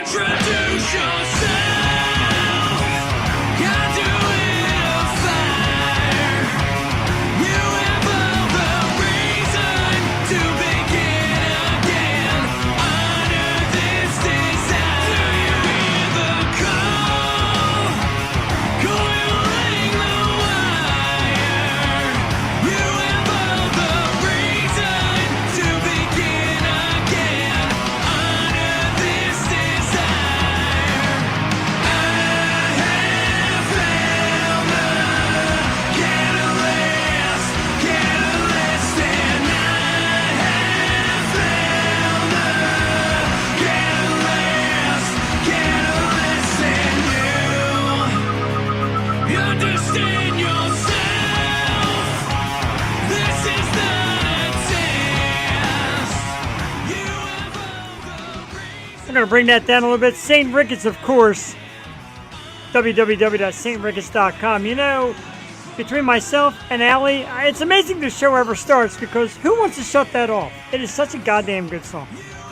Introduce yourself. You're doing a fire. You have all the reason to begin again. Honor this desire. Do you hear the call? Coiling the wire. You have all the reason to begin again. Honor this desire. I have found the catalyst, and I have found the catalyst in you. You understand yourself. This is the test. You have all the reason. I'm going to bring that down a little bit. St. Ricketts, of course. www.strricketts.com. You know, between myself and Allie, it's amazing the show ever starts because who wants to shut that off? It is such a goddamn good song.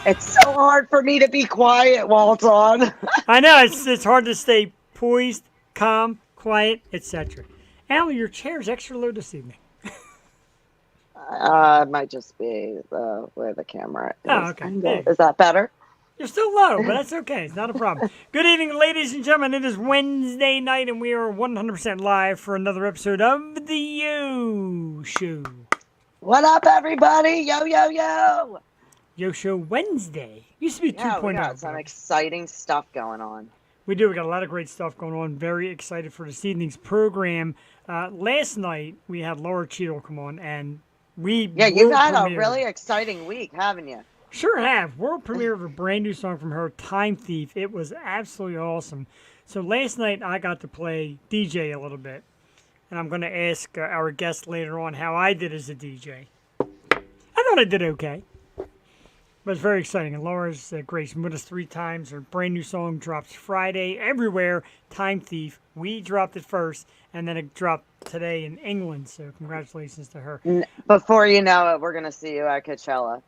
It's so hard for me to be quiet while it's on. I know, it's hard to stay poised, calm, quiet, etc. Allie, your chair's extra low this evening. It might just be where the camera is. Oh, okay. Hey. Is that better? You're still low, but that's okay. It's not a problem. Good evening, ladies and gentlemen. It is Wednesday night, and we are 100% live for another episode of The Yo Show. What up, everybody? Yo, yo, yo. Yo Show Wednesday. Used to be 2.0. Yeah, we got some exciting stuff going on. We do. We got a lot of great stuff going on. Very excited for this evening's program. Last night, we had Laura Cheadle come on, and we You've had premiered. a really exciting week, haven't you? Sure have. World premiere of a brand new song from her, Time Thief. It was absolutely awesome. So last night I got to play DJ a little bit. And I'm going to ask our guest later on how I did as a DJ. I thought I did okay. But it's very exciting. And Laura's great. She's been with us 3 times. Her brand new song drops Friday everywhere, Time Thief. We dropped it first. And then it dropped today in England. So congratulations to her. Before you know it, we're going to see you at Coachella.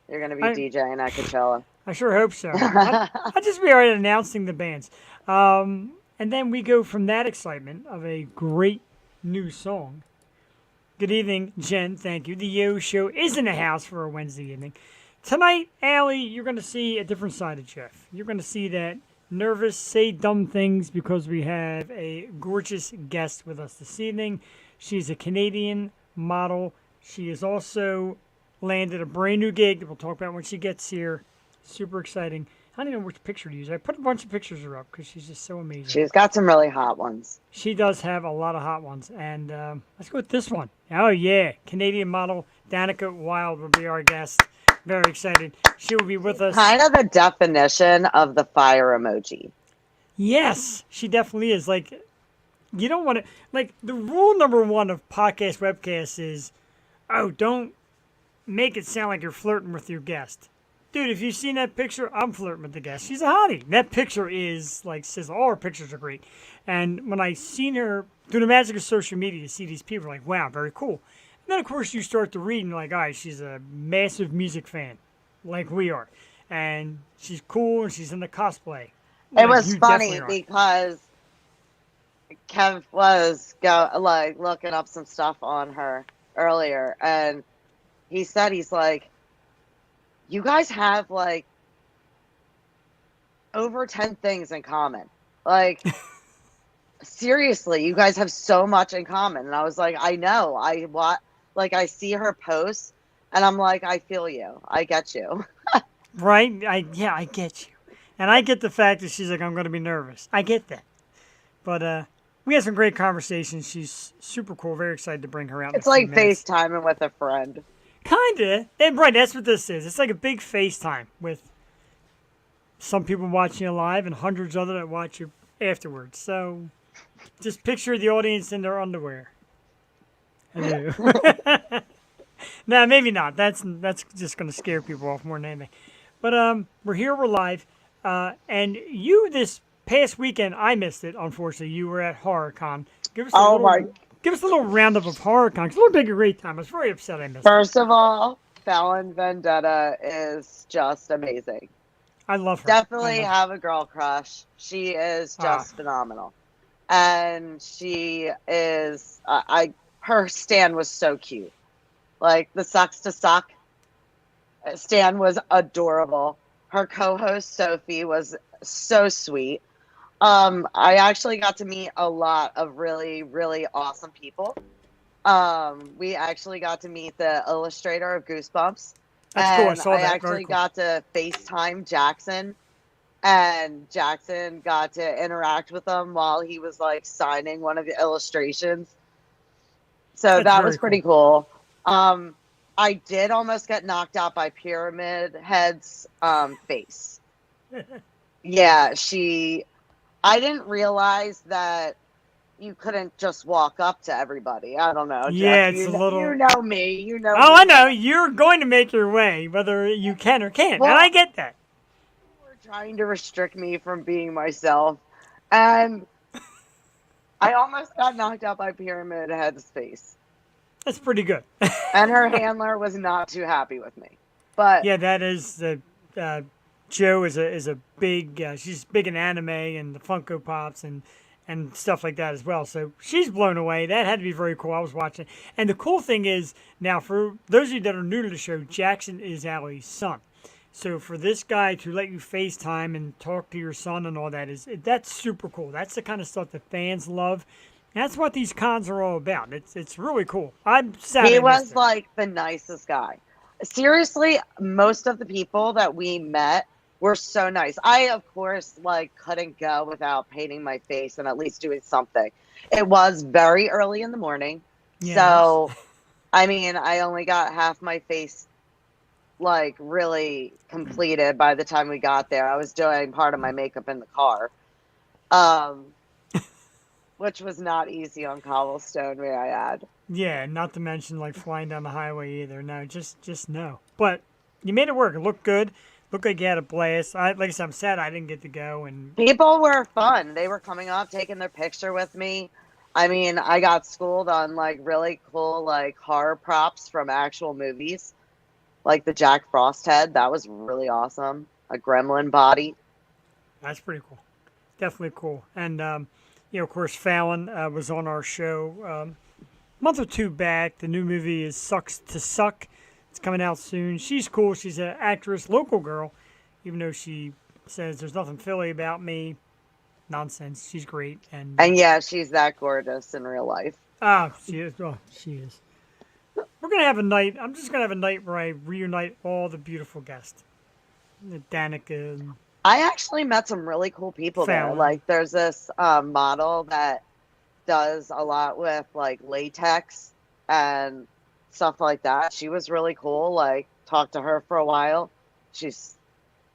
You're going to be DJing at Coachella. I sure hope so. I'll just be all right announcing the bands. And then we go from that excitement of a great new song. Good evening, Jen. Thank you. The Yo Show is in the house for a Wednesday evening. Tonight, Allie, you're going to see a different side of Jeff. You're going to see that nervous, say dumb things because we have a gorgeous guest with us this evening. She's a Canadian model. She is also landed a brand new gig that we'll talk about when she gets here. Super exciting. I don't even know which picture to use. I put a bunch of pictures of her up because she's just so amazing. She's got some really hot ones. She does have a lot of hot ones. And let's go with this one. Oh, yeah. Canadian model Danica Wild will be our guest. Very excited. She will be with us. Kind of the definition of the fire emoji. Yes, she definitely is. Like, you don't want to... Like, the rule number 1 of podcast webcasts is, don't make it sound like you're flirting with your guest. Dude, if you've seen that picture, I'm flirting with the guest. She's a hottie. That picture is like sizzle. All her pictures are great. And when I seen her through the magic of social media, see these people like, wow, very cool. And then, of course, you start to read and you're like, all right, she's a massive music fan like we are. And she's cool and she's in the cosplay. It was funny because Kev was looking up some stuff on her earlier, and he said, he's like, you guys have like over 10 things in common. Like, seriously, you guys have so much in common. And I was like, I know. I see her posts and I'm like, I feel you. I get you. Right? I get you. And I get the fact that she's like, I'm going to be nervous. I get that. But we had some great conversations. She's super cool. Very excited to bring her out. It's like FaceTiming with a friend. Kinda. And right, that's what this is. It's like a big FaceTime with some people watching you live and hundreds other that watch you afterwards. So just picture the audience in their underwear. Hello. No, maybe not. That's just going to scare people off more than anything. But we're here. We're live. And you this past weekend, I missed it. Unfortunately, you were at HorrorCon. Give us a little roundup of HorrorCon. It looked like a great time. I was very upset I missed it. First of all, Fallon Vendetta is just amazing. I love her. Definitely have a girl crush. She is just phenomenal. And she is, her Stan was so cute. Like the Sucks to Suck, Stan was adorable. Her co-host Sophie was so sweet. I actually got to meet a lot of really, really awesome people. We actually got to meet the illustrator of Goosebumps. That's cool. I And saw I that. actually Very cool. got to FaceTime Jackson, and Jackson got to interact with him while he was like signing one of the illustrations. So That's that very was pretty cool. cool. I did almost get knocked out by Pyramid Head's face. Yeah, I didn't realize that you couldn't just walk up to everybody. I don't know, Jeff. Yeah, it's a You little. know me. You know Oh, me. I know. You're going to make your way, whether you can or can't, and I Well, get that. they were trying to restrict me from being myself, and I almost got knocked out by Pyramid Head's face. That's pretty good. And her handler was not too happy with me. But Yeah, that is the Joe is a big. She's big in anime and the Funko Pops and stuff like that as well. So she's blown away. That had to be very cool. I was watching, and the cool thing is now for those of you that are new to the show, Jackson is Allie's son. So for this guy to let you FaceTime and talk to your son and all that that's super cool. That's the kind of stuff that fans love. That's what these cons are all about. It's really cool. I'm sad he I missed was it. like the nicest guy. Seriously, most of the people that we met were so nice. I, of course, like couldn't go without painting my face and at least doing something. It was very early in the morning. Yes. So, I mean, I only got half my face like really completed by the time we got there. I was doing part of my makeup in the car. Um, which was not easy on cobblestone, may I add. Yeah, not to mention like flying down the highway either. No, just no. But you made it work. It looked good. Looked like you had a blast. Like I said, I'm sad I didn't get to go. And People were fun. They were coming up, taking their picture with me. I mean, I got schooled on like really cool like horror props from actual movies, like the Jack Frost head. That was really awesome. A gremlin body. that's pretty cool. Definitely cool. And of course, Fallon was on our show a month or two back. The new movie is Sucks to Suck. It's coming out soon. She's cool. She's an actress, local girl, even though she says there's nothing Philly about me. Nonsense. She's great. And And yeah, she's that gorgeous in real life. she is. Oh, she is. We're gonna have a night. I'm just gonna have a night where I reunite all the beautiful guests. Danica and I actually met some really cool people there. Fallon. Like, there's this model that does a lot with like latex and stuff like that. She was really cool. Like, talked to her for a while. She's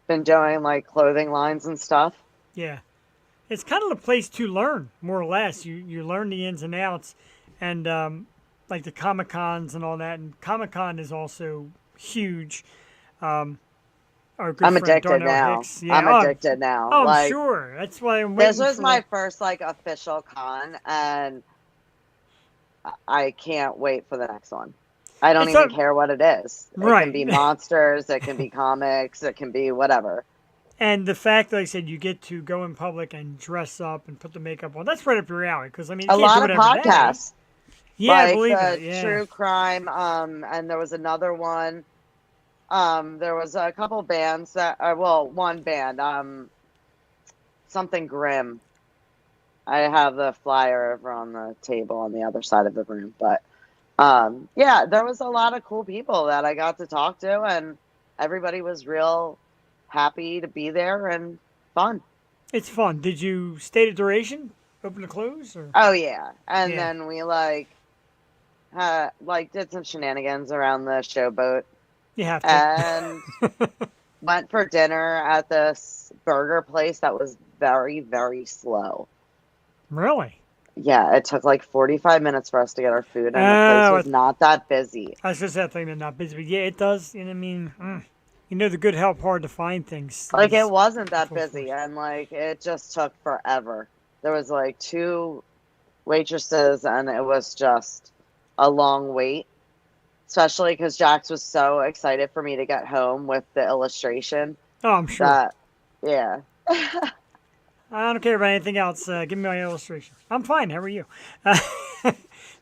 been doing like clothing lines and stuff. Yeah, it's kind of the place to learn, more or less. You learn the ins and outs, and like the Comic Cons and all that. And Comic Con is also huge. Our good I'm friend addicted Darnell now. Hicks. Yeah, I'm addicted now. I'm Like, sure. That's why I'm waiting this was for my first like official con, and I can't wait for the next one. I don't It's even a- care what it is. It Right. can be monsters, it can be comics, it can be whatever. And the fact, like I said, you get to go in public and dress up and put the makeup on. That's right up your alley. Because I mean, you A can't lot do of it every day. podcasts. Yeah, I like believe it. Yeah. true crime, and there was another one. There was a couple bands that, one band, something grim. I have the flyer over on the table on the other side of the room, but yeah, there was a lot of cool people that I got to talk to, and everybody was real happy to be there and fun. It's fun. Did you stay the duration? Open to close? Or? Oh yeah, and Yeah. then we like did some shenanigans around the showboat. You have to. And went for dinner at this burger place that was very, very slow. Really? Yeah, it took like 45 minutes for us to get our food, and the Oh, place was not that busy. I was just that thing that not busy, but yeah, it does. And I mean, the good help hard to find things. Like, is it wasn't that full busy, force. and like it just took forever. There was like two waitresses, and it was just a long wait. Especially because Jax was so excited for me to get home with the illustration. Oh, I'm sure. That, yeah. I don't care about anything else. Give me my illustration. I'm fine. How are you? Uh,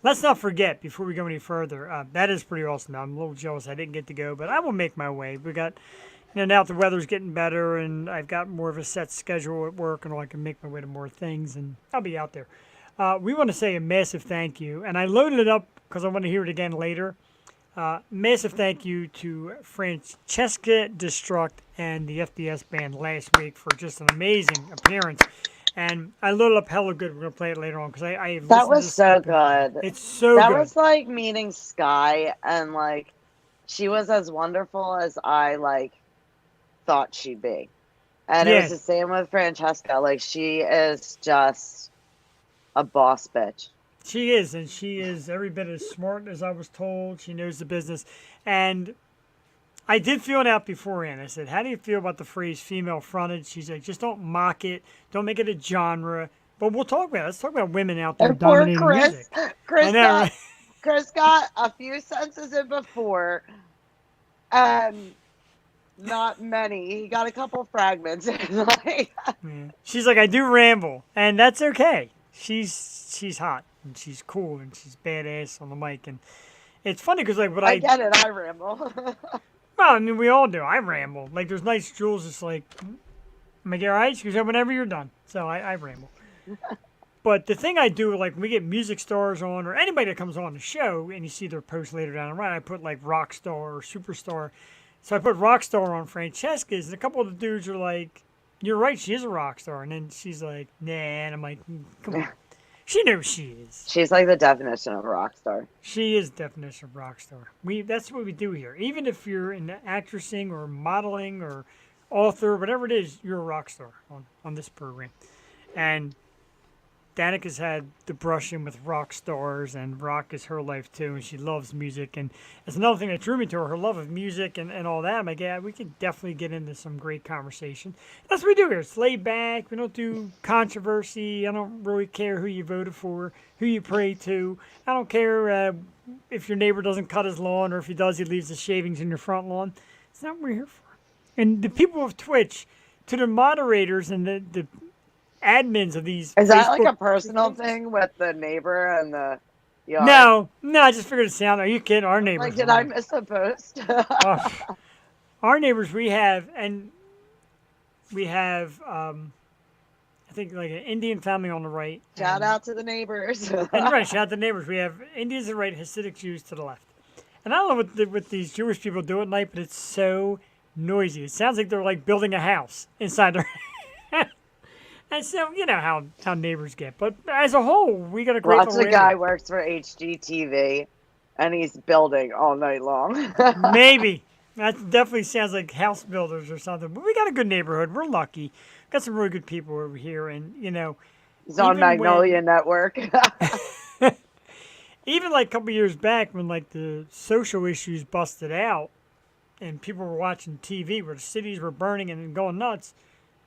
let's not forget, before we go any further, that is pretty awesome. I'm a little jealous I didn't get to go, but I will make my way. We got, now the weather's getting better, and I've got more of a set schedule at work, and I can make my way to more things, and I'll be out there. We want to say a massive thank you, and I loaded it up because I want to hear it again later. Massive thank you to Francesca Destruct and the FDS band last week for just an amazing appearance. And I loaded up hella good. We're going to play it later on because I That was so good. It's so that good. was like meeting Sky, and like she was as wonderful as I like thought she'd be. And it was the same with Francesca. Like, she is just a boss bitch. She is, and she is every bit as smart as I was told. She knows the business. And I did feel it out beforehand. I said, how do you feel about the phrase female fronted? She's like, just don't mock it. Don't make it a genre. But we'll talk about it. Let's talk about women out there And poor dominating Chris. music. Chris I know, got, right? Chris got a few sentences in before, and not many. He got a couple fragments. Like, Yeah. She's like, I do ramble, and that's okay. She's hot, and she's cool, and she's badass on the mic. And it's funny because like what I get it. I ramble. well, I mean, we all do. I ramble. Like, there's nice Jules. It's like, am I get all right? She goes, yeah, whenever you're done. So I ramble. But the thing I do, like, when we get music stars on, or anybody that comes on the show, and you see their post later down the line, I put, like, rock star or superstar. So I put rock star on Francesca's, and a couple of the dudes are like, you're right, she is a rock star. And then she's like, nah, and I'm like, come on. She knows she is. She's like the definition of a rock star. She is the definition of rock star. That's what we do here. Even if you're in actressing or modeling or author, whatever it is, you're a rock star on this program. And Danica's had the brushing with rock stars, and rock is her life too, and she loves music. And it's another thing that drew me to her love of music and all that. I'm like, yeah, we could definitely get into some great conversation. That's what we do here. It's laid back. We don't do controversy. I don't really care who you voted for, who you pray to. I don't care if your neighbor doesn't cut his lawn, or if he does, he leaves the shavings in your front lawn. It's not what we're here for. And the people of Twitch, to the moderators and the admins of these. Is that Facebook like a personal thing with the neighbor and the yard? No, I just figured it sounded. Are you kidding? Our neighbors. Like, did I miss a post? Our neighbors, we have, I think, like an Indian family on the right. Shout out to the neighbors. And right, shout out to the neighbors. We have Indians to the right, Hasidic Jews to the left. And I don't know what these Jewish people do at night, but it's so noisy. It sounds like they're like building a house inside their. And so, you know how neighbors get. But as a whole, we got a great Lots of guy works for HGTV, and he's building all night long. Maybe. That definitely sounds like house builders or something. But we got a good neighborhood. We're lucky. Got some really good people over here. And, you know. He's on Magnolia Network. Even like a couple years back when like the social issues busted out and people were watching TV where the cities were burning and going nuts,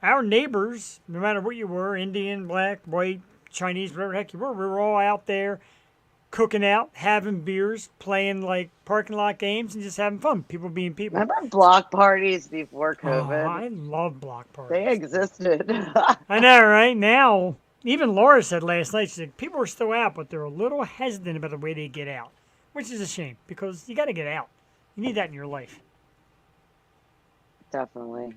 our neighbors, no matter what you were, Indian, black, white, Chinese, whatever the heck you were, we were all out there cooking out, having beers, playing like parking lot games, and just having fun. People being people. Remember block parties before Oh, COVID? I love block parties. They existed. I know, right? Now, even Laura said last night, she said, people are still out, but they're a little hesitant about the way they get out, which is a shame because you got to get out. You need that in your life. Definitely.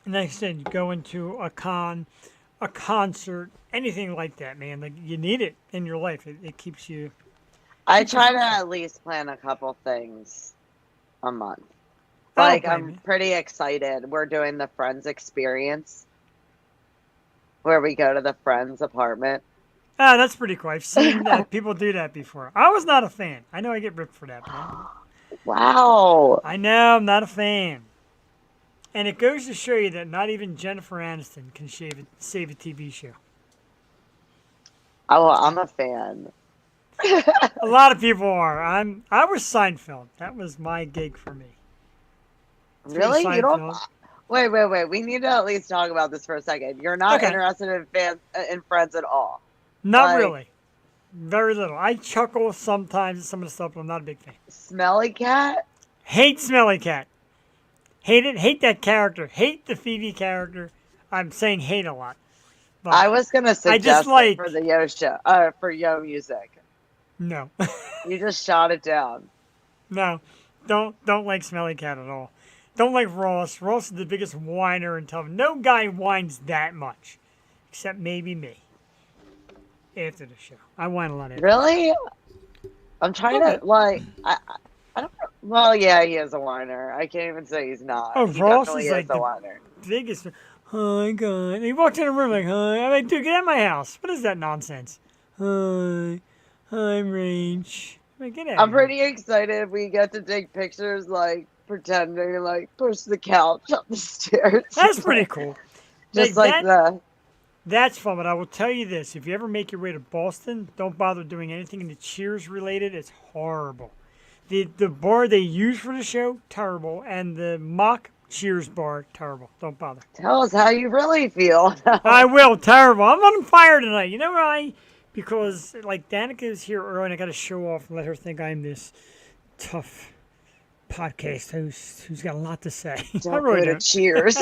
And like I said, you go into a concert, anything like that, man. Like, you need it in your life. It keeps you. I try to at least plan a couple things a month. I don't Like, blame I'm you. pretty excited. We're doing the Friends experience where we go to the Friends apartment. Ah, that's pretty cool. I've seen people do that before. I was not a fan. I know I get ripped for that, man. Wow. I know I'm not a fan. And it goes to show you that not even Jennifer Aniston can save a TV show. Oh, I'm a fan. A lot of people are. I was Seinfeld. That was my gig for me. Really? You don't? Seinfeld. Wait. We need to at least talk about this for a second. You're not Okay. interested in Friends at all. Not Like- really. Very little. I chuckle sometimes at some of the stuff, but I'm not a big fan. Smelly Cat? Hate Smelly Cat. Hate it. Hate that character. Hate the Phoebe character. I'm saying hate a lot. But I was gonna I just suggest it for the Yo show, for Yo music. no. You just shot it down. No. Don't like Smelly Cat at all. Don't like Ross. Ross is the biggest whiner in television. No guy whines that much. Except maybe me. After the show. I whine a lot after. Really? I'm trying Okay. to like. I don't know. Well, yeah, he is a whiner. I can't even say he's not. Oh, He Ross definitely is like a the whiner. biggest. Hi, God. He walks in the room like, hi. I'm like, dude, get out of my house. What is that nonsense? Hi. Hi, Rach. I'm like, get out I'm of here. pretty excited. We get to take pictures, like pretending to like push the couch up the stairs. That's pretty cool. Just like that, the. That's fun, but I will tell you this. If you ever make your way to Boston, don't bother doing anything in the Cheers related. It's horrible. The bar they use for the show, terrible. And the mock Cheers bar, terrible. Don't bother. Tell us how you really feel. I will, terrible. I'm on fire tonight. You know why? Because, like, Danica is here early, and I got to show off and let her think I'm this tough podcast host who's got a lot to say. I Don't really go to don't. Cheers.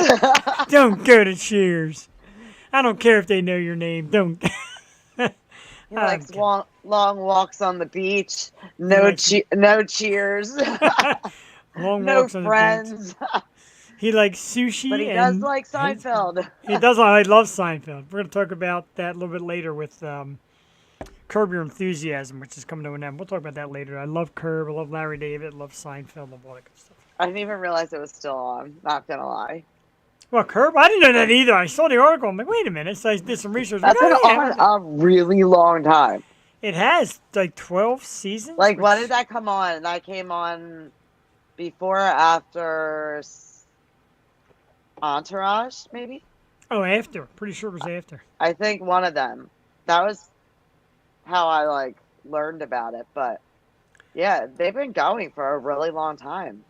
Don't go to Cheers. I don't care if they know your name. Don't. He likes Okay. long walks on the beach. No, no cheers. Long No walks on the beach. friends. He likes sushi. But he and does like Seinfeld. He does. I love Seinfeld. We're going to talk about that a little bit later with Curb Your Enthusiasm, which is coming to an end. We'll talk about that later. I love Curb. I love Larry David. I love Seinfeld. I love all that good stuff. I didn't even realize it was still on. Not gonna lie. Well, Curb? I didn't know that either. I saw the article. I'm like, wait a minute. So I did some research. That's been Like, oh, yeah. on a really long time. It has like 12 seasons. Like, when which- did that come on? That came on before or after Entourage, maybe? Oh, after. Pretty sure it was after. I think one of them. That was how I, like, learned about it. But, yeah, they've been going for a really long time.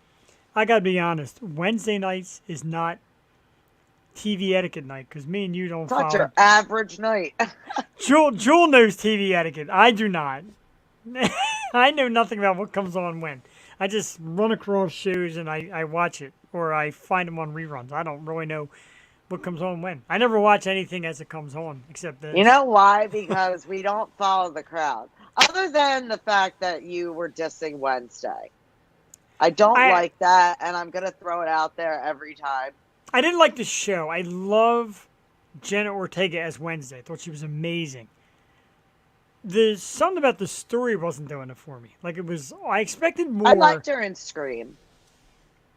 I got to be honest. Wednesday nights is not TV etiquette night because me and you don't It's not follow. your average night. Jewel knows TV etiquette. I do not. I know nothing about what comes on when. I just run across shows and I watch it or I find them on reruns. I don't really know what comes on when. I never watch anything as it comes on except this. You know why? Because we don't follow the crowd. Other than the fact that you were dissing Wednesday. I don't like that, and I'm going to throw it out there every time. I didn't like the show. I love Jenna Ortega as Wednesday. I thought she was amazing. There's something about the story wasn't doing it for me. Like it was, I expected more. I liked her in Scream.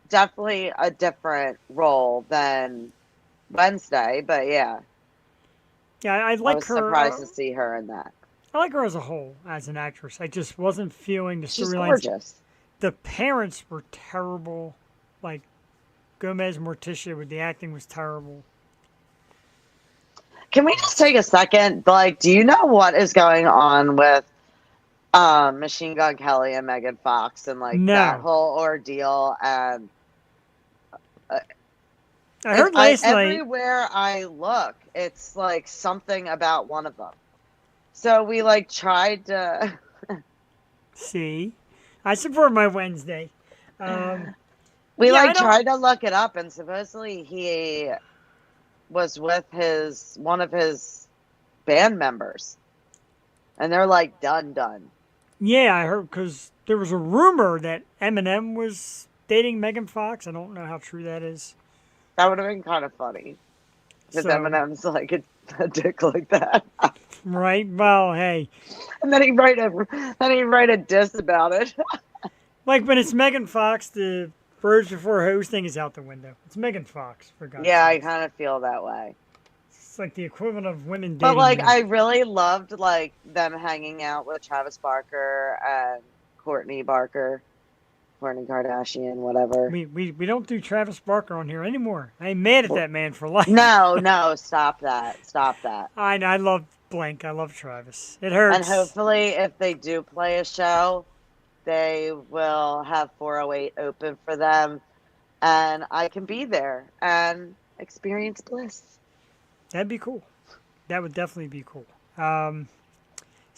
Definitely a different role than Wednesday, but yeah. Yeah, I I like was her. surprised to see her in that. I like her as a whole, as an actress. I just wasn't feeling the She's storylines. gorgeous. The parents were terrible. Like Gomez Morticia with the acting was terrible. Can we just take a second? Like, do you know what is going on with Machine Gun Kelly and Megan Fox and like No. that whole ordeal? And I heard last night. everywhere I look, it's like something about one of them. So we like tried to. See, I support my Wednesday. We Yeah, I like don't- tried to look it up, and supposedly he was with one of his band members, and they're like done. Yeah, I heard because there was a rumor that Eminem was dating Megan Fox. I don't know how true that is. That would have been kind of funny if So- Eminem's like a dick like that, Right? Well, hey, and then he write a diss about it. like when it's Megan Fox, the Birds Before Hoes thing is out the window. It's Megan Fox, for God's Yeah, I sake. kind of feel that way. It's like the equivalent of women dating. But like, men. I really loved like them hanging out with Travis Barker and Courtney Kardashian, whatever. we don't do Travis Barker on here anymore. I'm mad at that man for life. No, stop that. I love Blank. I love Travis. It hurts. And hopefully, if they do play a show, they will have 408 open for them, and I can be there and experience bliss. That'd be cool. That would definitely be cool.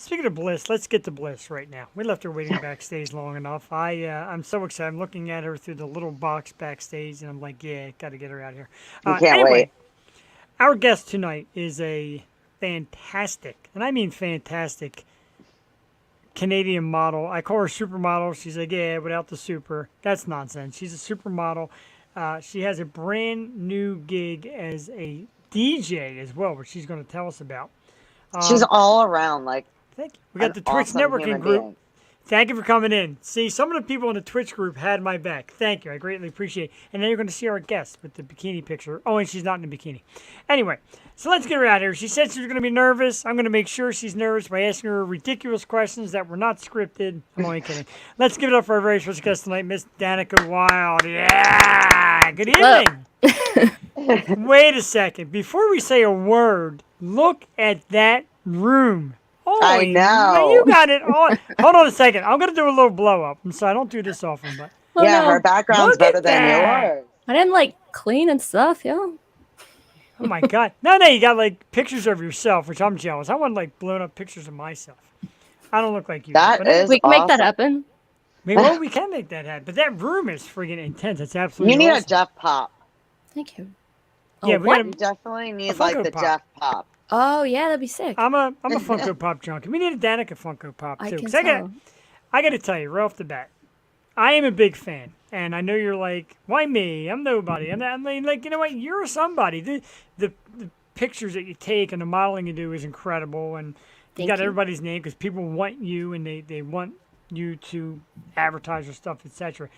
Speaking of Bliss, let's get to Bliss right now. We left her waiting backstage long enough. I'm so excited. I'm looking at her through the little box backstage, and I'm like, yeah, got to get her out here. You can't Anyway, wait. our guest tonight is a fantastic, and I mean fantastic, Canadian model. I call her supermodel. She's like, yeah, without the super. That's nonsense. She's a supermodel. She has a brand new gig as a DJ as well, which she's going to tell us about. She's all around like. Thank you. We got an the Twitch awesome networking human group. being. Thank you for coming in. See, some of the people in the Twitch group had my back. Thank you. I greatly appreciate it. And then you're going to see our guest with the bikini picture. Oh, and she's not in a bikini. Anyway, so let's get her out here. She said she was going to be nervous. I'm going to make sure she's nervous by asking her ridiculous questions that were not scripted. I'm only kidding. Let's give it up for our very first guest tonight, Miss Danica Wild. Yeah! Good evening. Wait a second. Before we say a word, look at that room. I know. You got it all. Hold on a second. I'm going to do a little blow up. I'm sorry, I don't do this often, but. Yeah, no. her background's Look better at than that. yours. I didn't like clean and stuff, yeah. Oh my God. No, you got like pictures of yourself, which I'm jealous. I want like blown up pictures of myself. I don't look like you. That but is We can make that awesome. happen. maybe, well, we can make that happen. But that room is friggin' intense. It's absolutely You need awesome. a Jeff Pop. Thank you. Yeah, Oh, we what? gotta- You definitely need Funko like the Pop. Jeff Pop. Oh, yeah, that'd be sick. I'm a Funko Pop junkie. We need a Danica Funko Pop I too. can 'Cause tell. I got to tell you right off the bat, I am a big fan, and I know you're like, why me? I'm nobody. I mean, like, you know what? You're somebody. The pictures that you take and the modeling you do is incredible, and you Thank got you. everybody's name because people want you and they want you to advertise your stuff, etc.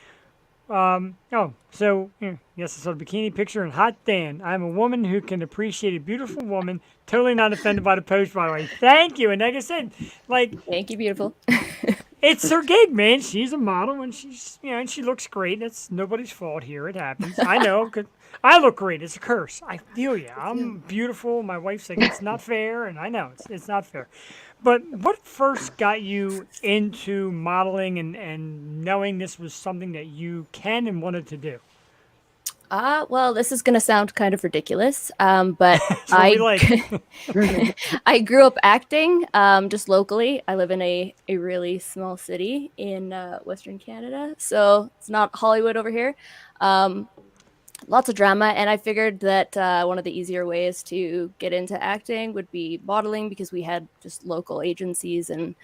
So yes, I saw the bikini picture and hot Dan. I'm a woman who can appreciate a beautiful woman. Totally not offended by the post, by the way. Thank you. And like I said, like Thank you, beautiful. it's her gig, man. She's a model and she's and she looks great. That's nobody's fault here. It happens. I know. 'Cause I look great. It's a curse. I feel you. I'm beautiful. My wife's like, it's not fair, and I know it's not fair. But what first got you into modeling and knowing this was something that you can and wanted to do? Well, this is gonna sound kind of ridiculous, but That's what we like. I grew up acting just locally. I live in a really small city in Western Canada, so it's not Hollywood over here. Lots of drama, and I figured that one of the easier ways to get into acting would be modeling because we had just local agencies and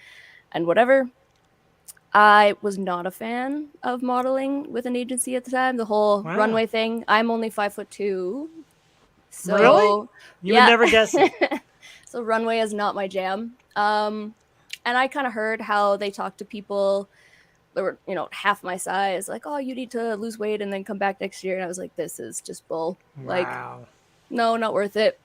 whatever. I was not a fan of modeling with an agency at the time. The whole Wow. runway thing. I'm only 5'2", so Really? You would never guess it. so runway is not my jam. And I kind of heard how they talk to people that were, half my size, like, oh, you need to lose weight and then come back next year. And I was like, this is just bull. Like, Wow. no, not worth it.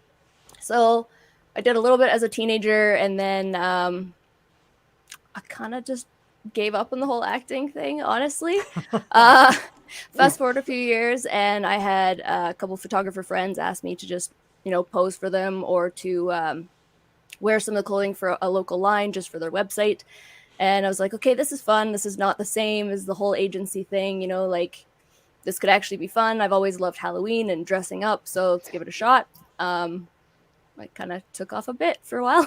So I did a little bit as a teenager, and then I kind of just gave up on the whole acting thing, honestly. Fast forward a few years, and I had a couple photographer friends ask me to just, pose for them or to wear some of the clothing for a local line just for their website. And I was like, okay, this is fun. This is not the same as the whole agency thing, like this could actually be fun. I've always loved Halloween and dressing up, so let's give it a shot. I kind of took off a bit for a while.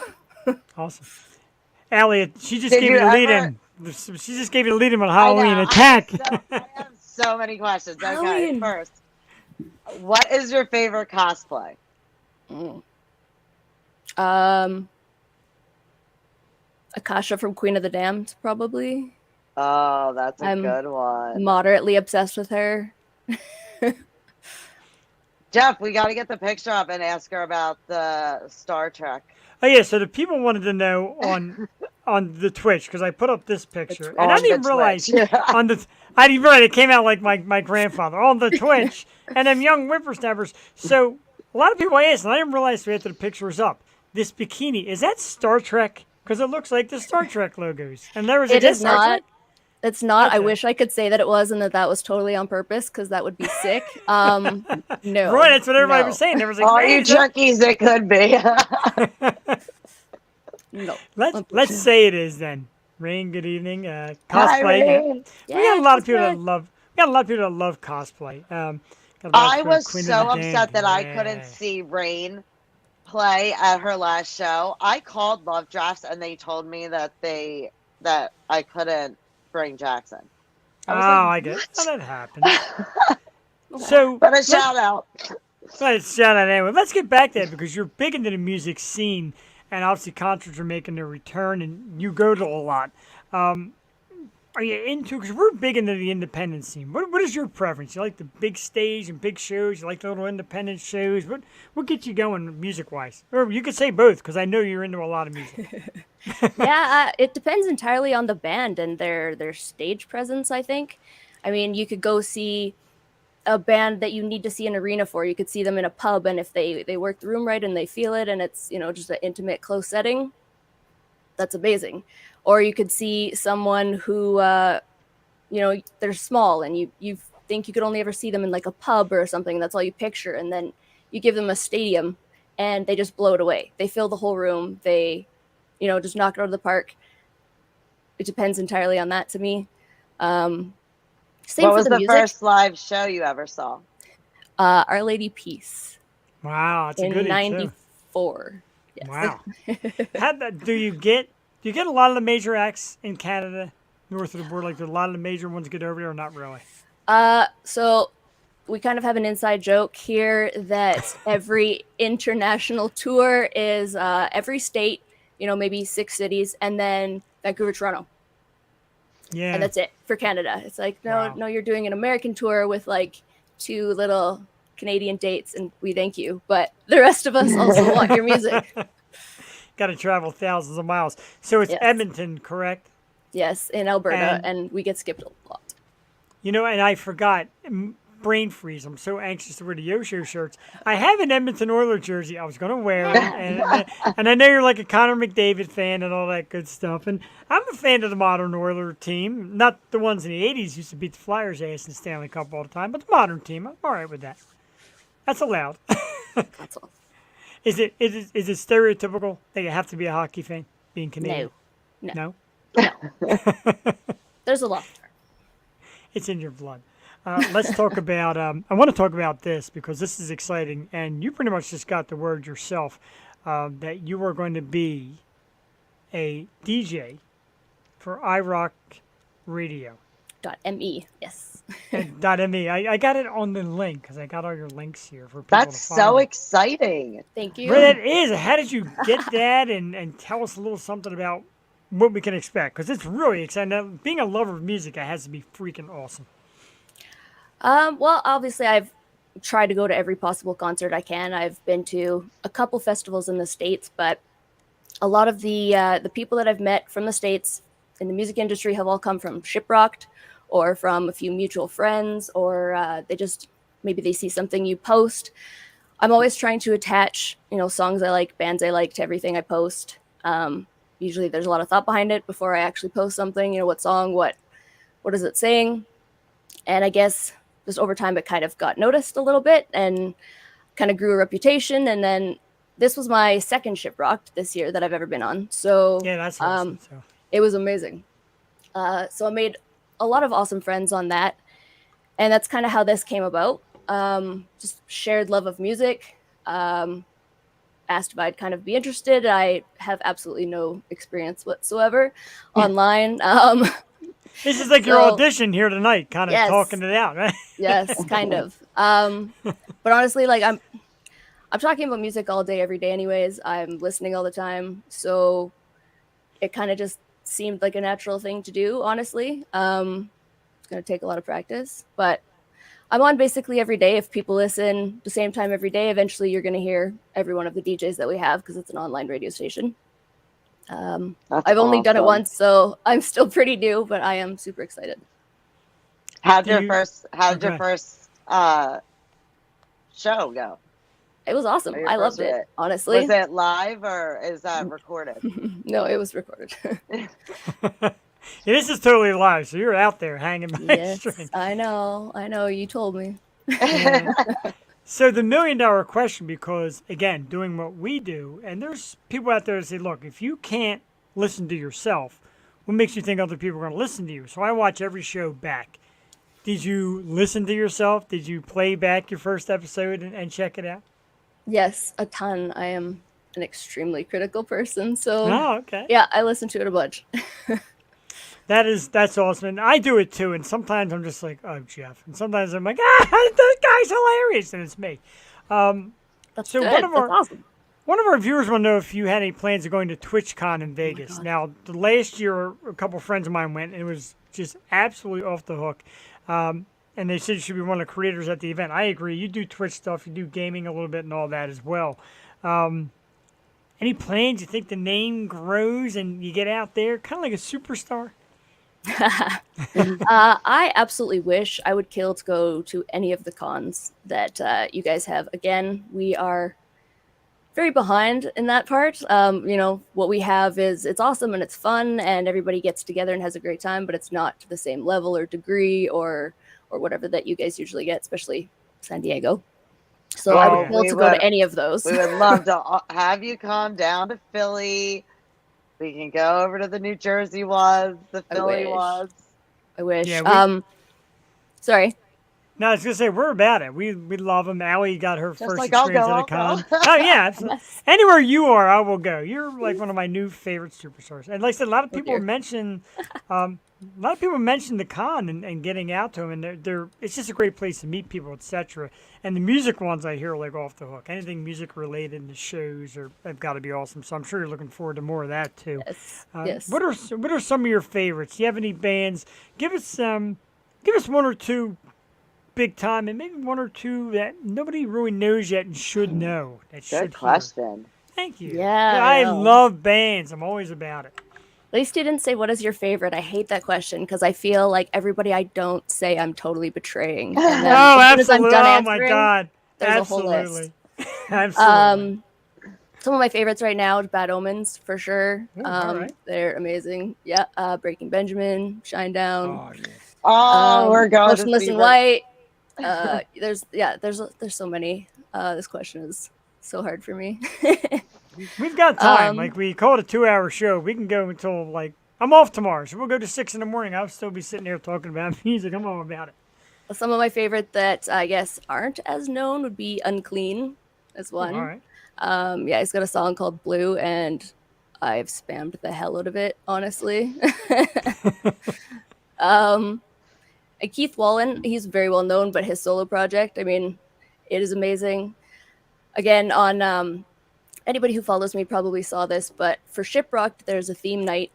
Awesome. Elliot, she just Did gave you you the ever- lead in. She just gave you the lead in on I Halloween know. attack. I have so many questions. Okay, Halloween. first, what is your favorite cosplay? Akasha from Queen of the Damned, probably. Oh, that's a I'm good one. Moderately obsessed with her. Jeff, we got to get the picture up and ask her about the Star Trek. Oh yeah, so the people wanted to know on the Twitch because I put up this picture and I On didn't the realize Twitch. I didn't realize it came out like my grandfather on the Twitch and them young whippersnappers. So a lot of people asked, and I didn't realize after the picture was up. This bikini, is that Star Trek? Because it looks like the Star Trek logos. And there was It is Star not. Trek? It's not. I Okay. wish I could say that it was and that was totally on purpose because that would be sick. No. Right, that's what everybody no, was saying. There was like, All "Man, you is that-" junkies, it could be. No. Let's say it is then. Rain, good evening. Hi, Cosplay. Rain. We got a lot of people cosplay. that love. We got a lot of people that love cosplay. Got a lot of I people was Queen of so the upset Damned. that I Yeah. couldn't see Rain play at her last show. I called Love Drafts and they told me that I couldn't bring Jackson. Oh, I I was get like, that happens. So, but a shout out. let's shout out anyway. Let's get back to that because you're big into the music scene, and obviously concerts are making their return, and you go to a lot. Are you into? Because we're big into the independent scene. What is your preference? You like the big stage and big shows? You like the little independent shows? What gets you going music wise? Or you could say both because I know you're into a lot of music. Yeah, it depends entirely on the band and their stage presence, I think. I mean, you could go see a band that you need to see an arena for. You could see them in a pub, and if they work the room right and they feel it and it's, just an intimate, close setting, that's amazing. Or you could see someone who they're small and you think you could only ever see them in like a pub or something. That's all you picture. And then you give them a stadium and they just blow it away. They fill the whole room. They, just knock it out of the park. It depends entirely on that to me. Same What for was the the music. first live show you ever saw? Our Lady Peace Wow, that's a in good '94. Yes. Wow. Do you get a lot of the major acts in Canada, north of the border? Like, do a lot of the major ones get over there or not really? So we kind of have an inside joke here that every international tour is every state, maybe 6 cities, and then Vancouver, Toronto. Yeah. And that's it for Canada. It's like, Wow. no, you're doing an American tour with like 2 little Canadian dates, and we thank you. But the rest of us also want your music. Got to travel thousands of miles. So it's Yes. Edmonton, correct? Yes, in Alberta, And- and we get skipped a lot. And I forgot. Brain freeze. I'm so anxious to wear the Yo-Show shirts. I have an Edmonton Oilers jersey. I was going to wear it. And I know you're like a Connor McDavid fan and all that good stuff. And I'm a fan of the modern Oiler team. Not the ones in the 80s used to beat the Flyers' ass in the Stanley Cup all the time, but the modern team. I'm all right with that. That's allowed. That's all. Is it stereotypical that you have to be a hockey fan being Canadian? No. No? There's a lot there. It's in your blood. Let's talk about. I want to talk about this because this is exciting, and you pretty much just got the word yourself that you are going to be a DJ for iRock Radio. .me, yes. .me. I got it on the link because I got all your links here for people That's to find. so exciting. Thank you. Where that is? How did you get that? And tell us a little something about what we can expect because it's really exciting. Now, being a lover of music, it has to be freaking awesome. Well, obviously, I've tried to go to every possible concert I can. I've been to a couple festivals in the States, but a lot of the people that I've met from the States in the music industry have all come from Shiprocked or from a few mutual friends, or maybe they see something you post. I'm always trying to attach, songs I like, bands I like to everything I post. Usually there's a lot of thought behind it before I actually post something, what song, what is it saying? And I guess just over time, it kind of got noticed a little bit and kind of grew a reputation. And then this was my second Shiprocked this year that I've ever been on. So Yeah, that's awesome. So. it was amazing. So I made a lot of awesome friends on that. And that's kind of how this came about. Just shared love of music. Asked if I'd kind of be interested. I have absolutely no experience whatsoever online. This is like your audition here tonight, kind of Yes. talking it out, right? Yes, kind of. But honestly, like I'm talking about music all day, every day anyways. I'm listening all the time. So it kind of just seemed like a natural thing to do, honestly. It's going to take a lot of practice, but I'm on basically every day. If people listen the same time every day, eventually you're going to hear every one of the DJs that we have because it's an online radio station. I've only done it awesome. once, so I'm still pretty new, but I am super excited. How'd Do your you- first show go? It was awesome. Or your I first loved it, bit? honestly. Was it live or is that recorded? No, it was recorded. Yeah, this is totally live, so you're out there hanging by a Yes, string. I know. You told me. Yeah. So the $1 million question, because again, doing what we do, and there's people out there that say, look, if you can't listen to yourself, what makes you think other people are going to listen to you? So I watch every show back. Did you listen to yourself? Did you play back your first episode and check it out? Yes, a ton. I am an extremely critical person, so Oh, okay. yeah, I listen to it a bunch. That's awesome. And I do it too. And sometimes I'm just like, oh, Jeff. And sometimes I'm like, this guy's hilarious, and it's me. That's So good. one of That's our awesome. one of our viewers want to know if you had any plans of going to TwitchCon in Vegas. God. Now, the last year, a couple friends of mine went, and it was just absolutely off the hook. And they said you should be one of the creators at the event. I agree. You do Twitch stuff, you do gaming a little bit, and all that as well. Any plans? You think the name grows and you get out there, kind of like a superstar? I absolutely wish I would kill to go to any of the cons that you guys have. Again, we are very behind in that part. What we have is it's awesome and it's fun and everybody gets together and has a great time, but it's not to the same level or degree or whatever that you guys usually get, especially San Diego. So I would kill to go to any of those. We would love to have you come down to Philly. We can go over to the New Jersey ones, the Philly ones. I wish. Yeah, Sorry. No, I was gonna say we're about it. We love them. Allie got her first like, I'll experience go, at a I'll con. go. Oh yeah, absolutely. Anywhere you are, I will go. You're like one of my new favorite superstars. And like I said, a lot of people mention, the con and getting out to them, and they're it's just a great place to meet people, etc. And the music ones I hear are like off the hook. Anything music related in the shows have got to be awesome. So I'm sure you're looking forward to more of that too. Yes. Yes. What are some of your favorites? Do you have any bands? Give us one or two big time, and maybe one or two that nobody really knows yet and should know. Good question. Thank you. Yeah, I love bands. I'm always about it. At least you didn't say what is your favorite. I hate that question because I feel like everybody I don't say I'm totally betraying. And then as soon as I'm absolutely. done Oh my answering, God. there's Absolutely. a whole list. Absolutely. Some of my favorites right now, Bad Omens for sure. Ooh, all right. They're amazing. Yeah, Breaking Benjamin, Shinedown. Oh, yeah. We're going Motionless to see in White. There's so many. This question is so hard for me. We've got time. Like we call it a 2-hour show. We can go until like I'm off tomorrow, so we'll go to 6 in the morning. I'll still be sitting there talking about music. I'm all about it. Some of my favorite that I guess aren't as known would be Unclean as one. All right. Yeah, he's got a song called Blue, and I've spammed the hell out of it, honestly. And Keith Wallen, he's very well known, but his solo project, I mean, it is amazing. Again, on anybody who follows me probably saw this, but for Shiprocked, there's a theme night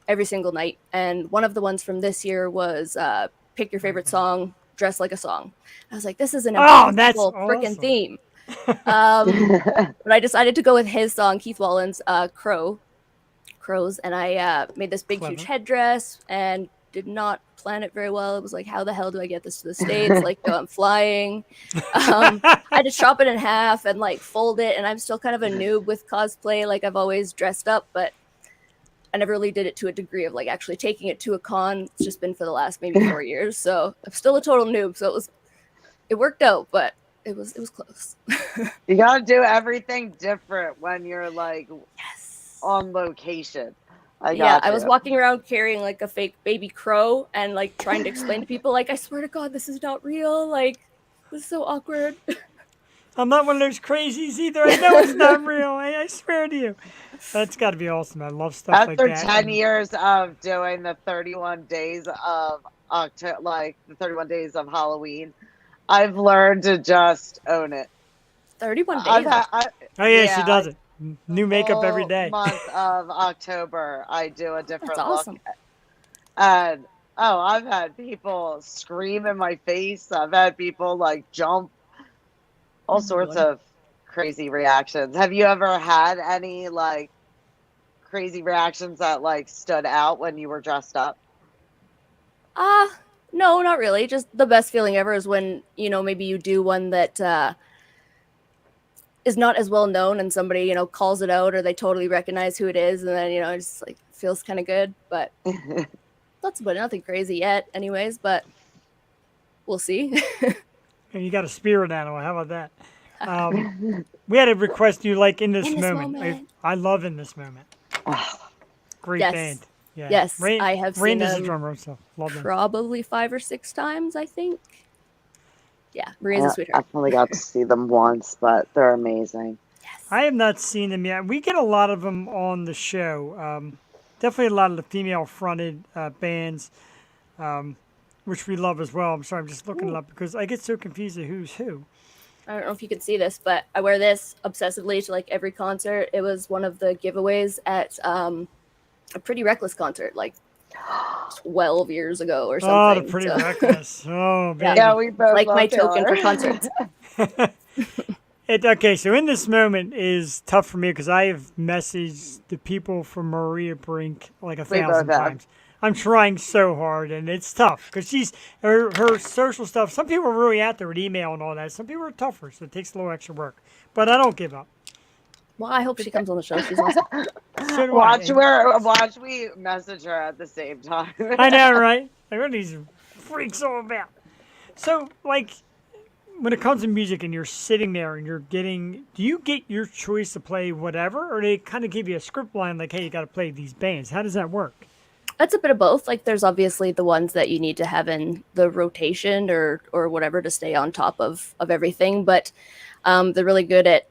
every single night, and one of the ones from this year was pick your favorite song, dress like a song. I was like, this is an impossible freaking awesome. theme. But I decided to go with his song, Keith Wallen's Crows, and I made this big, huge headdress and did not plan it very well. It was like, how the hell do I get this to the States? Like, I'm flying. I had to chop it in half and like fold it, and I'm still kind of a noob with cosplay. Like, I've always dressed up, but I never really did it to a degree of like actually taking it to a con. It's just been for the last maybe 4 years, so I'm still a total noob. So it worked out, but it was close. You gotta do everything different when you're like on location. I was walking around carrying like a fake baby crow and like trying to explain to people like, I swear to God, this is not real. Like, this is so awkward. I'm not one of those crazies either. I know it's not real. I swear to you. That's got to be awesome. I love stuff like that. After 10 years of doing the 31 days of October, like the 31 days of Halloween, I've learned to just own it. 31 days? She does it. New makeup every day. Month of October, I do a different That's awesome. look. And I've had people scream in my face. I've had people like jump. All sorts of crazy reactions. Have you ever had any like crazy reactions that like stood out when you were dressed up? No, not really. Just the best feeling ever is when, maybe you do one that is not as well known and somebody, calls it out or they totally recognize who it is. And then, it just like feels kind of good, but that's about it. Nothing crazy yet anyways, but we'll see. And you got a spirit animal. How about that? We had a request you like in this moment. I love In This Moment. Great band. Yeah. Yes, I have seen Rain is them a drummer, so love them. probably 5 or 6 times, I think. Yeah, Maria's a I sweetheart. only got to see them once, but they're amazing. I have not seen them yet. We get a lot of them on the show. Definitely a lot of the female-fronted bands, which we love as well. I'm sorry, I'm just looking it up because I get so confused at who's who. I don't know if you can see this, but I wear this obsessively to like every concert. It was one of the giveaways at a Pretty Reckless concert, like 12 years ago or Oh, something. the Pretty So- Reckless. Oh, baby. Yeah, we both like love my token Taylor. for concerts. Okay, so in this moment is tough for me because I have messaged the people from Maria Brink like 1,000 both have. times. I'm trying so hard, and it's tough because she's her social stuff. Some people are really out there with email and all that. Some people are tougher, so it takes a little extra work. But I don't give up. Well, I hope she comes on the show. She's awesome. So do Watch I. watch we message her at the same time. I know, right? Like, what are these freaks all about? So, like, when it comes to music and you're sitting there and you're getting, do you get your choice to play whatever, or they kind of give you a script line like, hey, you got to play these bands? How does that work? It's a bit of both. Like there's obviously the ones that you need to have in the rotation or whatever to stay on top of everything. But they're really good at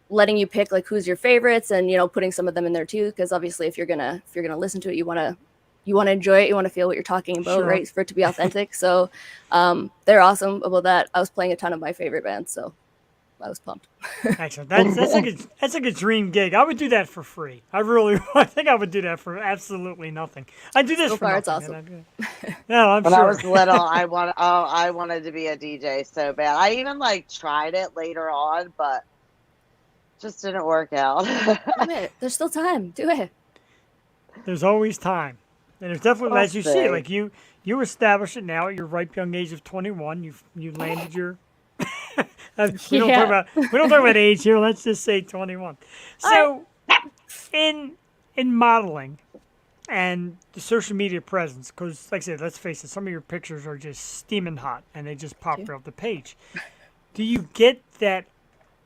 letting you pick like who's your favorites and putting some of them in there too. Because obviously if you're gonna listen to it, you wanna enjoy it, you want to feel what you're talking about, Sure. right? For it to be authentic. So they're awesome about that. I was playing a ton of my favorite bands, so I was pumped. Excellent. That's like a dream gig. I would do that for free. I think I would do that for absolutely nothing. I do this So for far, it's nothing. awesome. No, I'm When sure. I was little, I wanted to be a DJ so bad. I even like tried it later on, but just didn't work out. Do it. There's still time. Do it. There's always time. And there's definitely, I'll as you see, say. like you establish it now at your ripe young age of 21. You landed your. We don't talk about age here. Let's just say 21. So, in modeling and the social media presence, because like I said, let's face it, some of your pictures are just steaming hot and they just pop right off the page. Do you get that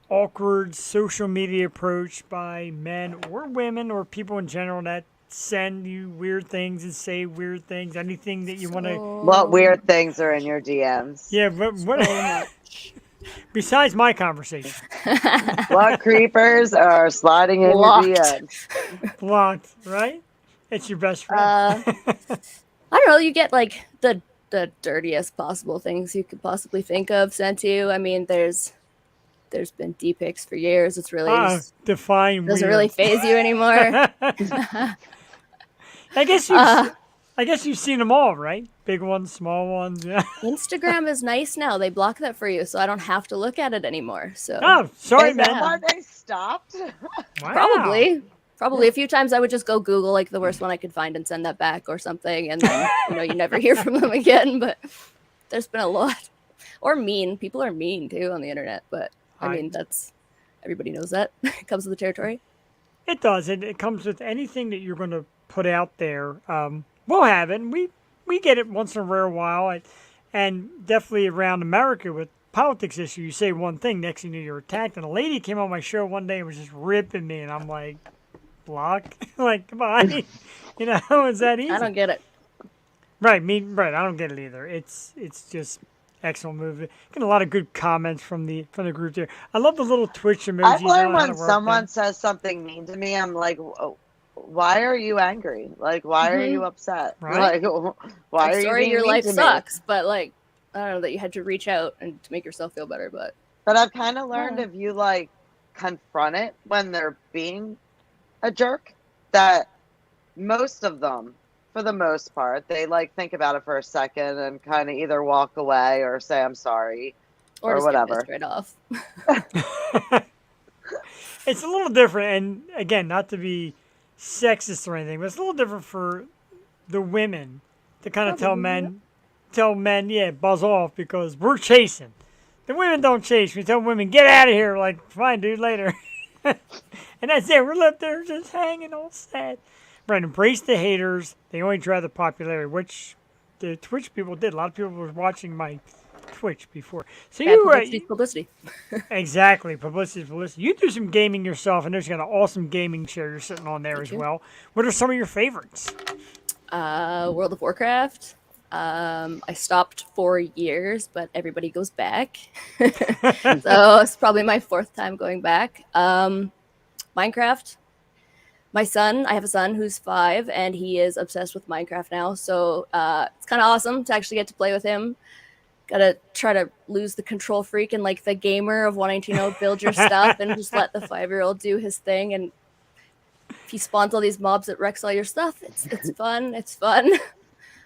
awkward social media approach by men or women or people in general that send you weird things and say weird things? Anything that you want to? What weird things are in your DMs? Yeah, but what? Besides my conversation, What creepers are sliding in Blocked. your DMs? blocked, right? It's your best friend. I don't know. You get like the dirtiest possible things you could possibly think of sent to you. I mean, there's been D-pics for years. It's really Define doesn't weird. really phase you anymore. I guess you've seen them all, right? Big ones, small ones. Yeah. Instagram is nice now. They block that for you, so I don't have to look at it anymore. So Oh, sorry, Is that man. why they stopped? Wow. probably a few times I would just go Google like the worst one I could find and send that back or something, and then you never hear from them again. But there's been a lot. Or mean. People are mean too on the internet, but I mean that's everybody knows that. It comes with the territory. It does. It comes with anything that you're going to put out there. We'll have it, and we get it once in a rare while, and definitely around America with politics issue. You say one thing, next thing you know, you're attacked. And a lady came on my show one day and was just ripping me, and I'm like, block, like, goodbye. Is that easy? I don't get it. Right, right. I don't get it either. It's just excellent movie. Getting a lot of good comments from the group there. I love the little Twitch emojis. I've learned how to when work someone them. says something mean to me, I'm like, why are you angry? Like, why are you upset? Right. Like, why I'm are sorry you being your mean life to me? sucks, but like I don't know that you had to reach out and to make yourself feel better, but But I've kind of learned if you like confront it when they're being a jerk, that most of them, for the most part, they like think about it for a second and kind of either walk away or say I'm sorry or just whatever. get pissed right off. It's a little different, and again, not to be sexist or anything, but it's a little different for the women to kind of tell men, yeah, buzz off because we're chasing. The women don't chase. We tell women, get out of here. Like, fine, dude, later. And that's it. We're left there just hanging all sad. Right, embrace the haters. They only drive the popularity, which the Twitch people did. A lot of people were watching my Twitch before. So Bad you were publicity's publicity. exactly publicity. You do some gaming yourself, and there's got an awesome gaming chair you're sitting on there as you. well. What are some of your favorites? World of Warcraft. I stopped 4 years, but everybody goes back. So it's probably my fourth time going back. Minecraft. I have a son who's 5, and he is obsessed with Minecraft now. So it's kind of awesome to actually get to play with him. Gotta try to lose the control freak and like the gamer of wanting to, build your stuff and just let the 5-year-old do his thing. And if he spawns all these mobs that wrecks all your stuff, it's fun. It's fun.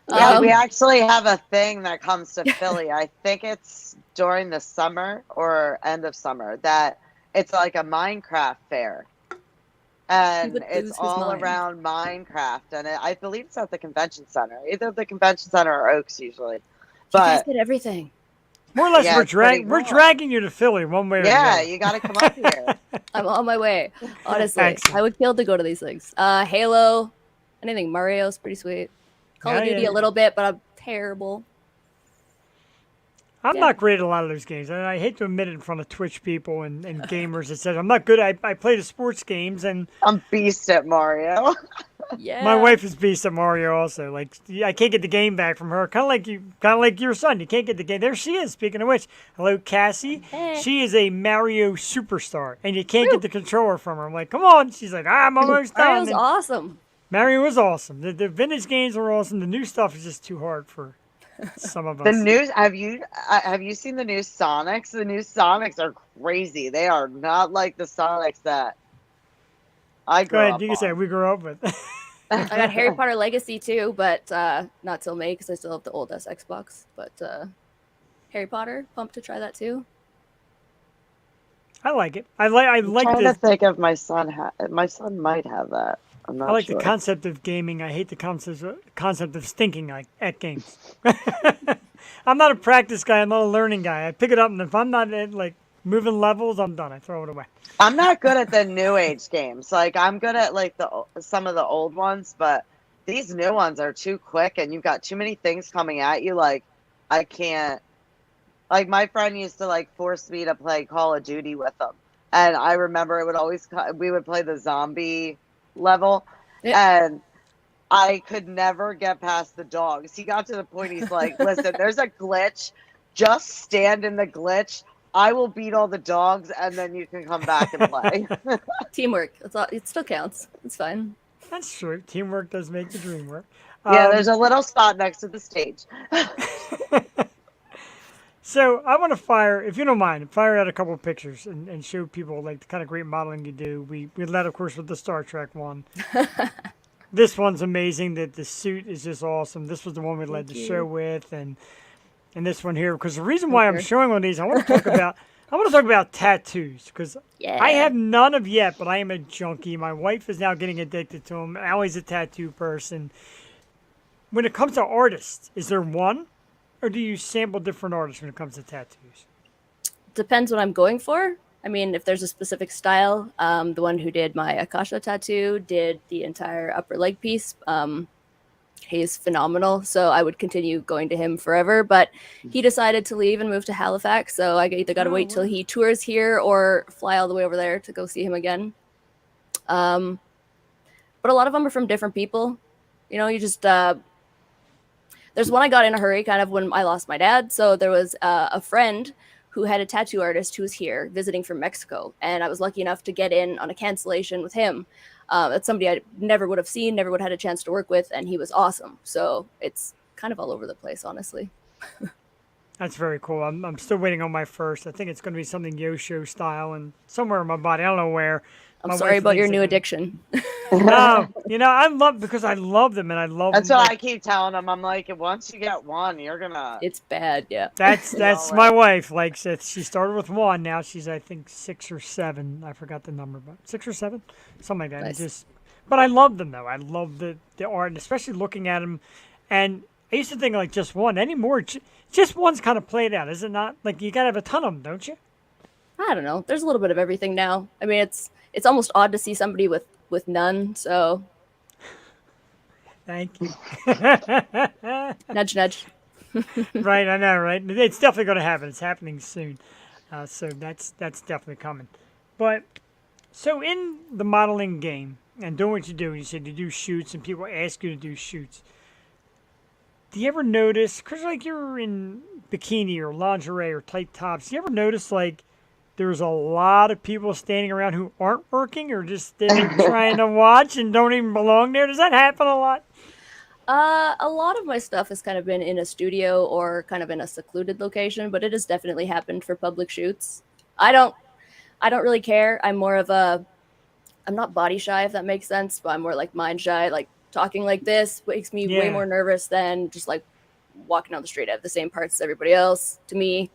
Yeah, we actually have a thing that comes to Philly. I think it's during the summer or end of summer that it's like a Minecraft fair. And it's all around Minecraft. And I believe it's at the convention center. Either the convention center or Oaks usually. But you guys get everything. More or less, we're dragging you to Philly one way or another. Yeah, you got to come up here. I'm on my way. Honestly, Excellent. I would kill to go to these things. Halo, anything Mario's pretty sweet. Call of Duty a little bit, but I'm terrible. I'm not great at a lot of those games, and I hate to admit it in front of Twitch people and gamers. It says I'm not good. I play the sports games, and I'm beast at Mario. Yeah, my wife is beast at Mario also. Like I can't get the game back from her. Kind of like your son. You can't get the game. There she is. Speaking of which, hello Cassie. Hey. She is a Mario superstar, and you can't get the controller from her. I'm like, come on. She's like, I'm almost done. Mario's awesome. Mario was awesome. The vintage games were awesome. The new stuff is just too hard for some of us. The news. Have you seen the new Sonics? The new Sonics are crazy. They are not like the Sonics that I grew up You can say on. we grew up with. I got Harry Potter Legacy too, but not till May because I still have the old Xbox. But Harry Potter, pumped to try that too. I like it. I like trying the to think if my son my son might have that. I'm not I like sure. the concept of gaming. I hate the concept of stinking at games. I'm not a practice guy. I'm not a learning guy. I pick it up, and if I'm not like moving levels, I'm done. I throw it away. I'm not good at the new age games. Like I'm good at like some of the old ones, but these new ones are too quick, and you've got too many things coming at you. Like I can't. Like my friend used to like force me to play Call of Duty with them, and I remember it would always we would play the zombie level, and I could never get past the dogs. He got to the point he's like, listen, there's a glitch, just stand in the glitch, I will beat all the dogs and then you can come back and play. Teamwork, it still counts. It's fine. That's true. Teamwork does make the dream work. Yeah, there's a little spot next to the stage. So I want to if you don't mind, fire out a couple of pictures and show people like the kind of great modeling you do. We led, of course, with the Star Trek one. This one's amazing. The suit is just awesome. This was the one we led the show with, and this one here. Because the reason why I'm showing on these, I want to talk about tattoos because I have none of yet, but I am a junkie. My wife is now getting addicted to them. Allie's a tattoo person. When it comes to artists, is there one? Or do you sample different artists when it comes to tattoos? Depends what I'm going for. I mean, if there's a specific style, the one who did my Akasha tattoo did the entire upper leg piece. He's phenomenal, so I would continue going to him forever. But he decided to leave and move to Halifax, so I either got to wait till he tours here or fly all the way over there to go see him again. But a lot of them are from different people. You just... There's one I got in a hurry kind of when I lost my dad. So there was a friend who had a tattoo artist who was here visiting from Mexico. And I was lucky enough to get in on a cancellation with him. That's somebody I never would have seen, never would have had a chance to work with. And he was awesome. So it's kind of all over the place, honestly. That's very cool. I'm still waiting on my first. I think it's going to be something Yosho style and somewhere in my body. I don't know where. I'm sorry about your new addiction. No, I love them and I love That's them. what I keep telling them. I'm like, once you get one, you're gonna. It's bad, yeah. That's my wife. Like she started with one. Now she's I think 6 or 7. I forgot the number, but 6 or 7, something like that. Nice. But I love them though. I love the art, and especially looking at them. And I used to think like just one anymore. Just one's kind of played out, is it not? Like you gotta have a ton of them, don't you? I don't know. There's a little bit of everything now. I mean, it's almost odd to see somebody with none. So, thank you. nudge, nudge. Right, I know, right? It's definitely going to happen. It's happening soon. So that's definitely coming. But so in the modeling game and doing what you do, you said you do shoots and people ask you to do shoots. do you ever notice, because like you're in bikini or lingerie or tight tops, do you ever notice like there's a lot of people standing around who aren't working or just standing trying to watch and don't even belong there? Does that happen a lot? A lot of my stuff has kind of been in a studio or kind of in a secluded location, but it has definitely happened for public shoots. I don't I don't really care. I'm not body shy, if that makes sense, but I'm more like mind shy. Like talking like this makes me way Yeah. more nervous than just like walking down the street. I have the same parts as everybody else. To me,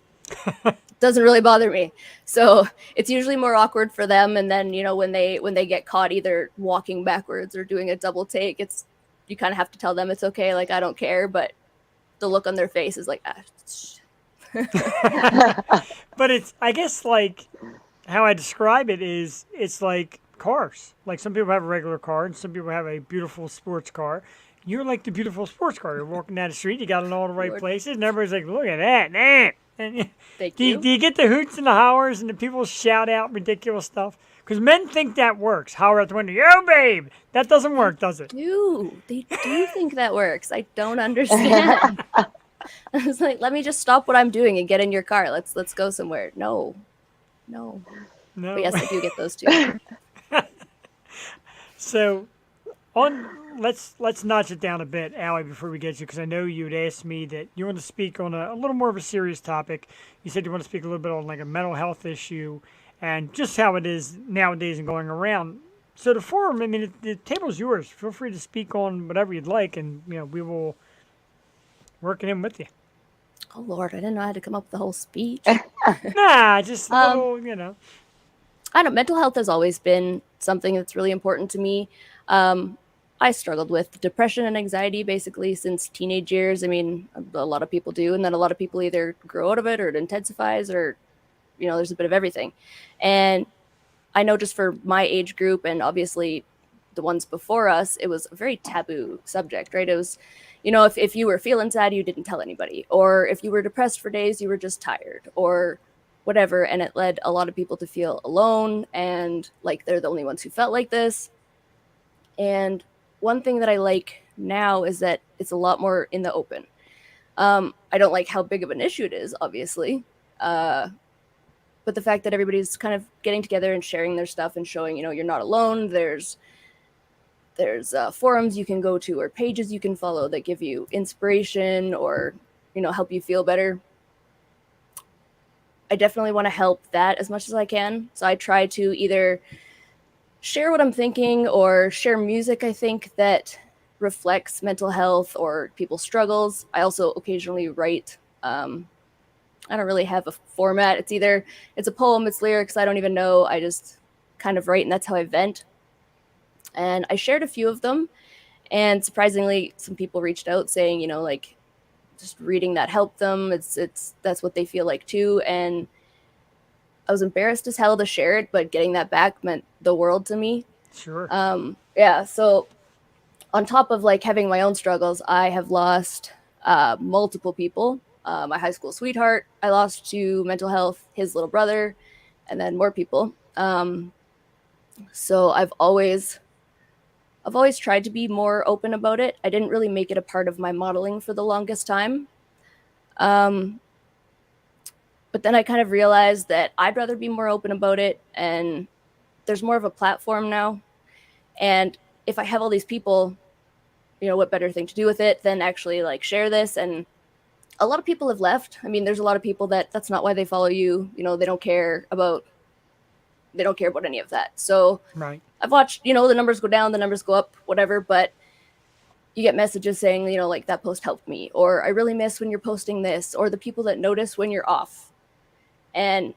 doesn't really bother me. So it's usually more awkward for them. And then, when they get caught either walking backwards or doing a double take, it's you kind of have to tell them it's okay. Like I don't care, but the look on their face is like, But it's, I guess, like how I describe it is it's like cars. Like some people have a regular car and some people have a beautiful sports car. You're like the beautiful sports car. You're walking down the street, you got it in all the right Lord. places, and everybody's like, look at that, man. And Thank do you, you. do you get the hoots and the hollers and the people shout out ridiculous stuff? Because men think that works. Holler at the window, yo, babe. That doesn't work, does it? They do think that works. I don't understand. I was like, let me just stop what I'm doing and get in your car. Let's go somewhere. No. No. But yes, I do get those too. So, let's notch it down a bit, Allie, before we get you, because I know you'd asked me that you want to speak on a little more of a serious topic. You said you want to speak a little bit on like a mental health issue and just how it is nowadays and going around. So the forum, I mean, the table's yours. Feel free to speak on whatever you'd like, and we will work it in with you. Oh Lord, I didn't know I had to come up with the whole speech. Nah, just a little. I don't. Mental health has always been something that's really important to me. I struggled with depression and anxiety basically since teenage years. I mean, a lot of people do, and then a lot of people either grow out of it or it intensifies, or there's a bit of everything. And I know just for my age group and obviously the ones before us, it was a very taboo subject, right? It was, if you were feeling sad, you didn't tell anybody, or if you were depressed for days, you were just tired, or whatever. And it led a lot of people to feel alone and like they're the only ones who felt like this. And one thing that I like now is that it's a lot more in the open. I don't like how big of an issue it is, obviously. But the fact that everybody's kind of getting together and sharing their stuff and showing, you're not alone. There's forums you can go to or pages you can follow that give you inspiration or, help you feel better. I definitely want to help that as much as I can. So I try to either share what I'm thinking or share music, I think, that reflects mental health or people's struggles. I also occasionally write. I don't really have a format. It's a poem, it's lyrics. I don't even know. I just kind of write, and that's how I vent. And I shared a few of them. And surprisingly, some people reached out saying, like, just reading that helped them. That's what they feel like too. And I was embarrassed as hell to share it, but getting that back meant the world to me. Sure. Yeah. So on top of like having my own struggles, I have lost multiple people. My high school sweetheart, I lost to mental health, his little brother, and then more people. So I've always tried to be more open about it. I didn't really make it a part of my modeling for the longest time. But then I kind of realized that I'd rather be more open about it, and there's more of a platform now. And if I have all these people, what better thing to do with it than actually like share this? And a lot of people have left. I mean, there's a lot of people that's not why they follow you. They don't care about any of that. So Right. I've watched, the numbers go down, the numbers go up, whatever, but you get messages saying, like that post helped me, or I really miss when you're posting this, or the people that notice when you're off. And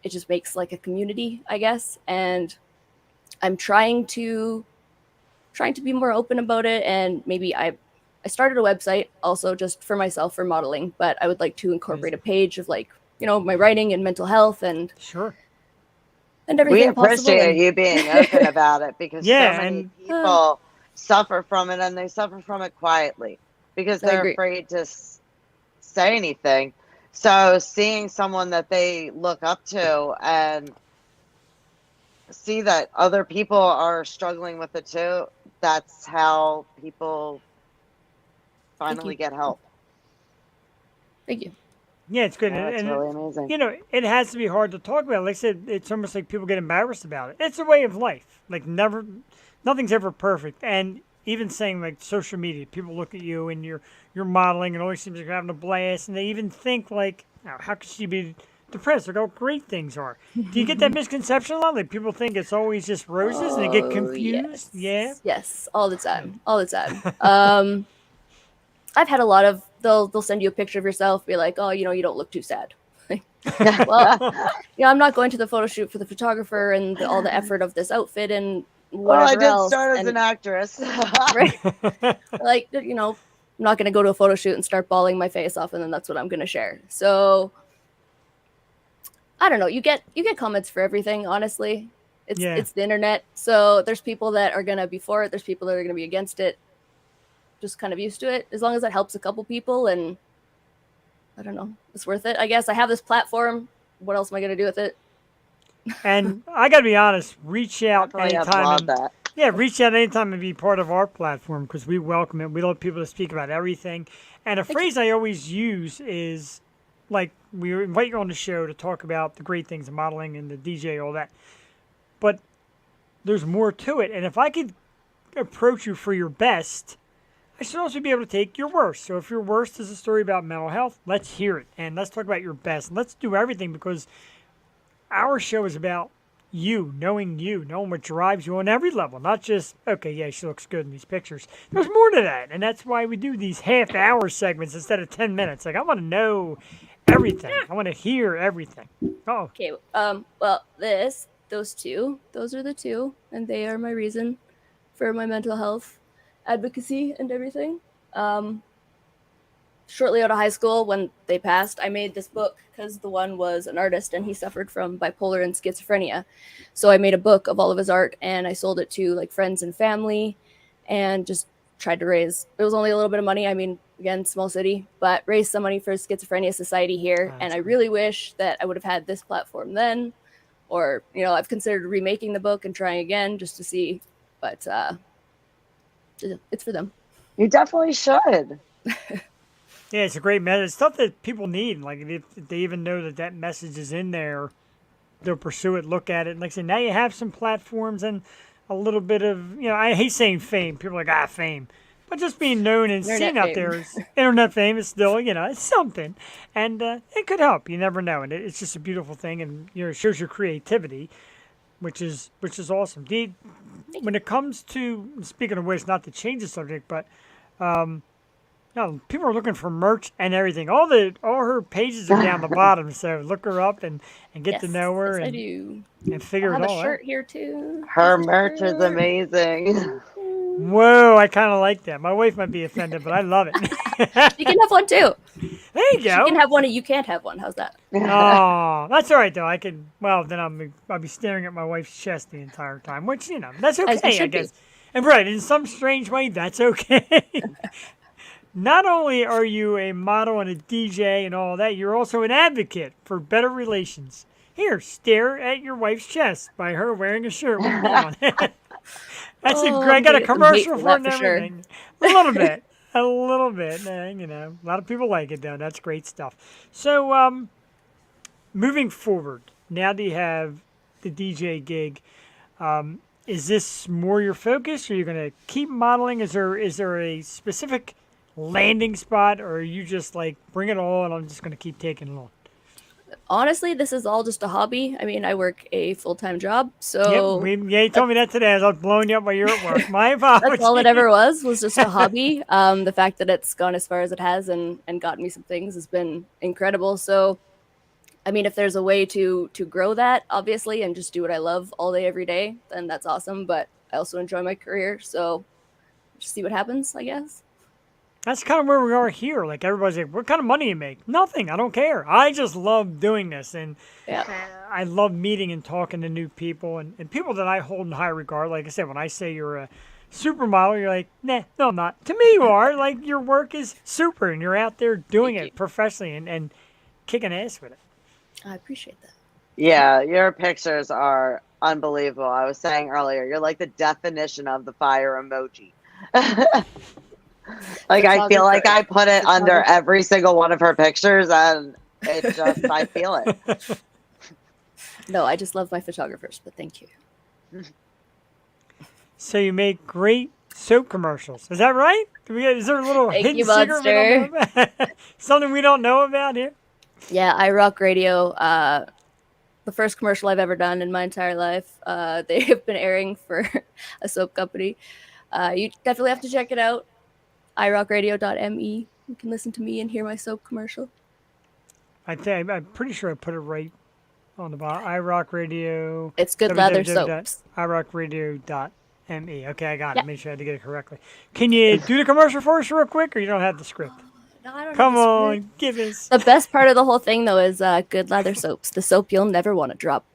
it just makes like a community, I guess. And I'm trying to be more open about it. And maybe I started a website also just for myself for modeling, but I would like to incorporate a page of like, my writing and mental health and Sure. and everything We possible. appreciate you being open about it because Yeah, so many and- people suffer from it, and they suffer from it quietly because I they're agree. afraid to say anything. So seeing someone that they look up to and see that other people are struggling with it too, that's how people finally get help. Thank you. Yeah, it's good. Yeah, it's and really amazing. it has to be hard to talk about. Like I said, it's almost like people get embarrassed about it. It's a way of life. Like nothing's ever perfect. And even saying like social media, people look at you and you're modeling and always seems like you're having a blast, and they even think like, oh, how could she be depressed? Look how great things are. Do you get that misconception a lot? Like people think it's always just roses and they get confused. Yes. Yeah. Yes, all the time. All the time. I've had a lot of they'll send you a picture of yourself, be like, oh, you don't look too sad. Well, I'm not going to the photo shoot for the photographer and all the effort of this outfit and Well, whatever I did else. start as an actress. Right? Like, I'm not going to go to a photo shoot and start bawling my face off, and then that's what I'm going to share. So I don't know. You get comments for everything, honestly. It's the internet. So there's people that are going to be for it. There's people that are going to be against it. Just kind of used to it. As long as that helps a couple people, and I don't know, it's worth it. I guess I have this platform. What else am I going to do with it? And I got to be honest, reach out Definitely anytime. applaud that. Yeah, reach out anytime and be part of our platform because we welcome it. We love people to speak about everything. And a phrase I always use is like, we invite you on the show to talk about the great things of modeling and the DJ, all that. But there's more to it. And if I could approach you for your best, I should also be able to take your worst. So if your worst is a story about mental health, let's hear it. And let's talk about your best. And let's do everything because our show is about knowing what drives you on every level. Not just, okay, yeah, she looks good in these pictures. There's more to that. And that's why we do these half-hour segments instead of 10 minutes. Like, I want to know everything. I want to hear everything. Oh, Okay. Well, those are the two, and they are my reason for my mental health advocacy and everything. Shortly out of high school, when they passed, I made this book because the one was an artist and he suffered from bipolar and schizophrenia. So I made a book of all of his art and I sold it to like friends and family and just tried to raise, it was only a little bit of money. I mean, again, small city, but raise some money for Schizophrenia Society here. And I really wish that I would have had this platform then, or, I've considered remaking the book and trying again just to see, but it's for them. You definitely should. yeah, it's a great message. It's stuff that people need. Like, if they even know that message is in there, they'll pursue it, look at it. And like I said, now you have some platforms and a little bit of, I hate saying fame. People are like, fame. But just being known and seen out there is internet fame is still, it's something. And it could help. You never know. And it's just a beautiful thing. And, it shows your creativity, which is awesome. When it comes to, speaking of which, not to change the subject, but people are looking for merch and everything. All her pages are down the bottom, so look her up and get to know her. Yes, and, I do. And figure I it have all a shirt out. here too. Her merch is amazing. Whoa, I kind of like that. My wife might be offended, but I love it. You can have one too. There you go. You can have one and you can't have one. How's that? Oh, that's all right though. I can. Well, then I'll be staring at my wife's chest the entire time, which that's As you okay, I should be. guess. And right, in some strange way, that's okay. Not only are you a model and a DJ and all that, you're also an advocate for better relations. Here, stare at your wife's chest by her wearing a shirt with me on. I got a commercial for it and everything. Sure. A little bit. A lot of people like it though. That's great stuff. So, moving forward, now that you have the DJ gig, is this more your focus? Or are you going to keep modeling? Is there a specific landing spot, or are you just like bring it all and I'm just going to keep taking it on? Honestly, this is all just a hobby. I mean, I work a full-time job, so you told me that today as I was blowing you up while you're at work. My apologies. that's all it ever was just a hobby. The fact that it's gone as far as it has and gotten me some things has been incredible. So, I mean, if there's a way to grow that, obviously, and just do what I love all day, every day, then that's awesome. But I also enjoy my career, so just see what happens, I guess. That's kind of where we are here. Like, everybody's like, what kind of money you make? Nothing. I don't care. I just love doing this. And I love meeting and talking to new people and people that I hold in high regard. Like I said, when I say you're a supermodel, you're like, nah, no, I'm not. To me, you are. Like, your work is super and you're out there doing it professionally and kicking ass with it. I appreciate that. Yeah, your pictures are unbelievable. I was saying earlier, you're like the definition of the fire emoji. Like, I feel like I put it under Photographer. every single one of her pictures, and it just, I feel it. No, I just love my photographers, but thank you. So you make great soap commercials. Is that right? Is there a little Thank hidden you, secret we don't Monster. know about? Something we don't know about here? Yeah, I rock radio. The first commercial I've ever done in my entire life. They have been airing for a soap company. You definitely have to check it out. irockradio.me. You can listen to me and hear my soap commercial. I'm pretty sure I put it right on the bottom. iRock Radio. It's good leather soaps. iRockRadio.me. Okay, I got Yeah. it. Make sure I had to get it correctly. Can you do the commercial for us real quick, or you don't have the script? No, I don't Come have the on, script. give us. The best part of the whole thing, though, is good leather soaps. The soap you'll never want to drop.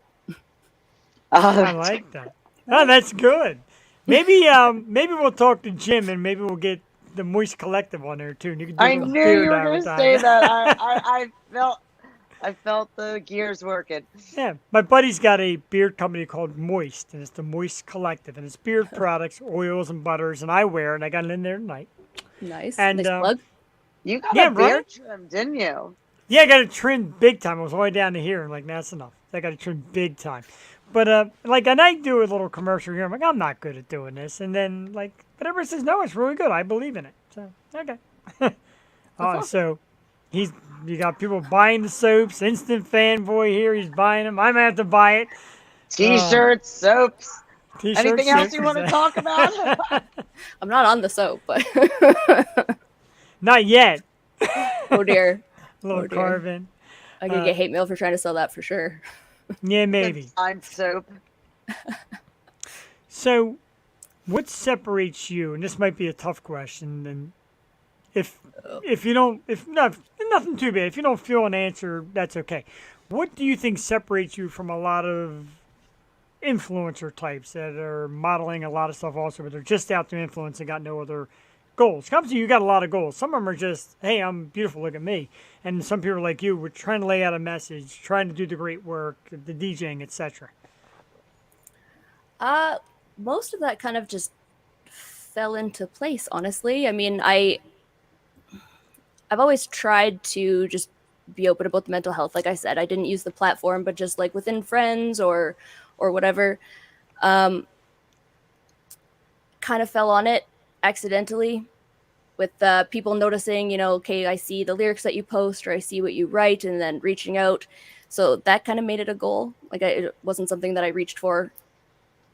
I like that. Oh, that's good. Maybe we'll talk to Jim, and maybe we'll get the Moist Collective on there too. And you can do a I little knew beard you were going to say advertising. that. I felt the gears working. Yeah, my buddy's got a beard company called Moist, and it's the Moist Collective, and it's beard products, oils, and butters, and I wear it. And I got it in there tonight. Nice. And Nice plug. You got Yeah, a beard right? trim, didn't you? Yeah, I got it trimmed big time. I was all the way down to here. I'm like, that's enough. I got it trimmed big time. But like, and I do a little commercial here. I'm like, I'm not good at doing this. And then like, but everybody says, no, it's really good. I believe in it. So okay. So you got people buying the soaps. Instant fanboy here. He's buying them. I might have to buy it. T-shirts, soaps. T-shirts, Anything else soaps, you want to exactly. talk about? I'm not on the soap, but Not yet. oh dear. A little Oh, dear. carving. I could get hate mail for trying to sell that for sure. Yeah, maybe. I'm soap. So, what separates you? And this might be a tough question. And if you don't, if not, nothing too bad. If you don't feel an answer, that's okay. What do you think separates you from a lot of influencer types that are modeling a lot of stuff also, but they're just out to influence and got no other goals? Comes to you got a lot of goals. Some of them are just, hey, I'm beautiful, look at me. And some people like you, we're trying to lay out a message, trying to do the great work, the DJing, etc. Most of that kind of just fell into place, honestly. I mean, I've always tried to just be open about the mental health. Like I said, I didn't use the platform, but just like within friends or whatever, kind of fell on it accidentally with people noticing, okay, I see the lyrics that you post or I see what you write, and then reaching out. So that kind of made it a goal. Like it wasn't something that I reached for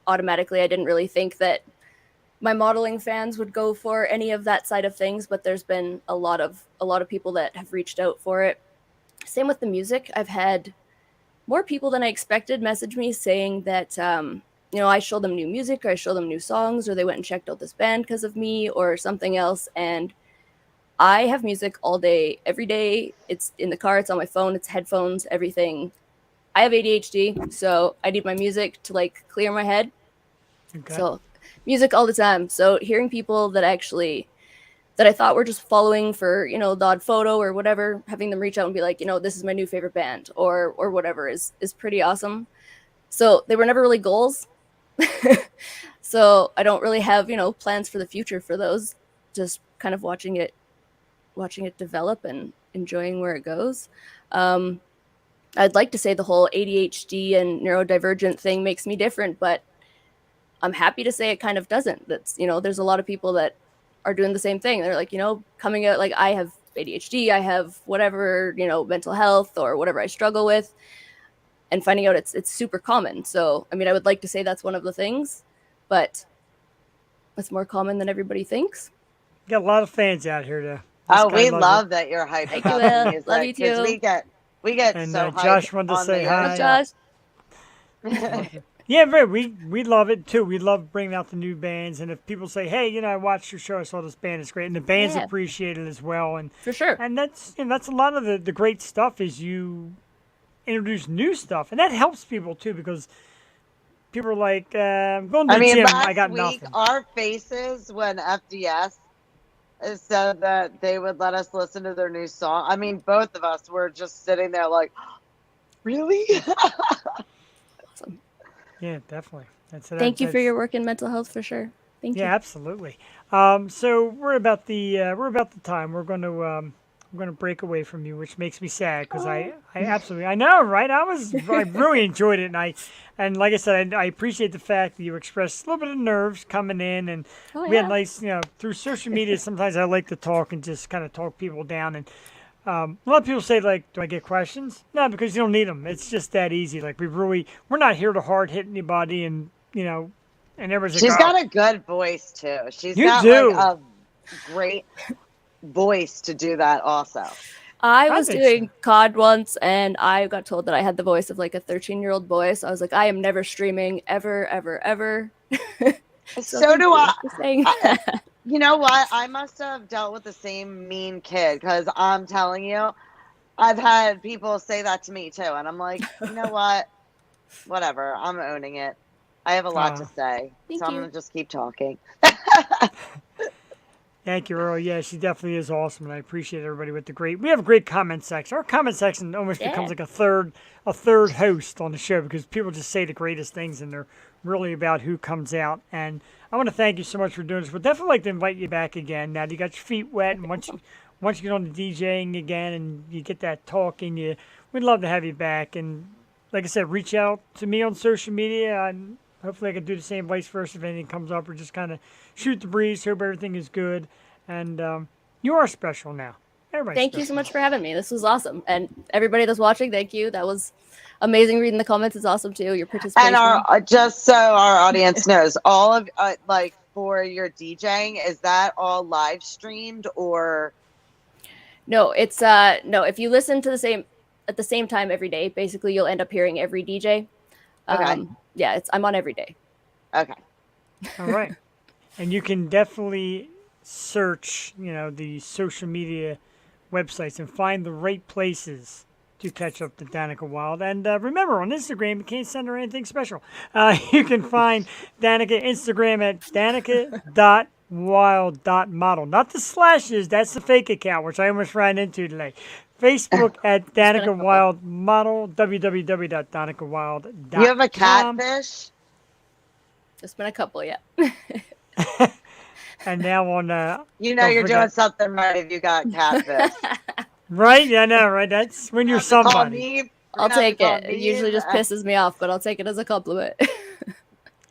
automatically. I didn't really think that my modeling fans would go for any of that side of things, but there's been a lot of people that have reached out for it. Same with the music. I've had more people than I expected message me saying that I show them new music, or I show them new songs, or they went and checked out this band because of me or something else. And I have music all day, every day. It's in the car, it's on my phone, it's headphones, everything. I have ADHD, so I need my music to like clear my head. Okay. So music all the time. So hearing people that I thought were just following for, the odd photo or whatever, having them reach out and be like, this is my new favorite band or whatever is pretty awesome. So they were never really goals. So I don't really have, plans for the future for those, just kind of watching it develop and enjoying where it goes. I'd like to say the whole ADHD and neurodivergent thing makes me different, but I'm happy to say it kind of doesn't. That's, there's a lot of people that are doing the same thing. They're like, coming out like, I have ADHD, I have whatever, mental health or whatever I struggle with, and finding out it's super common. So, I mean, I would like to say that's one of the things, but it's more common than everybody thinks. Got a lot of fans out here to. Oh, we love that you're hyped Thank about you, the Will. music. Love you 'cause too. We get And, so hyped Josh wanted to on say the hi. Hi, Josh. Yeah, right. We love it too. We love bringing out the new bands, and if people say, "Hey, I watched your show. I saw this band. It's great," and the bands Yeah. appreciate it as well, and For sure. that's that's a lot of the great stuff is you introduce new stuff, and that helps people too because people are like, "I'm going to the gym. I last got week, nothing." our faces when FDS said that they would let us listen to their new song. I mean, both of us were just sitting there like, really? Awesome. Yeah, definitely. Thank you for your work in mental health for sure. Thank you. Yeah, absolutely. So we're about the time. I'm going to break away from you, which makes me sad because I absolutely, I know, right? I really enjoyed it, and like I said, I appreciate the fact that you expressed a little bit of nerves coming in, and Oh we had yeah. nice, through social media. Sometimes I like to talk and just kind of talk people down, and a lot of people say like, do I get questions? No, because you don't need them. It's just that easy. Like we're not here to hard hit anybody, and and everybody's She's like, oh, got a good voice too. She's you got do. like a great voice to do that also. I I was think doing COD once, and I got told that I had the voice of like a 13-year-old boy. So I was like, I am never streaming ever, ever, ever. So thank do you I. for saying I- that. You know what? I must have dealt with the same mean kid because I'm telling you, I've had people say that to me too. And I'm like, you know what? Whatever. I'm owning it. I have a lot to say. Thank So I'm you. going to just keep talking. Thank you, Earl. Yeah, she definitely is awesome, and I appreciate everybody with the great. We have a great comment section. Our comment section almost Yeah. becomes like a third host on the show because people just say the greatest things, and they're really about who comes out. And I want to thank you so much for doing this. We'd definitely like to invite you back again. Now that you got your feet wet, and once you get on the DJing again, and you get that talking, we'd love to have you back. And like I said, reach out to me on social media, and hopefully I can do the same, vice versa, if anything comes up, or just kind of shoot the breeze, hope everything is good. And you are special now. Everybody's Thank you special. so much for having me. This was awesome. And everybody that's watching, thank you. That was amazing. Reading the comments is awesome too. Your participation. And just so our audience knows, all of like for your DJing, is that all live streamed or? No, it's no. If you listen to at the same time every day, basically you'll end up hearing every DJ. Okay. Yeah, I'm on every day. Okay. All right. And you can definitely search, the social media websites and find the right places to catch up to Danica Wild. And remember, on Instagram, you can't send her anything special. You can find Danica Instagram at danica.wild.model. Not the slashes, that's the fake account, which I almost ran into today. Facebook at Danica Wild Model, www.danicawild.com. You have a catfish? It's been a couple, yeah. And now on You know don't you're forget- doing something right if you got catfish. right? Yeah, I know, right? That's when you're Have to call somebody. me. I'll take it. It Me. usually just pisses me off, but I'll take it as a compliment.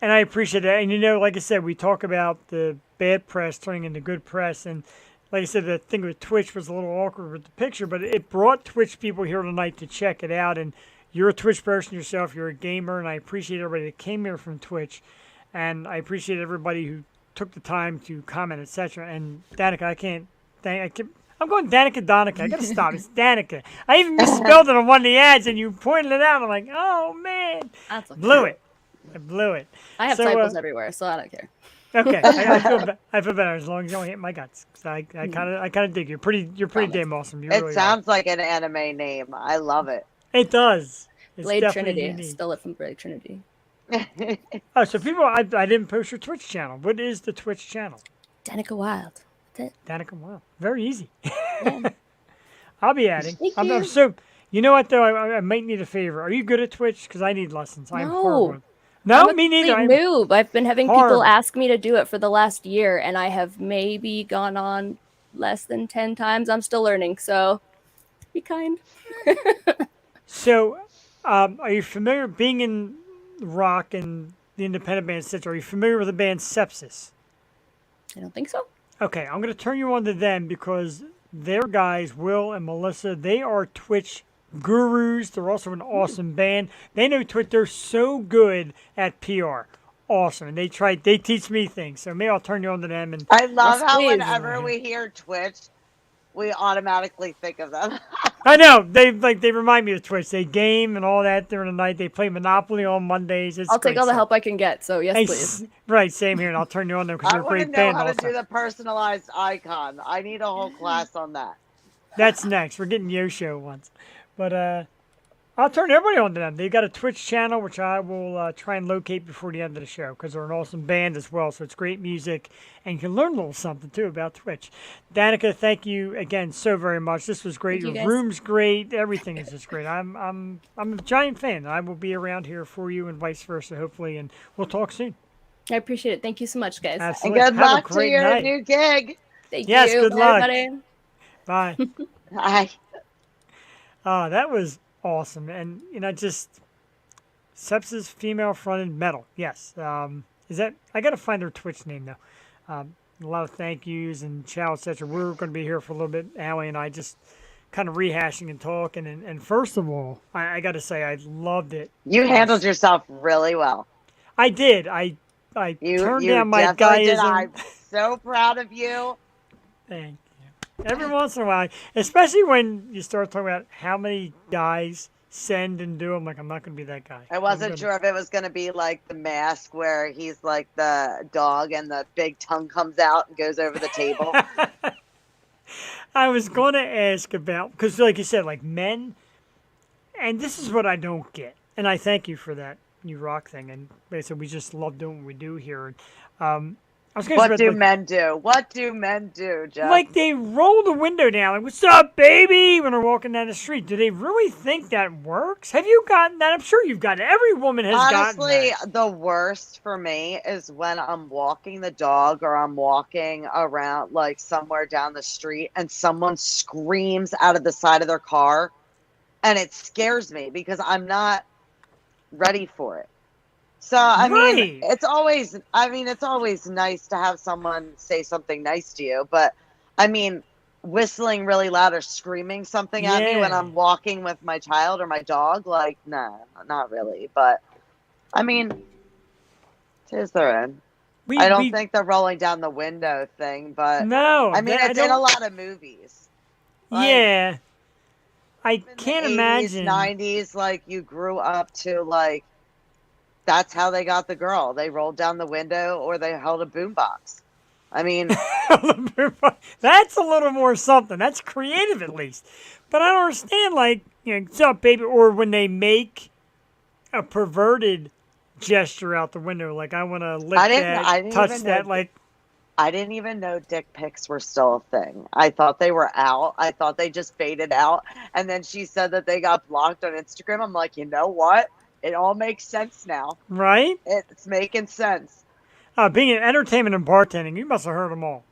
And I appreciate that. And like I said, we talk about the bad press turning into good press. And like I said, the thing with Twitch was a little awkward with the picture, but it brought Twitch people here tonight to check it out. And you're a Twitch person yourself. You're a gamer. And I appreciate everybody that came here from Twitch. And I appreciate everybody who took the time to comment, etc. And Danica, I'm going Danica. I gotta stop. It's Danica. I even misspelled it on one of the ads, and you pointed it out. I'm like, oh man, That's okay. blew it. I blew it. I have So, typos everywhere, so I don't care. Okay, I feel better as long as you don't hit my guts. 'Cause I kind of dig you. You're pretty damn awesome. You It really sounds like an anime name. I love it. are. It does. It's Blade definitely Trinity. unique. Stole it from Blade Trinity. Oh, so people, I didn't post your Twitch channel. What is the Twitch channel? Danica Wild. That's it. Danica Wild. Very easy. Yeah. I'll be adding. Thank I'm you. so. You know what though? I might need a favor. Are you good at Twitch? Because I need lessons. I'm No. horrible. No, I'm a me neither. complete noob. I've been having horrible. people ask me to do it for the last year, and I have maybe gone on less than 10 times. I'm still learning, so be kind. So, are you familiar being in rock and the independent band etc.? Are you familiar with the band Sepsis? I don't think so. Okay, I'm going to turn you on to them because their guys, Will and Melissa, they are Twitch gurus. They're also an awesome band. They know Twitch. They're so good at PR. Awesome. And they teach me things. So maybe I'll turn you on to them. And I love Yes, how please. whenever we hear Twitch, we automatically think of them. I know they remind me of Twitch. They game and all that during the night. They play Monopoly on Mondays. It's I'll take great all the stuff. help I can get, so yes, Hey, please. right, same here, and I'll turn you on them because I they're a want to great know band. how to Also, do the personalized icon. I need a whole class on that. that's next. We're getting Yosho once, but I'll turn everybody on to them. They've got a Twitch channel, which I will try and locate before the end of the show because they're an awesome band as well. So it's great music, and you can learn a little something too about Twitch. Danica, thank you again so very much. This was great. Thank you, Your guys. room's great. Everything is just great. I'm a giant fan. I will be around here for you and vice versa, hopefully, and we'll talk soon. I appreciate it. Thank you so much, guys. And Absolutely. good Have a luck to great your night. new gig. Thank Yes, you. good Bye, luck. everybody. Bye. Bye. That was awesome. And, just Sepsis female fronted metal. Yes. Is that, I got to find her Twitch name though. A lot of thank yous and ciao, etc. We're going to be here for a little bit. Allie and I just kind of rehashing and talking. And first of all, I got to say, I loved it. You handled yourself really well. I did. I You turned down my definitely did. guyism. I'm so proud of you. Thank you. Every once in a while, especially when you start talking about how many guys send and do, I'm like, I'm not going to be that guy. I wasn't sure if it was going to be like The Mask where he's like the dog and the big tongue comes out and goes over the table. I was going to ask about, because like you said, like men, and this is what I don't get, and I thank you for that, you rock thing, and basically we just love doing what we do here. I was gonna What say do about, men do? What do men do, Jeff? like they roll the window down, like "What's up, baby?" when they're walking down the street. Do they really think that works? Have you gotten that? I'm sure you've gotten it. Every woman has Honestly, gotten that. the worst for me is when I'm walking the dog or I'm walking around like somewhere down the street and someone screams out of the side of their car and it scares me because I'm not ready for it. So I mean, Right. it's always nice to have someone say something nice to you, but I mean, whistling really loud or screaming something at me when Yeah. I'm walking with my child or my dog, like, no, not really. But I mean, tis their own. I don't think the rolling down the window thing, but No. I mean, I it's in a don't. lot of movies. Like, Yeah. I in can't the 80s, imagine. 90s, like you grew up to like that's how they got the girl. They rolled down the window or they held a boombox. I mean, That's a little more something. That's creative at least. But I don't understand, like, what's up, baby? Or when they make a perverted gesture out the window, like, I want to lick I that, didn't touch even that, know. like, I didn't even know dick pics were still a thing. I thought they were out. I thought they just faded out. And then she said that they got blocked on Instagram. I'm like, you know what? It all makes sense now. right? It's making sense. Being in entertainment and bartending, you must have heard them all.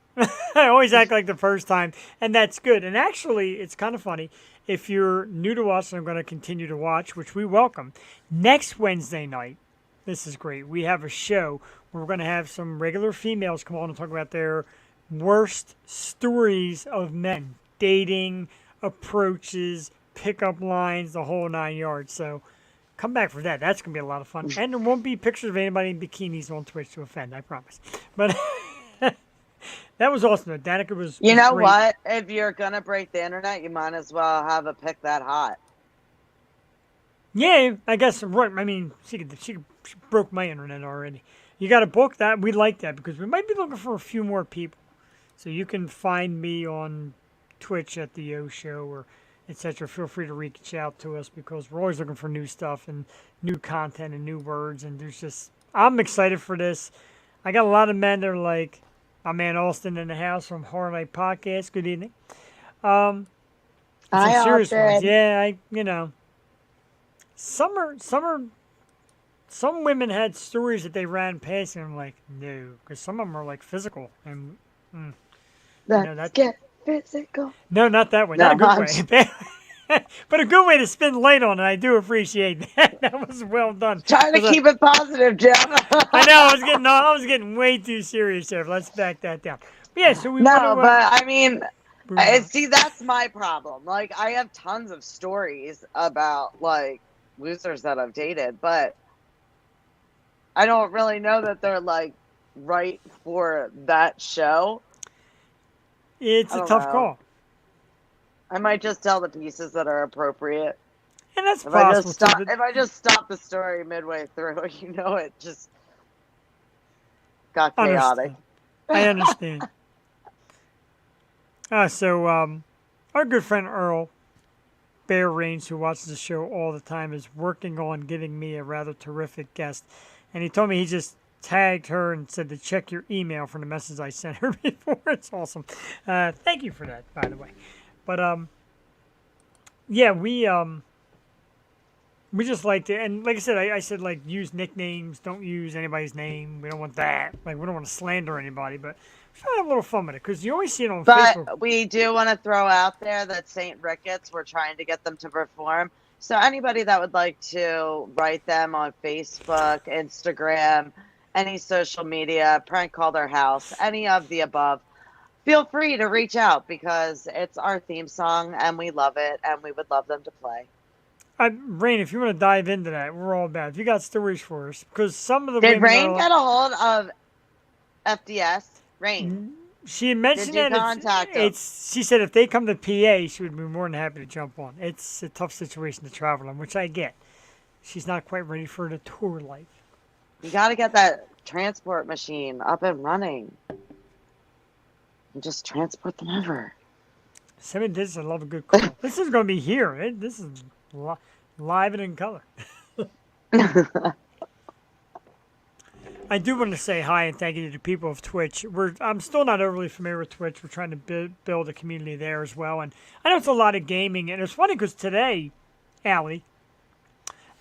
I always act like the first time, and that's good. And actually, it's kind of funny. If you're new to us and are going to continue to watch, which we welcome, next Wednesday night, this is great. We have a show where we're going to have some regular females come on and talk about their worst stories of men, dating, approaches, pickup lines, the whole 9 yards. So come back for that. That's going to be a lot of fun. And there won't be pictures of anybody in bikinis on Twitch to offend, I promise. But that was awesome. Though. Danica was You know great. what? If you're going to break the internet, you might as well have a pick that hot. Yeah, I guess, right. I mean, she broke my internet already. You got to book that. We like that because we might be looking for a few more people. So you can find me on Twitch at the O Show or etc. Feel free to reach out to us because we're always looking for new stuff and new content and new words. And there's just, I'm excited for this. I got a lot of men that are like, my man Austin in the house from Horror Night Podcast. Good evening. Some Hi, serious ones. Austin. Yeah, some women had stories that they ran past and I'm like, no, because some of them are like physical and Let's get physical. no, not that way, No, not a good way, but a good way to spin light on it. I do appreciate that. That was well done. Trying to keep it positive, Jeff. I know I was getting way too serious there. Let's back that down. But yeah, so we No, want to, but I mean, move on. see, that's my problem. Like, I have tons of stories about like losers that I've dated, but I don't really know that they're like right for that show. It's I a don't tough know. call, I might just tell the pieces that are appropriate. and that's If I possible. just too, stop, but if I just stop the story midway through, it just got chaotic. I understand. So our good friend Earl Bear Reigns, who watches the show all the time, is working on getting me a rather terrific guest. And he told me he just tagged her and said to check your email for the message I sent her before. It's awesome. Thank you for that, by the way. But yeah, we We just like to, and like I said, I said like use nicknames. Don't use anybody's name. We don't want that. Like we don't want to slander anybody, but we try to have a little fun with it because you always see it on Facebook. But we do want to throw out there that St. Ricketts, we're trying to get them to perform. So anybody that would like to write them on Facebook, Instagram, any social media, prank call their house, any of the above, feel free to reach out because it's our theme song and we love it and we would love them to play. Rain, if you want to dive into that, we're all about it. If you got stories for us, because some of the Did women Rain are get a hold of FDS? Rain. she had mentioned Did you that contact them? she said if they come to PA, she would be more than happy to jump on. It's a tough situation to travel in, which I get. She's not quite ready for the tour life. You got to get that transport machine up and running. And just transport them over. 7 digits, I love a good call. This is going to be here. This is live and in color. I do want to say hi and thank you to the people of Twitch. I'm still not overly familiar with Twitch. We're trying to build a community there as well. And I know it's a lot of gaming. And it's funny because today, Allie,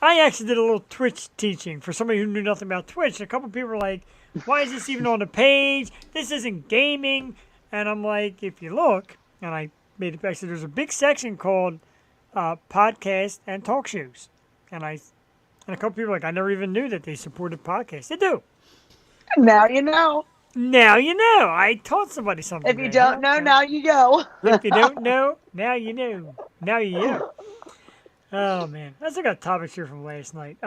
I actually did a little Twitch teaching for somebody who knew nothing about Twitch. And a couple people were like, why is this even on the page? This isn't gaming. And I'm like, if you look, and I made it back, so there's a big section called podcast and talk shows. And a couple people were like, I never even knew that they supported podcasts. They do. Now you know. Now you know. I taught somebody something. If you don't know, now you go. If you don't know, now you know. Now you know. Oh man, I got topics here from last night.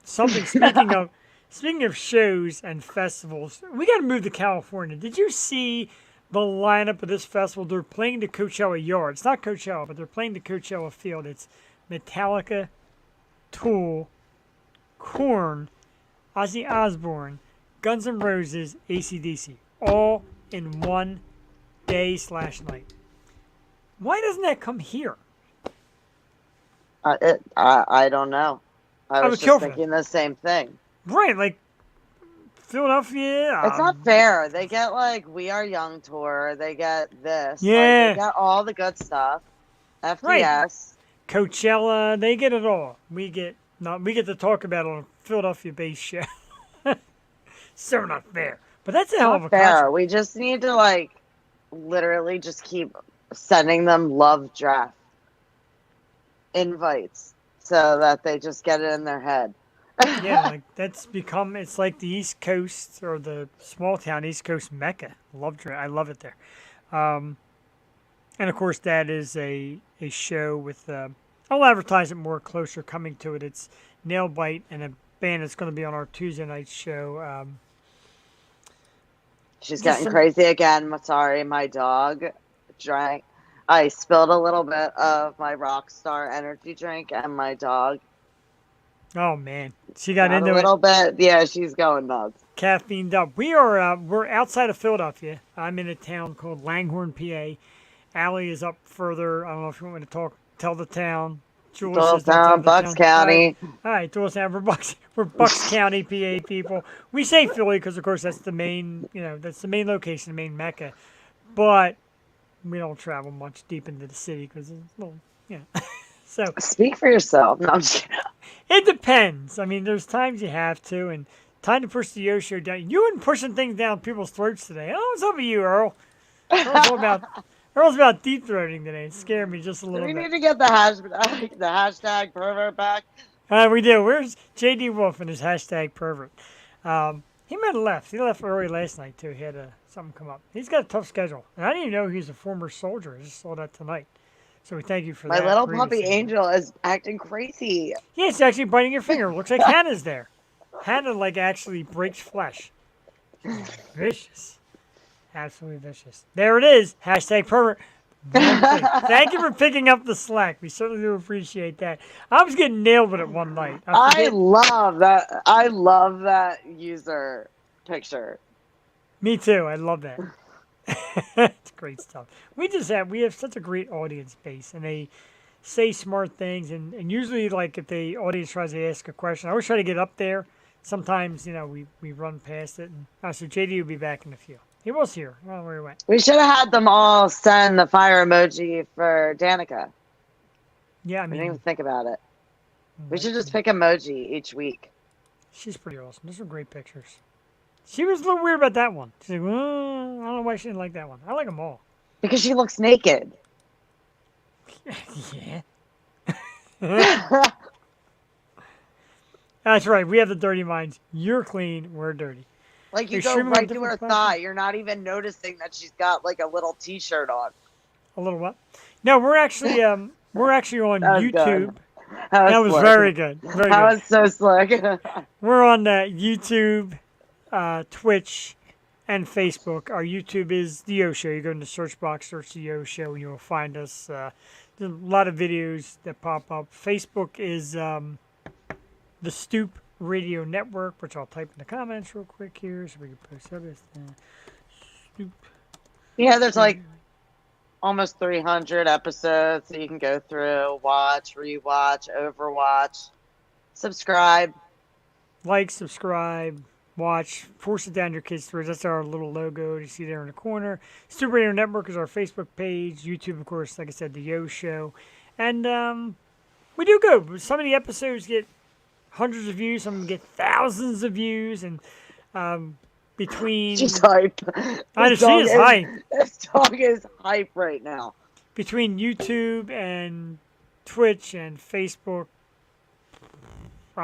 Speaking of shows and festivals, we got to move to California. Did you see the lineup of this festival? They're playing the Coachella Yard. It's not Coachella, but they're playing the Coachella Field. It's Metallica, Tool, Korn, Ozzy Osbourne, Guns N' Roses, AC/DC, all in one day/night. Why doesn't that come here? I don't know. I was just thinking the same thing. Right, like Philadelphia. It's not fair. They get like We Are Young tour. They get this. Yeah. Like, they get all the good stuff. FDS. Right. Coachella. They get it all. We get to talk about it on a Philadelphia-based show. So not fair. But that's a hell of a fair. concert. We just need to like literally just keep sending them love draft invites so that they just get it in their head. Yeah, like it's like the East Coast or the small town East Coast Mecca. I love it there. And of course that is a show with I'll advertise it more closer coming to it. It's Nailbite and a band that's going to be on our Tuesday night show. She's getting crazy again. Sorry, my dog drank. I spilled a little bit of my Rockstar energy drink, and my dog. Oh man, she got into a little bit. Yeah, she's going nuts. Caffeined up. We're outside of Philadelphia. I'm in a town called Langhorne, PA. Allie is up further. I don't know if you want me to tell the town. Doylestown, Bucks County. All right, Doylestown. We're Bucks County, PA people. We say Philly because, of course, that's the main. That's the main location, the main mecca. But we don't travel much deep into the city because it's a little, So speak for yourself. No, I'm just kidding. It depends. I mean, there's times you have to, and time to push the Yo-Show down. You weren't pushing things down people's throats today. Oh, what's up with you, Earl? Earl's about deep throating today. It scared me just a little bit. We need to get the hashtag pervert back. We do. Where's JD Wolf and his hashtag pervert? He might have left. He left early last night, too. He had something come up. He's got a tough schedule. And I didn't even know he's a former soldier. I just saw that tonight. So we thank you for that. My little puppy Angel is acting crazy. Yeah, it's actually biting your finger. Looks like Hannah's there. Hannah, actually breaks flesh. Vicious. Absolutely vicious. There it is. Hashtag pervert. Thank you for picking up the slack. We certainly do appreciate that. I was getting nailed with it one night. I love that. I love that user picture. Me too. I love that. It's great stuff. We have such a great audience base, and they say smart things. And usually, if the audience tries to ask a question, I always try to get up there. Sometimes, we run past it. And so JD will be back in a few. He was here. I don't know where he went. We should have had them all send the fire emoji for Danica. Yeah, I mean, didn't even think about it. We should just pick emoji each week. She's pretty awesome. Those are great pictures. She was a little weird about that one. She's like, well, I don't know why she didn't like that one. I like them all. Because she looks naked. Yeah. That's right. We have the dirty minds. You're clean. We're dirty. Like you You're go streaming on right to different her platforms? thigh. You're not even noticing that she's got like a little t-shirt on. A little what? No, we're actually on That was YouTube. good. That was slick. very good. Very That good. was so slick. We're on YouTube, Twitch, and Facebook. Our YouTube is The Yo Show. You go in the search box, search The Yo Show, and you'll find us. There's a lot of videos that pop up. Facebook is the Stoop Radio Network, which I'll type in the comments real quick here so we can post up. Stoop. Yeah, there's like almost 300 episodes that you can go through, watch, rewatch, overwatch, subscribe. Like, subscribe, watch, force it down your kids' throats. That's our little logo you see there in the corner. Stoop Radio Network is our Facebook page. YouTube, of course, like I said, The Yo Show. And we do good. Some of the episodes get hundreds of views. Some of them get thousands of views. And between... She's hype. I know, she is hype. This dog is hype right now. Between YouTube and Twitch and Facebook,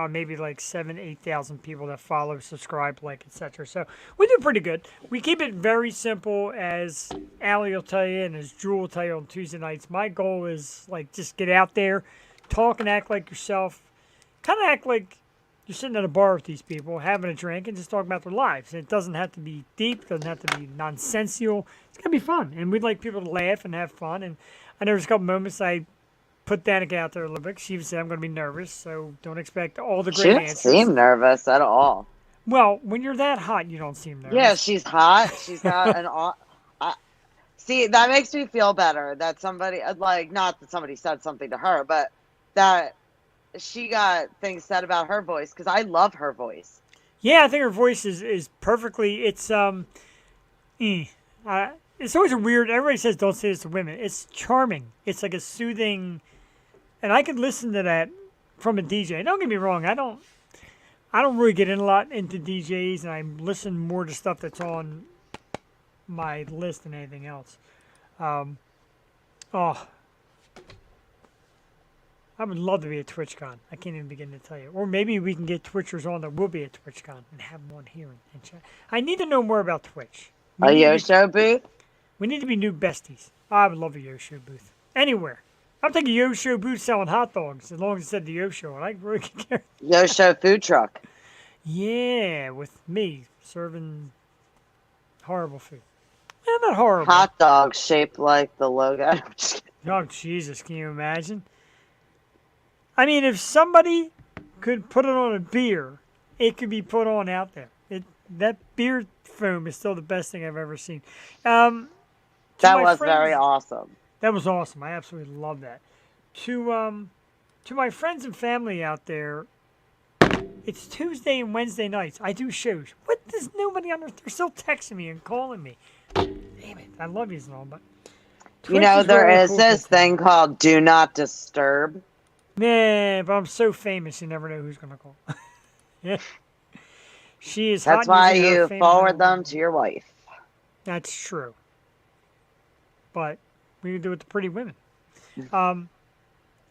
maybe like 8,000 people that follow, subscribe, like, etc. So we do pretty good. We keep it very simple, as Allie will tell you and as Jewel will tell you on Tuesday nights. My goal is like just get out there, talk and act like yourself, kind of act like you're sitting at a bar with these people, having a drink, and just talk about their lives. And it doesn't have to be deep, it doesn't have to be nonsensical. It's gonna be fun, and we'd like people to laugh and have fun. And I know there's a couple moments I put Danica out there a little bit. She said I'm going to be nervous, so don't expect all the She great doesn't answers. seem nervous at all. Well, when you're that hot, you don't seem nervous. Yeah, she's hot. She's got an... See, that makes me feel better that somebody, like, not that somebody said something to her, but that she got things said about her voice, because I love her voice. Yeah, I think her voice is perfectly. It's it's always a weird. Everybody says don't say this to women. It's charming. It's like a soothing, and I could listen to that from a DJ. Don't get me wrong. I don't really get in a lot into DJs, and I listen more to stuff that's on my list than anything else. I would love to be at TwitchCon. I can't even begin to tell you. Or maybe we can get Twitchers on that will be at TwitchCon and have them on here and chat. I need to know more about Twitch. A Yo-Show booth? We need to be new besties. I would love a Yo-Show booth. Anywhere. I'm thinking Yo-Show booth selling hot dogs, as long as it said the Yo-Show. And I really could care. Yo-Show food truck. Yeah, with me serving horrible food. Not horrible. Hot dogs shaped like the logo. I'm just kidding. Oh, Jesus, can you imagine? I mean, if somebody could put it on a beer, it could be put on out there. That beer foam is still the best thing I've ever seen. That was very awesome. That was awesome. I absolutely love that. To my friends and family out there, it's Tuesday and Wednesday nights. I do shows. What does nobody understand? They're still texting me and calling me. Damn it. I love you and all, but You know, there really is cool this people. thing called Do Not Disturb. Nah, but I'm so famous, you never know who's going to call. Yeah. She is That's hot why using her you fame forward and them to your wife. That's true. But we can do it to pretty women.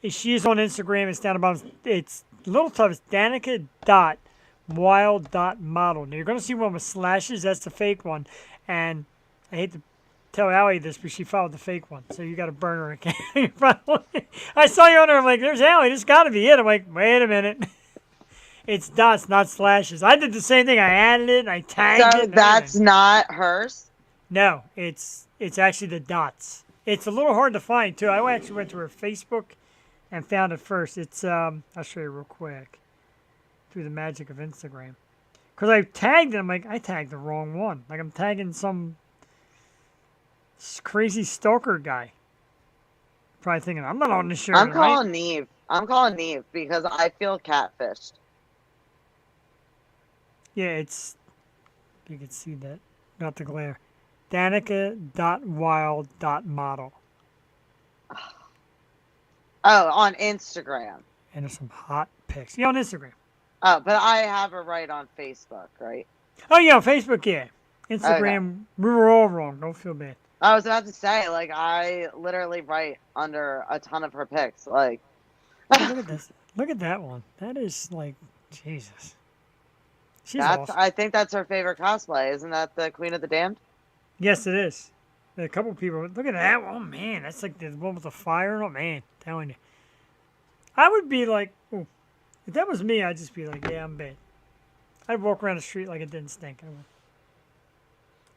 She is on Instagram. It's down about. It's a little tough. It's Danica.Wild.model. Now you're going to see one with slashes. That's the fake one. And I hate to tell Allie this, but she followed the fake one. So you got to burn her account. I saw you on there. I'm like, there's Allie. This got to be it. I'm like, wait a minute. It's dots, not slashes. I did the same thing. I added it. And I tagged it. So and that's everything. not hers? No, it's actually the dots. It's a little hard to find too. I actually went to her Facebook and found it first. It's I'll show you real quick through the magic of Instagram. Because I tagged it. I'm like, I tagged the wrong one. Like I'm tagging some crazy stalker guy. Probably thinking I'm not on this show. I'm tonight." calling Neve. I'm calling Neve because I feel catfished. Yeah, it's. You can see that. Not the glare. Danica.Wild.model. Oh, on Instagram. And there's some hot pics. Yeah, on Instagram. Oh, but I have her right on Facebook, right? Oh, yeah, on Facebook, yeah. Okay. Instagram, we were all wrong. Don't feel bad. I was about to say, like, I literally write under a ton of her pics. Like, Oh, look at this. Look at that one. That is like, Jesus. She's awesome. I think that's her favorite cosplay. Isn't that the Queen of the Damned? Yes, it is. A couple people. Look at that one. Oh, man. That's like the one with the fire. Oh, man. Telling you. I would be like, oh, if that was me, I'd just be like, yeah, I'm bad. I'd walk around the street like it didn't stink. I would.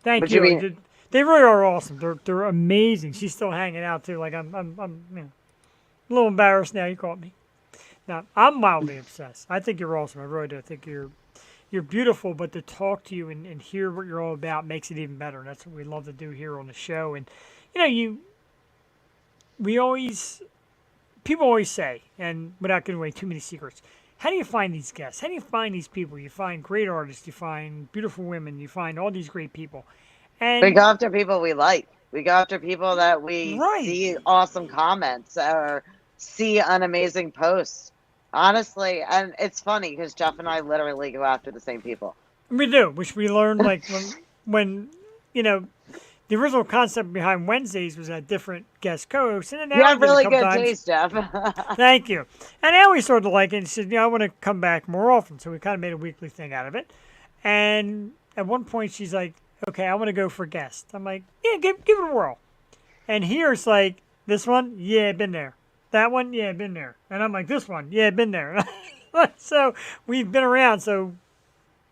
Thank But you. you mean- They really are awesome. They're amazing. She's still hanging out too. Like I'm you know, a little embarrassed now. You caught me. Now I'm mildly obsessed. I think you're awesome. I really do. I think you're beautiful. But to talk to you and hear what you're all about makes it even better. And that's what we love to do here on the show. And we always people always say, and without giving away too many secrets, how do you find these guests? How do you find these people? You find great artists. You find beautiful women. You find all these great people. And We go after people we like. We go after people that we Right. see awesome comments or see an amazing post. Honestly, and it's funny because Jeff and I literally go after the same people. we do, which we learned like when the original concept behind Wednesdays was that different guest co-hosts, and then You Allie have did it a really couple good times. taste, Jeff. Thank you. And Allie started to like it and she said, I want to come back more often. So we kind of made a weekly thing out of it. And at one point she's like, okay, I want to go for guests. I'm like, yeah, give it a whirl. And here it's like, this one, yeah, been there. That one, yeah, been there. And I'm like, this one, yeah, been there. So we've been around. So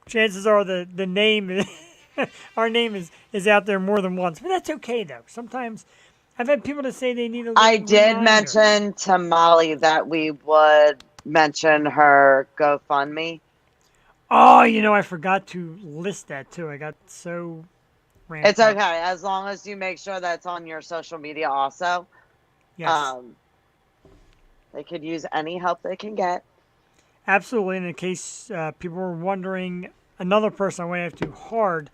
chances are the name, our name is out there more than once. But that's okay, though. Sometimes I've had people that say they need a little I did reminder. mention to Molly that we would mention her GoFundMe. Oh, I forgot to list that, too. I got so ramped It's up. okay as long as you make sure that's on your social media also. Yes. They could use any help they can get. Absolutely. And in case people were wondering, another person I went after hard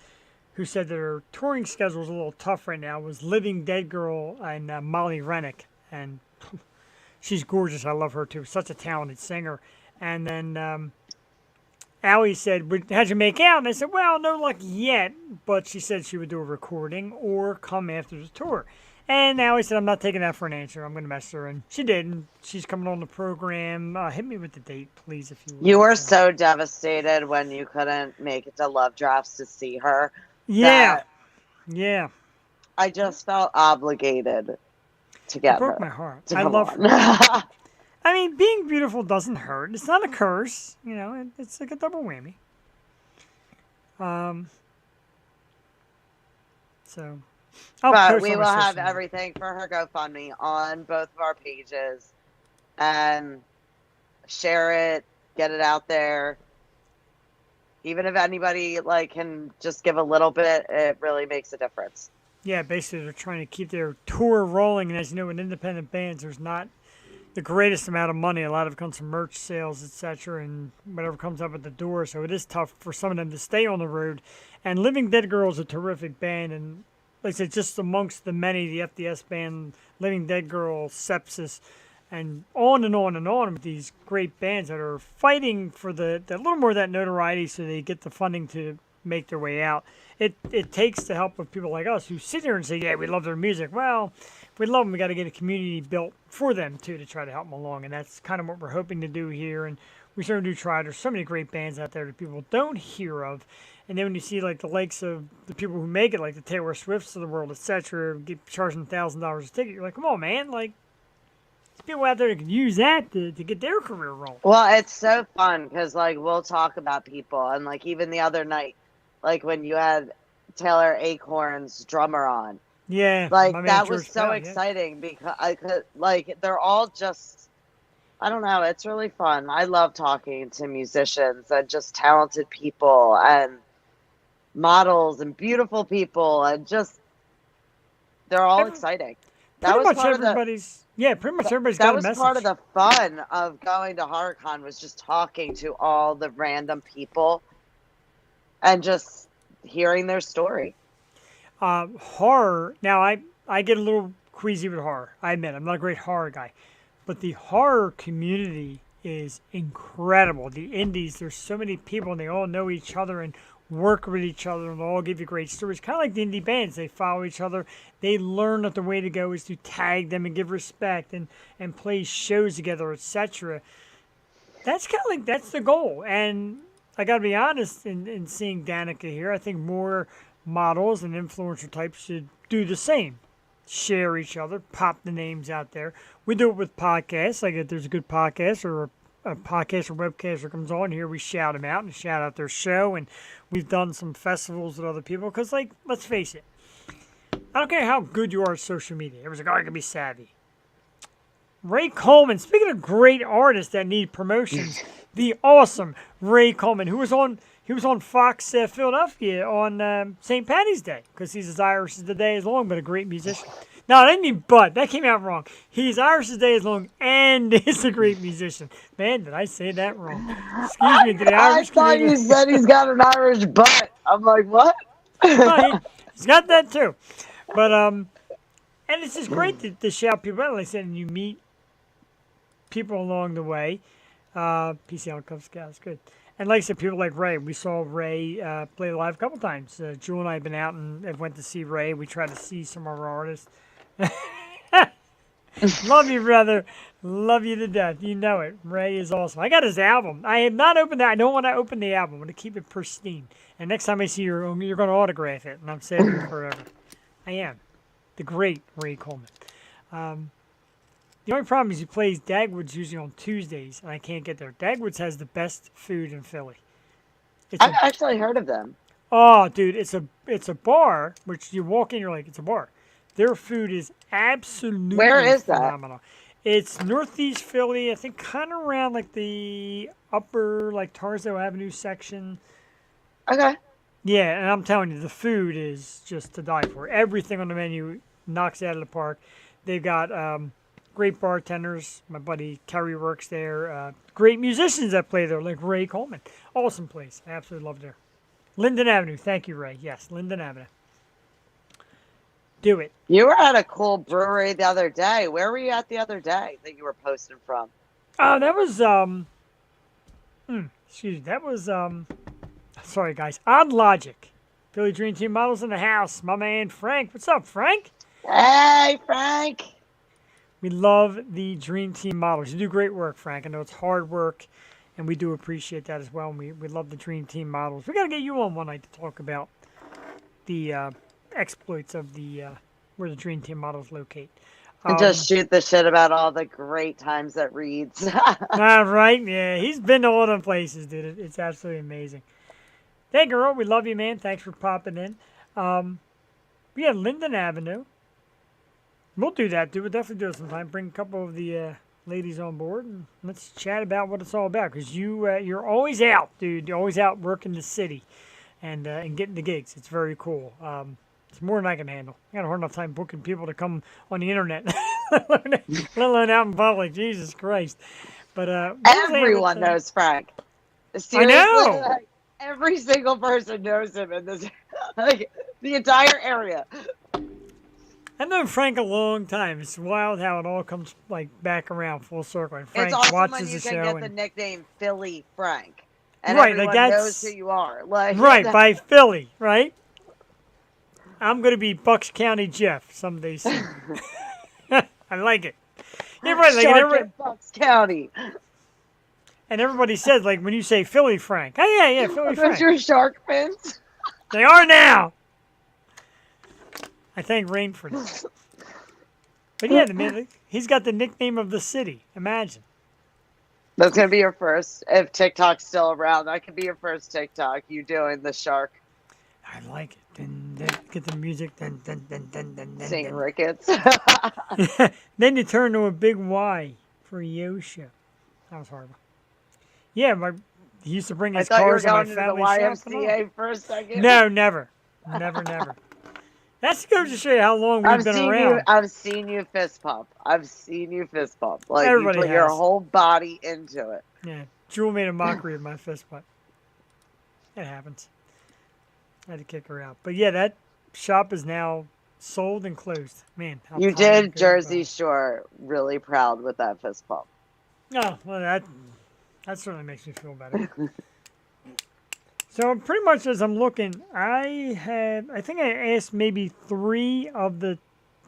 who said that her touring schedule is a little tough right now was Living Dead Girl and Molly Rennick. And she's gorgeous. I love her too. Such a talented singer. And then Allie said, how'd you make out? And I said, well, no luck yet. But she said she would do a recording or come after the tour. And Allie said, I'm not taking that for an answer. I'm going to mess her. And she did. And she's coming on the program. Hit me with the date, please, if you would. You were so devastated when you couldn't make it to Love Drafts to see her. Yeah. that Yeah. I just felt obligated to get It broke her. my heart. to I come love on. her. I mean, being beautiful doesn't hurt. It's not a curse. It's like a double whammy. So, I'll But post we on will my have social media. everything for her GoFundMe on both of our pages and share it, get it out there. Even if anybody can just give a little bit, it really makes a difference. Yeah, basically they're trying to keep their tour rolling, and as you know, in independent bands, there's not the greatest amount of money. A lot of it comes from merch sales, etc., and whatever comes up at the door. So it is tough for some of them to stay on the road. And Living Dead Girl is a terrific band, and like I said, just amongst the many, the FDS band, Living Dead Girl, Sepsis, and on and on and on with these great bands that are fighting for the little more of that notoriety so they get the funding to make their way out. It takes the help of people like us who sit here and say, yeah, we love their music. Well, if we love them, we got to get a community built for them, too, to try to help them along. And that's kind of what we're hoping to do here. And we certainly do try. There's so many great bands out there that people don't hear of. And then when you see, the likes of the people who make it, like the Taylor Swifts of the world, etc., charging $1,000 a ticket, you're like, come on, man. There's people out there that can use that to get their career rolling. Well, it's so fun because we'll talk about people and even the other night, when you had Taylor Acorn's drummer on. Yeah. my man That was George so Powell, yeah. exciting because I could they're all just, I don't know, it's really fun. I love talking to musicians and just talented people and models and beautiful people and just they're all exciting. That Pretty was much part of the everybody's everybody's that got a was message. part of the fun of going to HorrorCon was just talking to all the random people and just hearing their story. Horror. Now, I get a little queasy with horror. I admit I'm not a great horror guy, but the horror community is incredible. The indies, there's so many people and they all know each other and work with each other and all give you great stories. Kind of like the indie bands. They follow each other. They learn that the way to go is to tag them and give respect and play shows together, etc. That's kind of like, that's the goal. And I got to be honest, in seeing Danica here, I think more models and influencer types should do the same. Share each other, pop the names out there. We do it with podcasts. Like if there's a good podcast or a podcast or webcaster comes on here, we shout them out and shout out their show. And we've done some festivals with other people because, like, let's face it, I don't care how good you are at social media. Everyone's like, oh, I can be savvy. Ray Coleman, speaking of great artists that need promotions, the awesome Ray Coleman, he was on Fox Philadelphia on St. Patty's Day because he's as Irish as the day is long, but a great musician. No, I didn't mean but. That came out wrong. He's Irish as the day is long and is a great musician. Man, did I say that wrong? Excuse me, did the Irish I thought you said he's got an Irish butt. I'm like, what? No, he's got that too. But, and it's just great to shout people out. Like I said, and you meet people along the way. PCL Cub Scouts, good. And like I said, people like Ray. We saw Ray play live a couple times. Jewel and I have been out and went to see Ray. We tried to see some of our artists. Love you, brother. Love you to death. You know it. Ray is awesome. I got his album. I have not opened that. I don't want to open the album. I want to keep it pristine. And next time I see you, you're going to autograph it. And I'm saving it forever. I am. The great Ray Coleman. The only problem is he plays Dagwood's usually on Tuesdays, and I can't get there. Dagwood's has the best food in Philly. I've actually heard of them. Oh, dude, it's a bar, which you walk in, you're like, it's a bar. Their food is absolutely Where is that? phenomenal. It's Northeast Philly, I think kind of around like the upper, like Tarzo Avenue section. Okay. Yeah, and I'm telling you, the food is just to die for. Everything on the menu knocks it out of the park. They've got great bartenders. My buddy Kerry works there. Great musicians that play there, like Ray Coleman. Awesome place. I absolutely love it there. Linden Avenue. Thank you, Ray. Yes, Linden Avenue. Do it. You were at a cool brewery the other day. Where were you at the other day that you were posting from? Oh, that was excuse me. That was sorry guys. Odd Logic. Philly Dream Team models in the house. My man Frank. What's up, Frank? Hey, Frank. We love the Dream Team models. You do great work, Frank. I know it's hard work, and we do appreciate that as well. And we love the Dream Team models. We got to get you on one night to talk about the exploits of the where the Dream Team models locate. And just shoot the shit about all the great times at Reed's. Right? Yeah, he's been to all them places, dude. It's absolutely amazing. Hey, girl, we love you, man. Thanks for popping in. We have Linden Avenue. We'll do that, dude. We'll definitely do it sometime. Bring a couple of the ladies on board and let's chat about what it's all about. Because you're always out, dude. You're always out working the city and getting the gigs. It's very cool. It's more than I can handle. I got a hard enough time booking people to come on the internet, let alone out in public. Jesus Christ! But everyone knows Frank. Seriously, I know. like, every single person knows him in this, like the entire area. I've known Frank a long time. It's wild how it all comes like back around full circle. And Frank It's awesome watches when you the can show. get And, the nickname Philly Frank, and right, everyone like that's knows who you are. Like right by Philly, right? I'm gonna be Bucks County Jeff someday soon. I like it. Yeah, right. Like Shark in Bucks County. and everybody says like when you say Philly Frank, oh yeah, Philly Those Frank. your shark fins? They are now. I thank Rain for that. But yeah, the man, he's got the nickname of the city. Imagine. That's gonna be your first. If TikTok's still around, that could be your first TikTok. You doing the shark? I like it. Then get the music. Then. Sing Ricketts. Then you turn to a big Y for Yosha. That was horrible. Yeah, he used to bring I his thought you were cars on my going to the family shop and all. YMCA for a second. No, never. That goes to show you how long we've been around. I've seen you fist pump. Like Everybody you put your has. whole body into it. Yeah, Jewel made a mockery of my fist bump. It happens. I had to kick her out. But yeah, that shop is now sold and closed. Man, how You time did goes Jersey by. Shore really proud with that fist pump. Oh, well, that certainly makes me feel better. So pretty much as I'm looking, I think I asked maybe 3 of the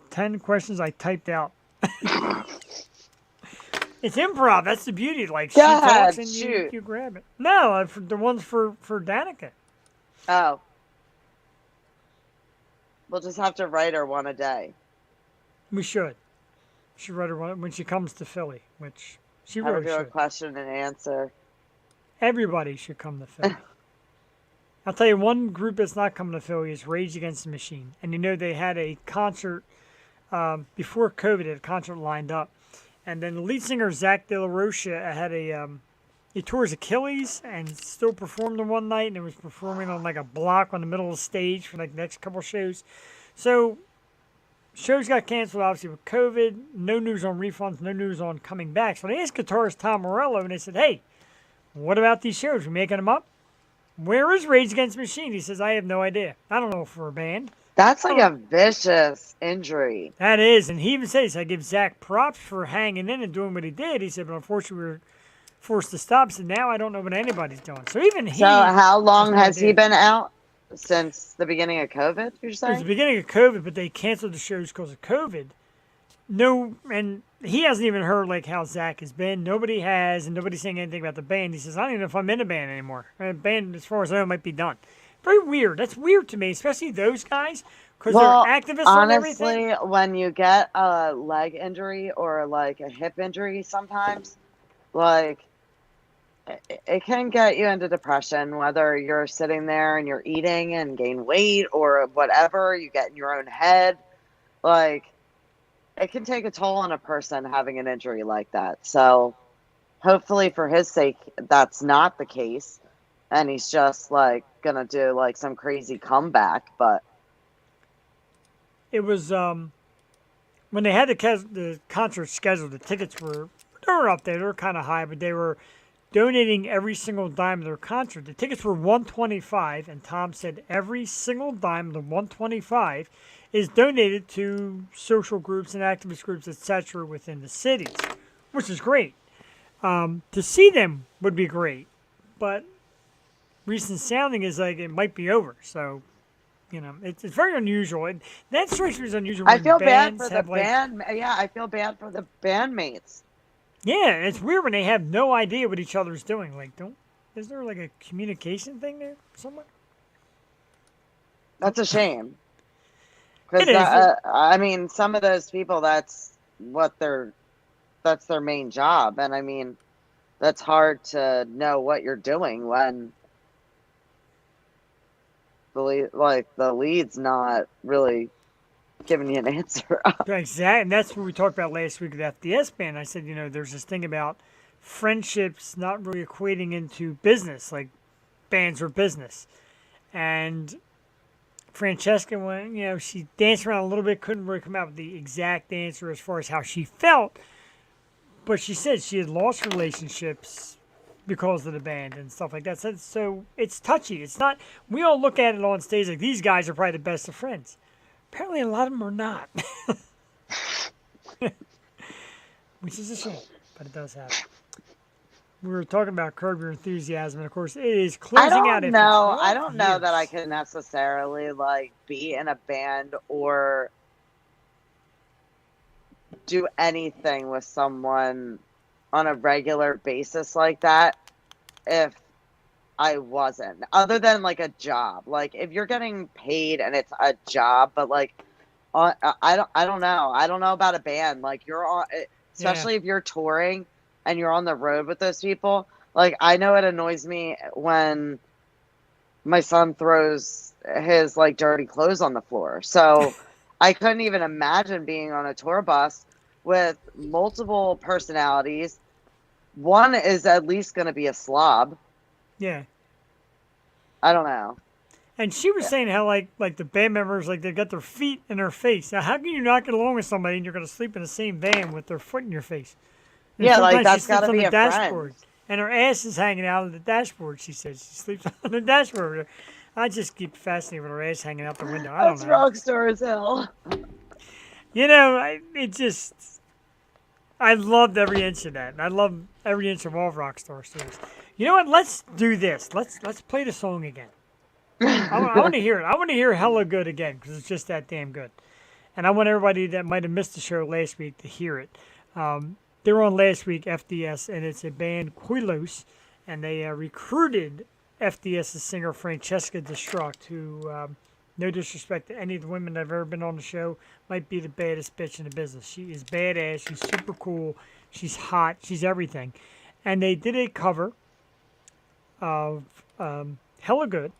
10 questions I typed out. It's improv. That's the beauty. Like she Go talks ahead, and shoot. you grab it. No, for the ones for Danica. Oh, we'll just have to write her one a day. We should. She wrote her one when she comes to Philly, which she Have her really do a should. question and answer. Everybody should come to Philly. I'll tell you, one group that's not coming to Philly is Rage Against the Machine, and you know they had a concert before COVID. They had a concert lined up, and then the lead singer Zach De La Rocha had he tore his Achilles and still performed on one night, and it was performing on like a block on the middle of the stage for like the next couple shows. So shows got canceled obviously with COVID. No news on refunds, no news on coming back. So they asked guitarist Tom Morello, and they said, "Hey, what about these shows? We making them up? Where is Rage Against the Machine?" He says, "I have no idea. I don't know for a band." That's like a vicious injury. That is, and he even says, "I give Zach props for hanging in and doing what he did." He said, "But unfortunately, we were forced to stop. So now I don't know what anybody's doing." So even he. So how long no has he idea. been out? Since the beginning of COVID, you're It was saying? the beginning of COVID, but they canceled the shows because of COVID. No, and he hasn't even heard like how Zach has been. Nobody has, and nobody's saying anything about the band. He says, "I don't even know if I'm in a band anymore. The band, as far as I know, might be done." Very weird. That's weird to me, especially those guys, because Well, they're activists on everything. honestly, when you get a leg injury or like a hip injury, sometimes like it can get you into depression, whether you're sitting there and you're eating and gain weight or whatever, you get in your own head. Like, it can take a toll on a person having an injury like that. So, hopefully, for his sake, that's not the case. And he's just like gonna do like some crazy comeback. But It was when they had the concert scheduled. The tickets were up there. They were kind of high, but they were donating every single dime of their concert. The tickets were $125, and Tom said every single dime of the $125 is donated to social groups and activist groups, etc., within the cities, which is great. To see them would be great, but recent sounding is like it might be over. So, it's very unusual, and that strikes me as unusual. I When feel bad bands for the have like, band. Yeah, I feel bad for the bandmates. yeah, it's weird when they have no idea what each other's doing. Like, is there like a communication thing there somewhere? That's a shame. Because It is. I mean, some of those people, that's their main job, and I mean, that's hard to know what you're doing when the lead's not really giving you an answer. Exactly, and that's what we talked about last week with FDS band. I said, there's this thing about friendships not really equating into business, like bands are business. And Francesca went, she danced around a little bit, couldn't really come out with the exact answer as far as how she felt, but she said she had lost relationships because of the band and stuff like that. So it's touchy. It's not, we all look at it on stage like these guys are probably the best of friends. Apparently, a lot of them are not, which is a shame, but it does happen. We were talking about Curb Your Enthusiasm, and of course, it is closing out. I don't know that I can necessarily like be in a band or do anything with someone on a regular basis like that if I wasn't, other than like a job. Like if you're getting paid and it's a job, but like I don't know. I don't know about a band. Like you're on, especially if you're touring and you're on the road with those people. Like I know it annoys me when my son throws his like dirty clothes on the floor. So I couldn't even imagine being on a tour bus with multiple personalities. One is at least going to be a slob. Yeah. I don't know. And she was saying how like the band members, like they got their feet in her face. Now, how can you not get along with somebody and you're going to sleep in the same van with their foot in your face? And Yeah, like sometimes that's she got sleeps to on be the a dashboard, friend. and her ass is hanging out of the dashboard. She says she sleeps on the dashboard. I just keep fascinated with her ass hanging out the window. I don't That's know. Rockstars Hill. It just. I loved every inch of that. And I love every inch of all Rockstar stories. You know what? Let's do this. Let's play the song again. I want to hear it. I want to hear Hella Good again because it's just that damn good. And I want everybody that might have missed the show last week to hear it. They were on last week, FDS, and it's a band, Quilos, and they recruited FDS's singer, Francesca Destruct, who, no disrespect to any of the women that have ever been on the show, might be the baddest bitch in the business. She is badass. She's super cool. She's hot. She's everything. And they did a cover of Hella Good.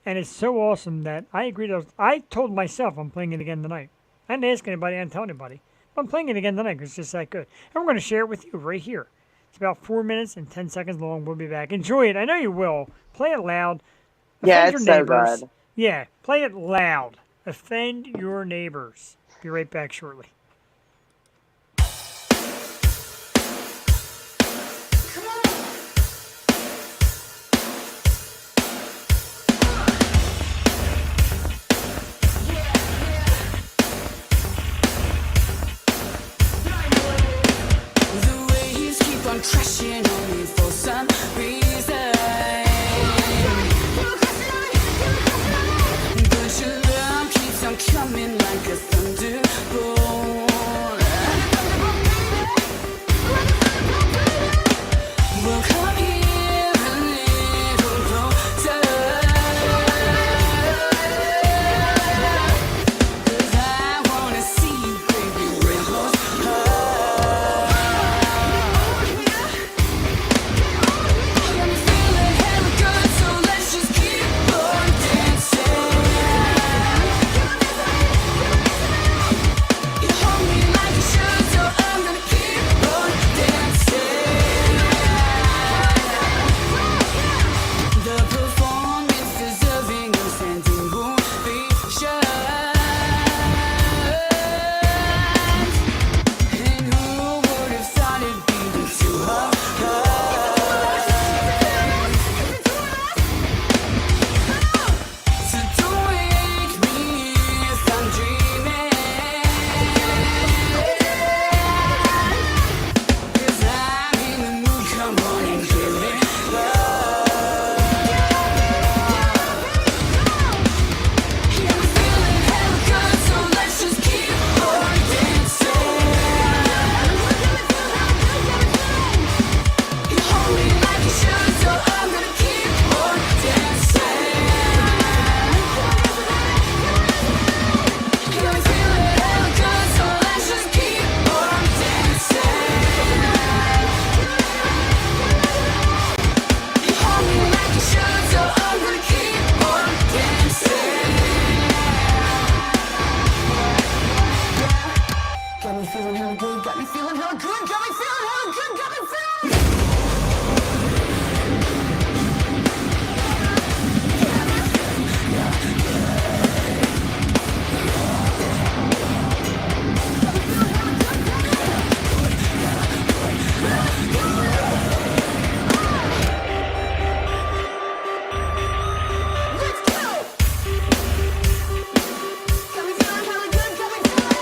And it's so awesome that I agreed. I told myself I'm playing it again tonight. I didn't ask anybody. I didn't tell anybody. I'm playing it again tonight because it's just that good. And we're going to share it with you right here. It's about 4 minutes and 10 seconds long. We'll be back. Enjoy it. I know you will. Play it loud. Yeah, Offend it's your so neighbors. good. Yeah, play it loud. Offend your neighbors. Be right back shortly. The waves keep on crashing on me for some reason. But your love keeps on coming like a thunderbolt. Well, come here a little closer. 'Cause I wanna see you, baby, real close. I'm feeling hella good, so let's just keep on dancing. You hold me like you should, so I'm gonna keep on dancing. The performance deserving of standing ovation. And who would have thought it'd be the two of us? So don't wake me if I'm dreaming. 'Cause I'm in the mood, come on and give me love. Yeah, I'm feeling hella good, so let's just keep on dancing. You hold me like you should, so I'm gonna keep on dancing. Yeah, I'm feeling hella good, so let's just keep on dancing. You hold me like you should, so I'm gonna keep on dancing. Got me feeling hella good, got me feeling hella good, got me feeling hella good, got me feeling. Let's go. Got me feeling hella good, got me feeling.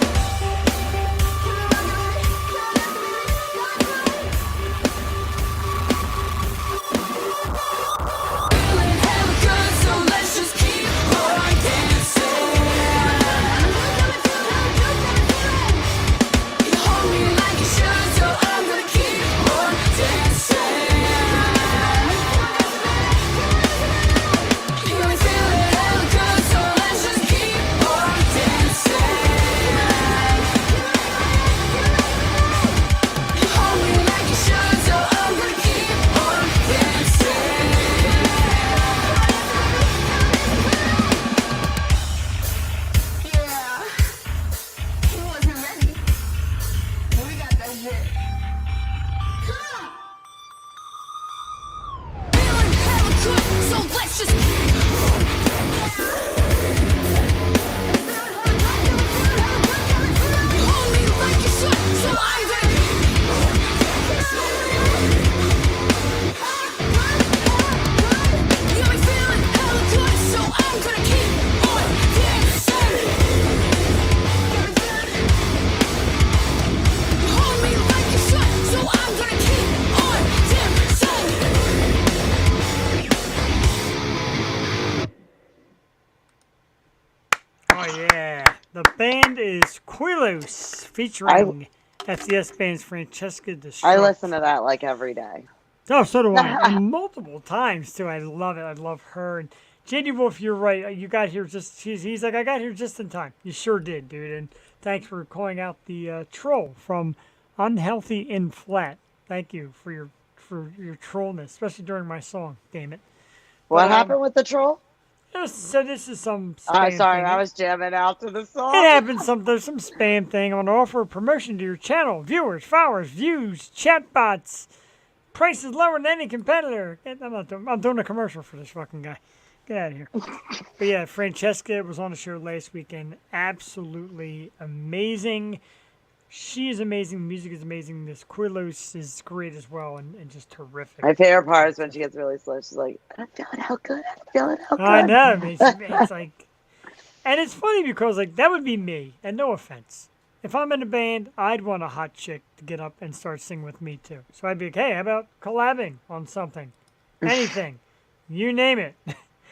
Feeling hella good, so let's just keep on dancing. You hold me like you should, so I'm gonna keep on dancing. Yeah, I'm feeling hella good, so let's just keep on dancing. You hold me like you should, so I'm gonna keep on dancing. Yeah, he wasn't ready. We got that shit. Come on. Feeling hella good, so let's just You hold me like you should, so I'm gonna You ain't feeling hella good, so I'm gonna keep on dancing. You hold me Desquilos featuring FDS bands Francesca Destruct. I listen to that like every day. Oh, so do I. And multiple times, too. I love it. I love her. And JD Wolf, you're right. You got here he's like, I got here just in time. You sure did, dude. And thanks for calling out the troll from Unhealthy in Flat. Thank you for your trollness, especially during my song. Damn it. What happened with the troll? So this is some spam I'm sorry, thing. I was jamming out to the song. It happens. There's some spam thing. I want to offer a promotion to your channel. Viewers, followers, views, chatbots. Price is lower than any competitor. I'm doing a commercial for this fucking guy. Get out of here. But yeah, Francesca was on the show last weekend. Absolutely amazing. She is amazing. The music is amazing. This Quilos is great as well and just terrific. My favorite part is when she gets really slow. She's like, I'm feeling how good. I'm feeling how good. I know. It's like, and it's funny because like that would be me. And no offense. If I'm in a band, I'd want a hot chick to get up and start singing with me too. So I'd be like, hey, how about collabing on something? Anything. You name it.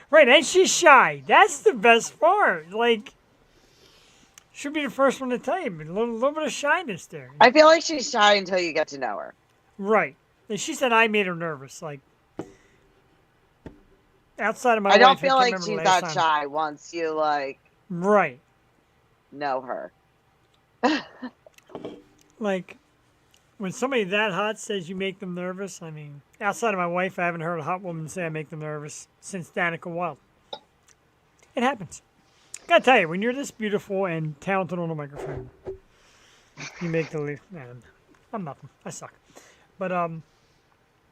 Right, and she's shy. That's the best part. Like, she'll be the first one to tell you, but a little bit of shyness there. I feel like she's shy until you get to know her. Right. And she said I made her nervous. Like, outside of my I don't wife, feel can't like remember she's the that last time. shy once you, like, Right. know her. Like, when somebody that hot says you make them nervous, I mean, outside of my wife, I haven't heard a hot woman say I make them nervous since Danica Wild. It happens. Gotta tell you, when you're this beautiful and talented on a microphone, you make the leap. I'm nothing. I suck. But,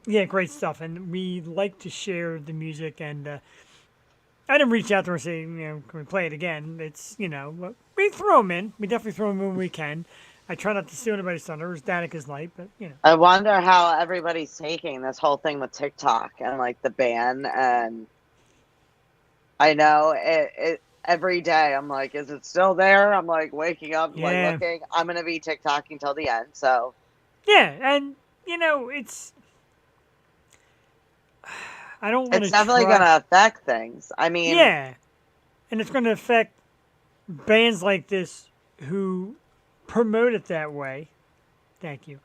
yeah, great stuff. And we like to share the music. And I didn't reach out to her and say, can we play it again? It's, we throw them in. We definitely throw them in when we can. I try not to steal anybody's thunder. It's Danica's night, but, I wonder how everybody's taking this whole thing with TikTok and, like, the ban. And I know it every day I'm like, is it still there? I'm, like, waking up, like, looking. I'm going to be TikToking till the end, so. Yeah, and, it's... I don't want to It's definitely going to affect things. I mean... Yeah, and it's going to affect bands like this who promote it that way. Thank you.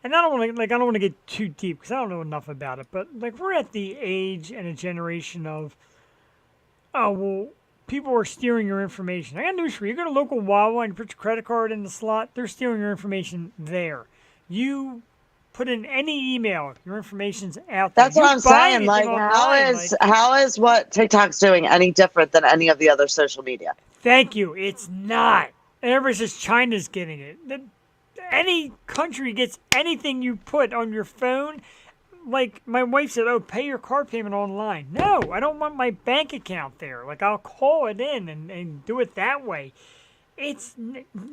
And I don't want to get too deep because I don't know enough about it. But like we're at the age and a generation of, people are stealing your information. I got news for you. You go to local Wawa and you put your credit card in the slot. They're stealing your information there. You put in any email, your information's out there. That's what I'm saying. Like, how is what TikTok's doing any different than any of the other social media? Thank you. It's not. And everybody says China's getting it. Any country gets anything you put on your phone. Like my wife said, pay your car payment online. No, I don't want my bank account there. Like I'll call it in and do it that way. It's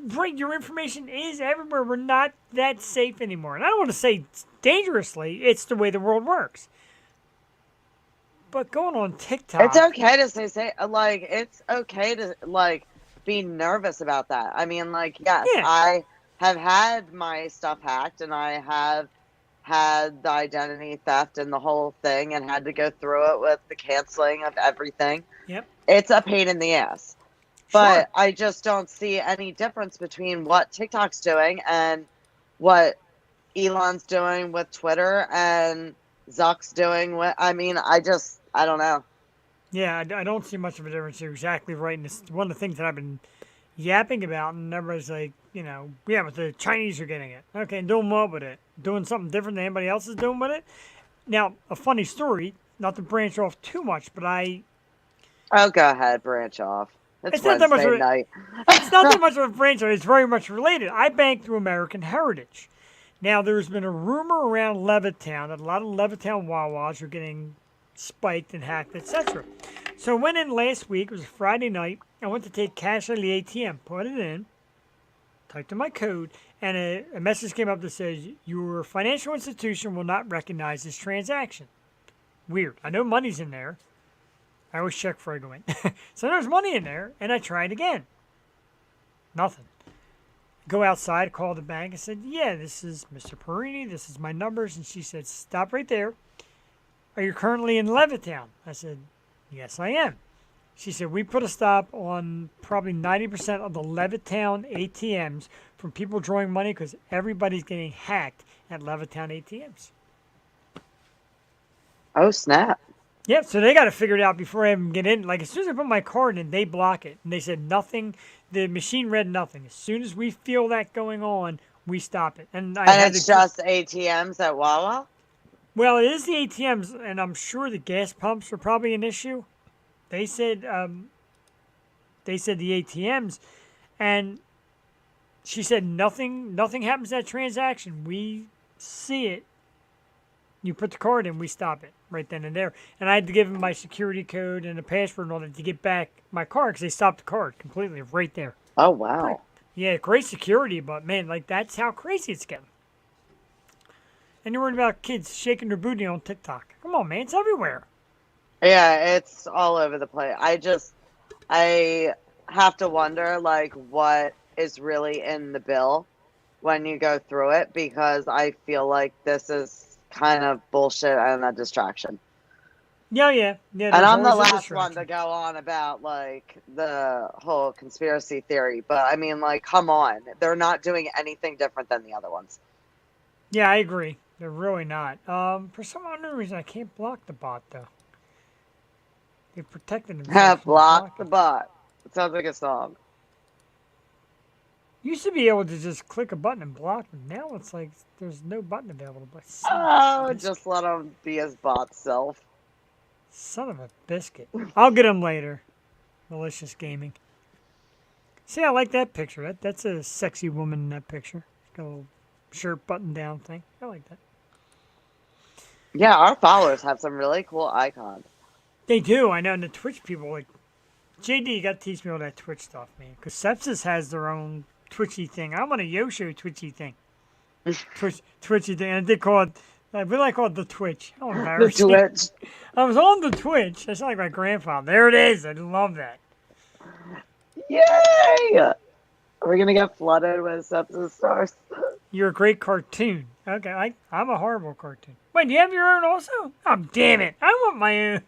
right. Your information is everywhere. We're not that safe anymore. And I don't want to say dangerously. It's the way the world works. But going on TikTok, it's okay to say like it's okay to like be nervous about that. I mean, like yes, I have had my stuff hacked, and I have had the identity theft and the whole thing, and had to go through it with the canceling of everything. Yep, it's a pain in the ass. But sure. I just don't see any difference between what TikTok's doing and what Elon's doing with Twitter and Zuck's doing with. I mean, I don't know. Yeah, I don't see much of a difference. You're exactly right. And it's one of the things that I've been yapping about, and everybody's like, but the Chinese are getting it. Okay, and doing what with it? Doing something different than anybody else is doing with it? Now, a funny story, not to branch off too much, but Oh, go ahead, branch off. It's not that much of night. It's not that much of a branch off. It's very much related. I bank through American Heritage. Now, there's been a rumor around Levittown that a lot of Levittown Wawas are getting spiked and hacked, etc. So I went in last week. It was a Friday night. I went to take cash out of the ATM, put it in, typed in my code, and a message came up that says, your financial institution will not recognize this transaction. Weird. I know money's in there. I always check before I go in. So there's money in there, and I tried again. Nothing. Go outside, call the bank. I said, yeah, this is Mr. Perini. This is my numbers. And she said, stop right there. Are you currently in Levittown? I said, yes, I am. She said, we put a stop on probably 90% of the Levittown ATMs from people drawing money because everybody's getting hacked at Levittown ATMs. Oh, snap. Yep, so they got to figure it out before I even get in. Like, as soon as I put my card in, they block it. And they said nothing. The machine read nothing. As soon as we feel that going on, we stop it. And it's just ATMs at Wawa? Well, it is the ATMs, and I'm sure the gas pumps are probably an issue. They said the ATMs, and she said nothing happens to that transaction. We see it. You put the card in, we stop it right then and there. And I had to give them my security code and a password and all that to get back my card because they stopped the card completely right there. Oh, wow. Yeah, great security, but man, like that's how crazy it's getting. And you're worried about kids shaking their booty on TikTok. Come on, man, it's everywhere. Yeah, it's all over the place. I have to wonder, like, what is really in the bill when you go through it, because I feel like this is kind of bullshit and a distraction. Yeah. And I'm the last one to go on about, like, the whole conspiracy theory. But, I mean, like, come on. They're not doing anything different than the other ones. Yeah, I agree. They're really not. For some unknown reason, I can't block the bot, though. They protected themselves. Block the bot. It sounds like a song. You used to be able to just click a button and block them. Now it's like there's no button available. Just let him be his bot self. Son of a biscuit. I'll get him later. Malicious gaming. See, I like that picture. That's a sexy woman in that picture. Got a little shirt button down thing. I like that. Yeah, our followers have some really cool icons. They do. I know. And the Twitch people, like, JD, you got to teach me all that Twitch stuff, man. Because Sepsis has their own Twitchy thing. I'm on a Yosho Twitchy thing. Twitchy thing. And they call it, we like call it the Twitch. How embarrassing. The Twitch. I was on the Twitch. That's like my grandfather. There it is. I love that. Yay! Are we going to get flooded with Sepsis stars? You're a great cartoon. Okay, I'm a horrible cartoon. Wait, do you have your own also? Oh, damn it. I want my own.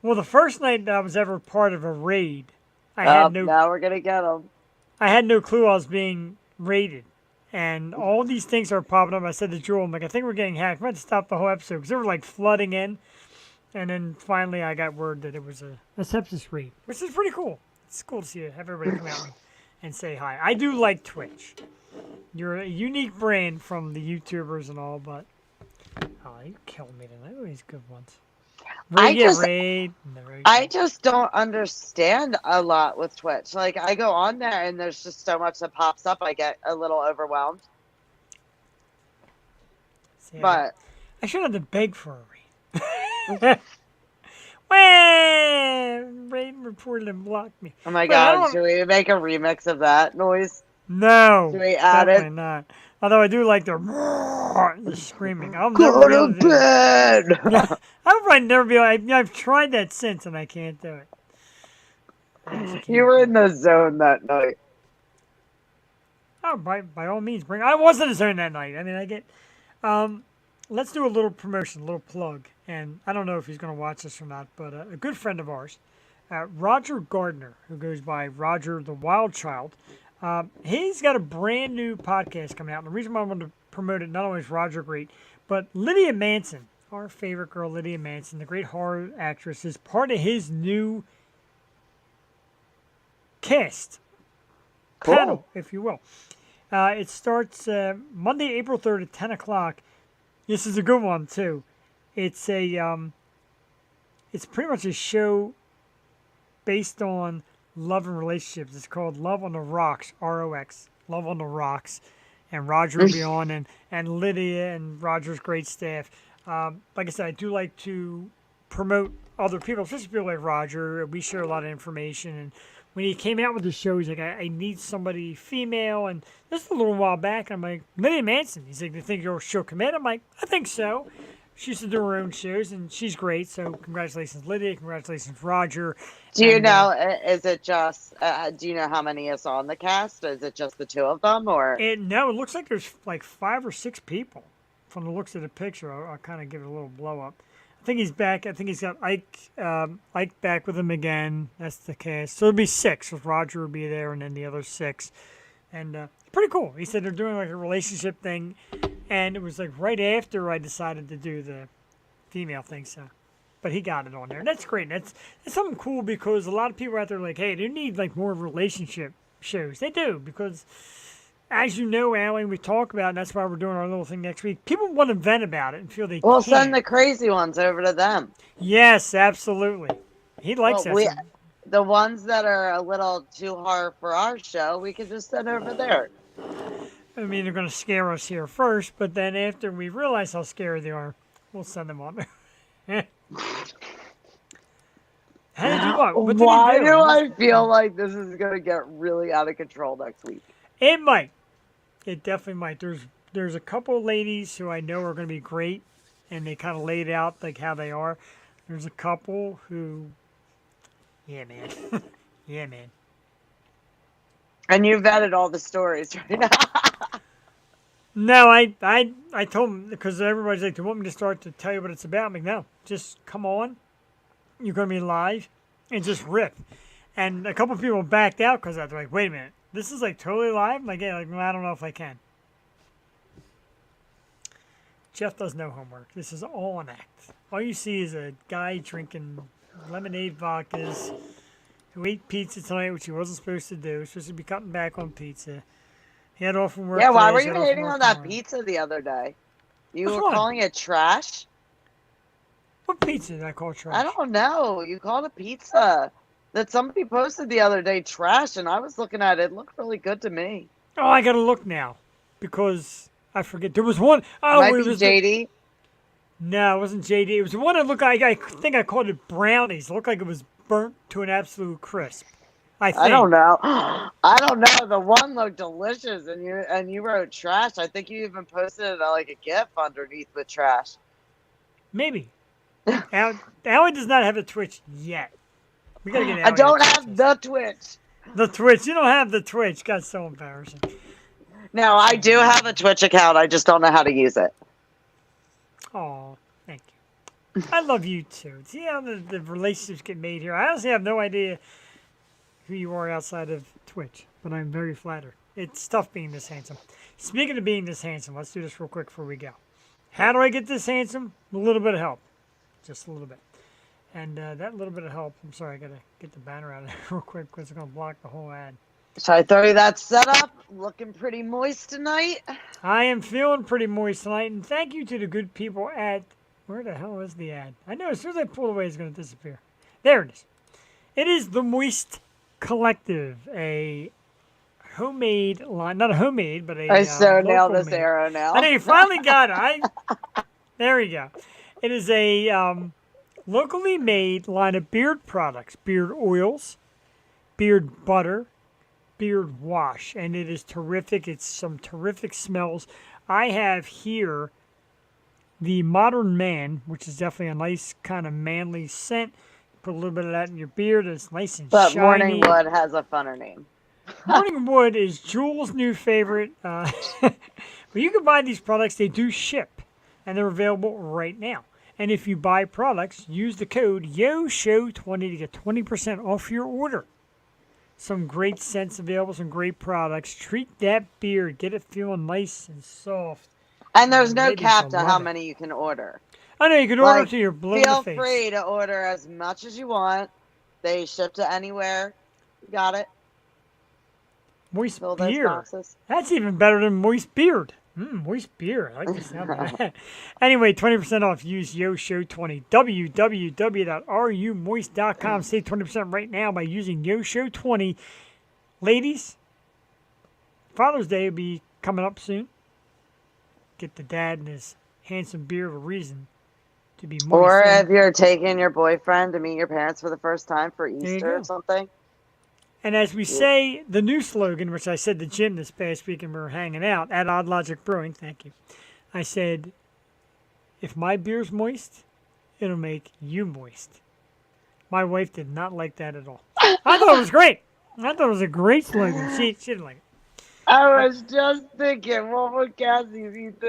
Well, the first night that I was ever part of a raid, now we're going to get them. I had no clue I was being raided. And all these things are popping up. I said to Jewel, I'm like, I think we're getting hacked. I had to stop the whole episode because they were like flooding in. And then finally I got word that it was a sepsis raid, which is pretty cool. It's cool to see have everybody come out and say hi. I do like Twitch. You're a unique brand from the YouTubers and all, but you killed me tonight. These good ones. I just don't understand a lot with Twitch. Like, I go on there and there's just so much that pops up. I get a little overwhelmed. See, but I should have to beg for a raid. Raid reported and blocked me. Oh my god, should we make a remix of that noise? No. Should we add it? Not. Although I do like the screaming. I'll never go to bed. I'll probably never be able. I've tried that since and I can't do it. You were in the zone that night. Oh, by all means, I was in the zone that night. I mean, I get. Let's do a little promotion, a little plug, and I don't know if he's going to watch this or not, but a good friend of ours, Roger Gardner, who goes by Roger the Wild Child. He's got a brand new podcast coming out. And the reason why I wanted to promote it, not only is Roger great, but Lydia Manson, our favorite girl, Lydia Manson, the great horror actress, is part of his new cast panel, if you will. It starts Monday, April 3rd at 10 o'clock. This is a good one, too. It's it's pretty much a show based on love and relationships. It's called Love on the Rocks, ROX, Love on the Rocks. And Roger will be on, and Lydia and Roger's great staff. Like I said, I do like to promote other people, especially people like Roger. We share a lot of information. And when he came out with the show, he's like, I need somebody female. And this is a little while back. I'm like, Lydia Manson. He's like, do you think she'll commit? I'm like, I think so. She used to do her own shows, and she's great. So congratulations, Lydia. Congratulations, Roger. Do you know, is it just, do you know how many is on the cast? Is it just the two of them? Or no, it looks like there's like 5 or 6 people from the looks of the picture. I'll kind of give it a little blow up. I think he's back. I think he's got Ike back with him again. That's the cast. So it'll be 6. With Roger will be there, and then the other 6. And pretty cool. He said they're doing like a relationship thing, and it was like right after I decided to do the female thing. So, but he got it on there. And that's great. That's something cool because a lot of people out there are like, hey, they need like more relationship shows. They do because, as you know, Allie, we talk about, and that's why we're doing our little thing next week. People want to vent about it and feel they We'll can't. send the crazy ones over to them. Yes, absolutely. He likes that. The ones that are a little too hard for our show, we could just send over there. I mean, they're going to scare us here first, but then after we realize how scary they are, we'll send them on there. How did you what? Why do I feel like this is going to get really out of control next week? It might. It definitely might. There's a couple of ladies who I know are going to be great, and they kind of laid out like how they are. There's a couple who, yeah, man. Yeah, man. And you vetted all the stories right now. No, I told them, because everybody's like, do you want me to start to tell you what it's about? I'm like, no, just come on. You're going to be live and just rip. And a couple of people backed out because they're like, wait a minute, this is like totally live? I'm like, yeah, like, well, I don't know if I can. Jeff does no homework. This is all an act. All you see is a guy drinking lemonade vodkas who ate pizza tonight, which he wasn't supposed to do. He was supposed to be cutting back on pizza. He had off from work. Yeah, why today, were so you he had off from hating work on that tomorrow. pizza the other day? You Which were one? calling it trash? What pizza did I call trash? I don't know. You called a pizza that somebody posted the other day trash, and I was looking at it. It looked really good to me. Oh, I got to look now because I forget. There was one. Oh, Might it be was JD. No, it wasn't JD. It was the one that looked like, I think I called it brownies. It looked like it was burnt to an absolute crisp. I think. I don't know. I don't know. The one looked delicious, and you wrote trash. I think you even posted like a GIF underneath with trash. Maybe. Allie does not have a Twitch yet. We gotta get Allie I don't a have Twitch. the Twitch. The Twitch. You don't have the Twitch. God, so embarrassing. No, I do have a Twitch account. I just don't know how to use it. Oh, thank you. I love you too. See how the relationships get made here. I honestly have no idea who you are outside of Twitch, but I'm very flattered. It's tough being this handsome. Speaking of being this handsome, let's do this real quick before we go. How do I get this handsome? A little bit of help. Just a little bit. And that little bit of help, I'm sorry, I got to get the banner out of there real quick because it's going to block the whole ad. Should I throw you that setup? Looking pretty moist tonight. I am feeling pretty moist tonight, and thank you to the good people at... Where the hell is the ad? I know as soon as I pull it away, it's going to disappear. There it is. It is the Moist Collective, a homemade line, not a homemade, but a I so nailed this made. arrow now. I know you finally got it. There we go. It is a locally made line of beard products, beard oils, beard butter, beard wash, and it is terrific. It's some terrific smells. I have here the Modern Man, which is definitely a nice kind of manly scent. Put a little bit of that in your beard. It's nice and But shiny. Morning Wood has a funner name. Morning Wood is Jules' new favorite. But you can buy these products. They do ship, and they're available right now. And if you buy products, use the code YOSHOW20 to get 20% off your order. Some great scents available, some great products. Treat that beard. Get it feeling nice and soft. And there's no Ladies cap will to love how it. many you can order. I know you can order to your blue in the Feel face. free to order as much as you want. They ship to anywhere. You got it. Moist Fill those beard. boxes. That's even better than moist beard. Moist beard. I like the sound of that. Anyway, 20% off. Use YoShow20. www.rumoist.com. Save 20% right now by using YoShow20. Ladies, Father's Day will be coming up soon. Get the dad and his handsome beard a reason to be moist. Or if you're taking your boyfriend to meet your parents for the first time for you Easter go. or something. And as we say, the new slogan, which I said to Jim this past week and we were hanging out at Odd Logic Brewing, thank you. I said, if my beer's moist, it'll make you moist. My wife did not like that at all. I thought it was great. I thought it was a great slogan. She didn't like it. I was just thinking, what would Cassie eat?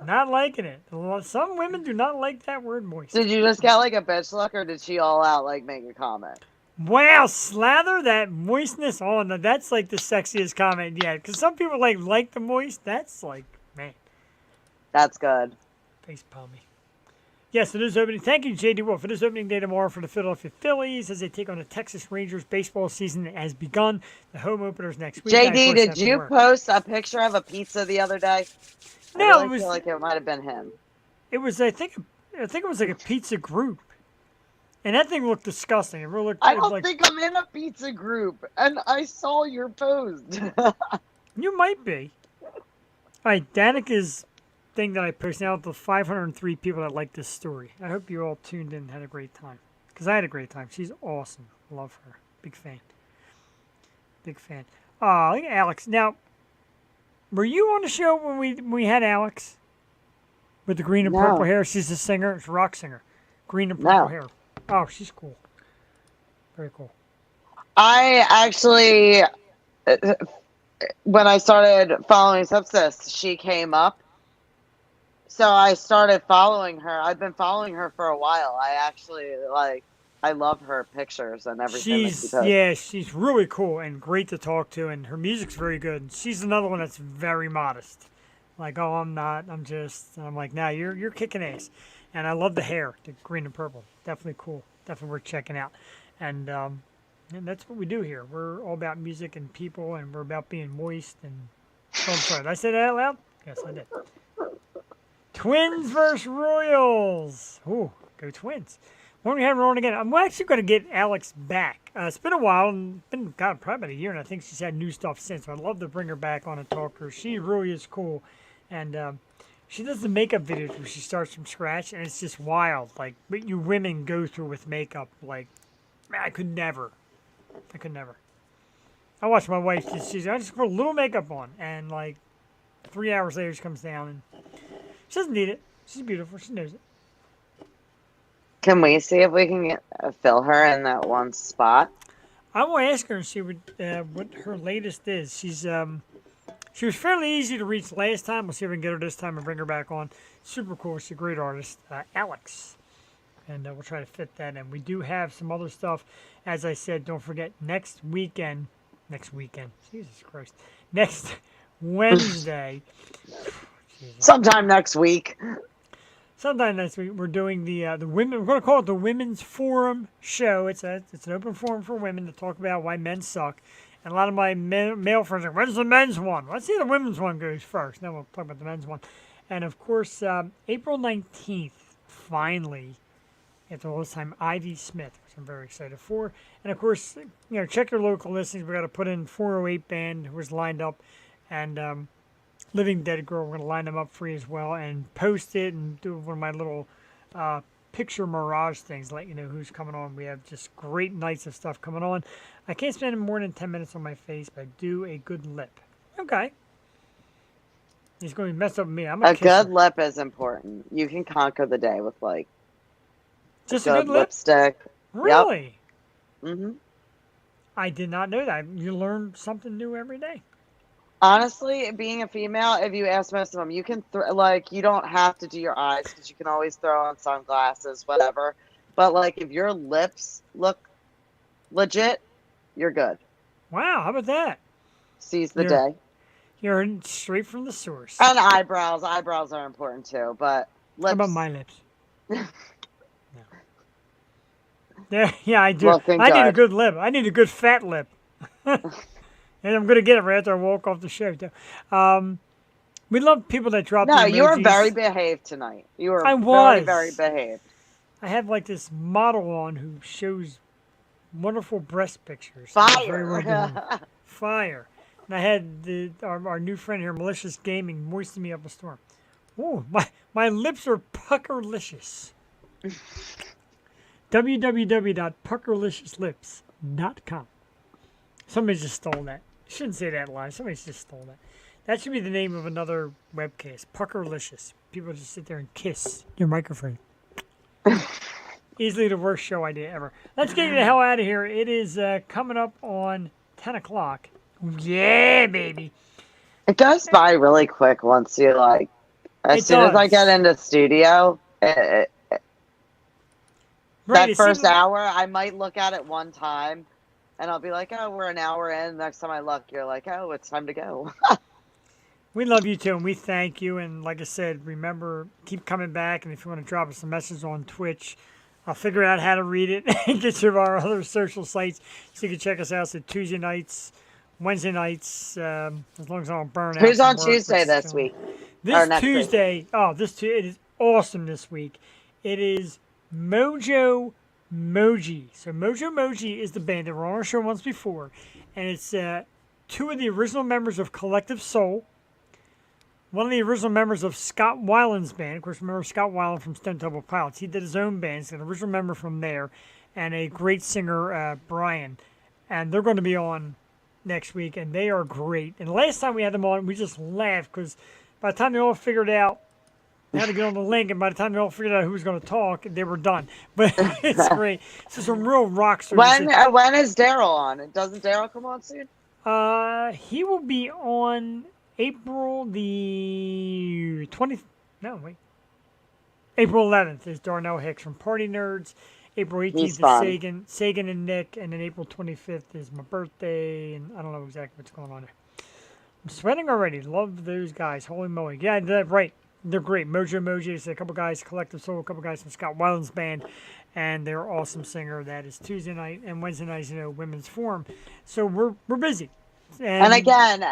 Not liking it. Some women do not like that word moist. Did you just get like a bitch look, or did she all out like make a comment? Wow, slather that moistness on. That's like the sexiest comment yet. Because some people like the moist. That's like, man. That's good. Face palmy. Yes, it is opening. Thank you, J.D. Wolf. It is opening day tomorrow for the Philadelphia Phillies as they take on the Texas Rangers. Baseball season has begun. The home openers next week. JD, did you post a picture of a pizza the other day? No, I really feel like it might have been him. It was. I think it was like a pizza group, and that thing looked disgusting. It really looked. I don't think I'm in a pizza group, and I saw your post. You might be. All right, Danica's thing that I posted out to 503 people that like this story. I hope you all tuned in and had a great time. Because I had a great time. She's awesome. Love her. Big fan. Big fan. Look at Alex. Now, were you on the show when we had Alex? With the green and purple hair? She's a singer. She's a rock singer. Green and purple hair. Oh, she's cool. Very cool. I actually, when I started following Subsist, she came up. So I started following her. I've been following her for a while. I actually I love her pictures and everything. She's really cool and great to talk to, and her music's very good. She's another one that's very modest. Like, oh, I'm not. I'm just. And I'm like, nah, you're kicking ass. And I love the hair, the green and purple. Definitely cool. Definitely worth checking out. And that's what we do here. We're all about music and people, and we're about being moist. And oh, I'm sorry. Did I say that out loud? Yes, I did. Twins versus Royals. Ooh, go Twins. When we have her on again, I'm actually going to get Alex back. It's been a while, and been probably about a year, and I think she's had new stuff since. So I'd love to bring her back on and talk to her. She really is cool, and she does the makeup videos where she starts from scratch, and it's just wild. Like what you women go through with makeup. Like, man, I could never. I watch my wife. I just put a little makeup on, and like 3 hours later, she comes down and. She doesn't need it. She's beautiful. She knows it. Can we see if we can fill her in that one spot? I will ask her and see what her latest is. She was fairly easy to reach last time. We'll see if we can get her this time and bring her back on. Super cool. She's a great artist. Alex. And we'll try to fit that in. We do have some other stuff. As I said, don't forget, next weekend. Jesus Christ. Next Wednesday. Sometime next week, we're doing the women. We're going to call it the Women's Forum Show. It's an open forum for women to talk about why men suck. And a lot of my male friends are, when's the men's one? Let's see if the women's one goes first. Then we'll talk about the men's one. And of course, April 19th, finally, after all this time, Ivy Smith, which I'm very excited for. And of course, check your local listings. We got to put in 408 Band, who was lined up, and Living Dead Girl. We're going to line them up for you as well and post it and do one of my little picture mirage things, let you know who's coming on. We have just great nights of stuff coming on. I can't spend more than 10 minutes on my face, but I do a good lip. Okay. He's going to mess up with me. I'm a good lip is important. You can conquer the day with just a good lipstick. Really? Yep. Mm-hmm. I did not know that. You learn something new every day. Honestly, being a female, if you ask most of them, you can you don't have to do your eyes because you can always throw on sunglasses, whatever. But if your lips look legit, you're good. Wow, how about that? Seize the day. You're straight from the source. And eyebrows. Eyebrows are important too, but lips. How about my lips? No. Yeah, I do. I need a good lip. I need a good fat lip. And I'm going to get it right after I walk off the show. We love people that drop the emojis. You were very behaved tonight. You were very, very behaved. I have this model on who shows wonderful breast pictures. Fire. Fire. And I had our new friend here, Malicious Gaming, moisten me up a storm. Oh, my lips are puckerlicious. www.puckerliciouslips.com. Somebody just stole that. Shouldn't say that live. Somebody just stole that. That should be the name of another webcast. Puckerlicious. People just sit there and kiss your microphone. Easily the worst show idea ever. Let's get you the hell out of here. It is coming up on 10 o'clock. Yeah, baby. It goes by really quick once you As soon as I get into studio, Right, that it first seems- hour, I might look at it one time, and I'll be like, "Oh, we're an hour in." Next time I look, you're like, "Oh, it's time to go." We love you too, and we thank you. And like I said, remember, keep coming back. And if you want to drop us a message on Twitch, I'll figure out how to read it and get you to our other social sites so you can check us out. So Tuesday nights, Wednesday nights, as long as I don't burn out. Who's from on work, Tuesday but this still. week? This Or next week? Tuesday, it is awesome this week. It is Mojo Moji. So Mojo Moji is the band that were on our show once before, and it's two of the original members of Collective Soul, one of the original members of Scott Weiland's band. Of course, remember Scott Weiland from Stone Temple Pilots. He did his own band, so an original member from there, and a great singer, Brian. And they're going to be on next week, and they are great. And the last time we had them on, we just laughed because by the time they all figured out how to get on the link, and by the time they all figured out who was going to talk, they were done. But it's great. So some real rock stars. When is Daryl on? Doesn't Daryl come on soon? He will be on April the 20th. No, wait. April 11th is Darnell Hicks from Party Nerds. April 18th is Sagan and Nick, and then April 25th is my birthday, and I don't know exactly what's going on there. I'm sweating already. Love those guys. Holy moly. Yeah, right. They're great. Mojo Moji is a couple guys, Collective Soul, a couple guys from Scott Weiland's band, and they're an awesome singer. That is Tuesday night, and Wednesday night, Women's Forum. So we're busy. And again,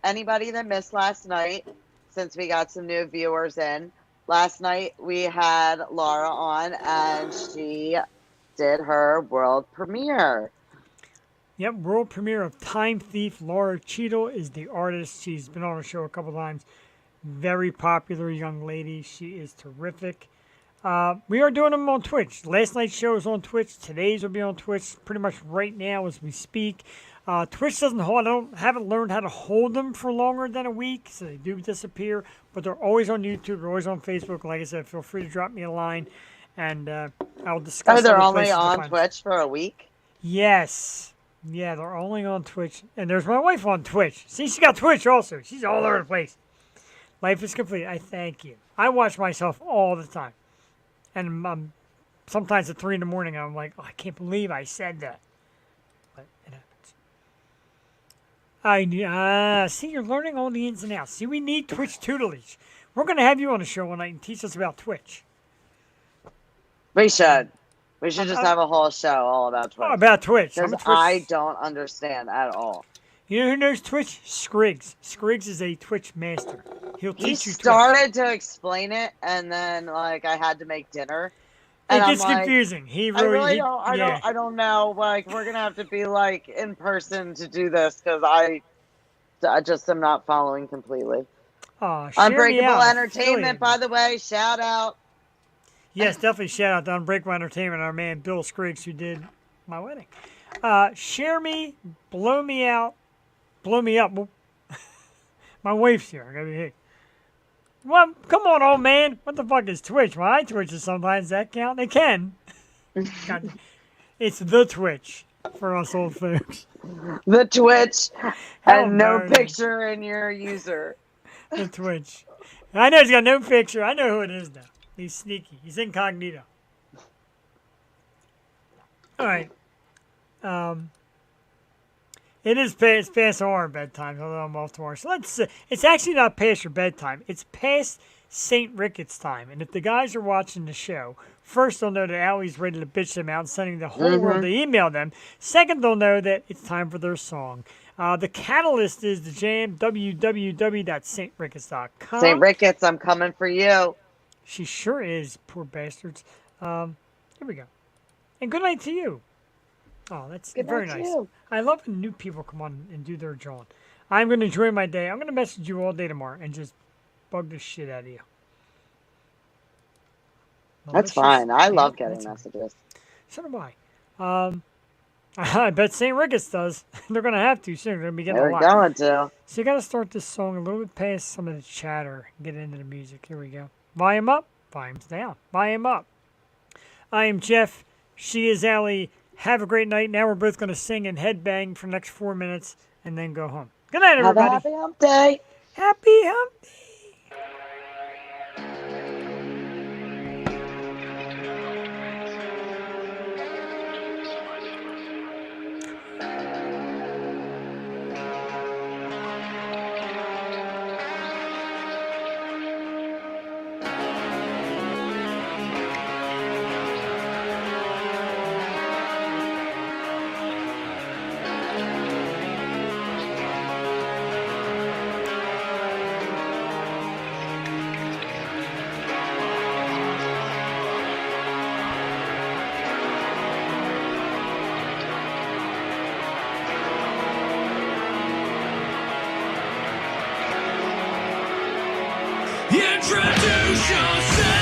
anybody that missed last night, since we got some new viewers in, last night we had Laura on, and she did her world premiere. Yep, world premiere of Time Thief. Laura Cheadle is the artist. She's been on our show a couple times. Very popular young lady. She is terrific. We are doing them on Twitch. Last night's show is on Twitch. Today's will be on Twitch pretty much right now as we speak. Twitch doesn't hold. Haven't learned how to hold them for longer than a week, so they do disappear. But they're always on YouTube. They're always on Facebook. Like I said, feel free to drop me a line, and I'll discuss. Oh, they're only on Twitch for a week? Yes. Yeah, they're only on Twitch. And there's my wife on Twitch. See, she got Twitch also. She's all over the place. Life is complete. I thank you. I watch myself all the time. And sometimes at 3 in the morning, I'm like, oh, I can't believe I said that. But it happens. See, you're learning all the ins and outs. See, we need Twitch tutelage. We're going to have you on the show one night and teach us about Twitch. We should. We should just have a whole show all about Twitch. Oh, about Twitch. Because I don't understand at all. You know who knows Twitch? Skriggs. Skriggs is a Twitch master. He'll teach you Twitch. He started to explain it, and then like I had to make dinner. And it gets confusing. I don't know. Like we're gonna have to be like in person to do this because I just am not following completely. Unbreakable Entertainment, by the way, shout out. Yes, definitely shout out to Unbreakable Entertainment, our man Bill Skriggs, who did my wedding. Share me, blow me out, blow me up. My wife's here. I gotta be here. Well, come on, old man. What the fuck is Twitch? Well, I Twitch is sometimes. That count? They can. God, it's the Twitch for us old folks. The Twitch and no picture in your user. The Twitch. I know he's got no picture. I know who it is now. He's sneaky. He's incognito. All right. It is past our bedtime, although I'm off tomorrow. So it's actually not past your bedtime. It's past St. Ricketts time. And if the guys are watching the show, first they'll know that Allie's ready to bitch them out and sending the whole world to email them. Second, they'll know that it's time for their song. The catalyst is the jam, www.stricketts.com. St. Ricketts, I'm coming for you. She sure is, poor bastards. Here we go. And good night to you. Oh, that's very nice. I love when new people come on and do their job. I'm going to enjoy my day. I'm going to message you all day tomorrow and just bug the shit out of you. That's fine. I love getting messages. So do I. I bet St. Ricketts does. They're going to have to soon. They're going to be getting a lot. They're going to. So you got to start this song a little bit past some of the chatter and get into the music. Here we go. Volume up. Volume's down. Volume up. I am Jeff. She is Allie. Have a great night. Now we're both going to sing and headbang for the next 4 minutes and then go home. Good night, everybody. Have a happy hump day. Happy hump day. Introduce yourself.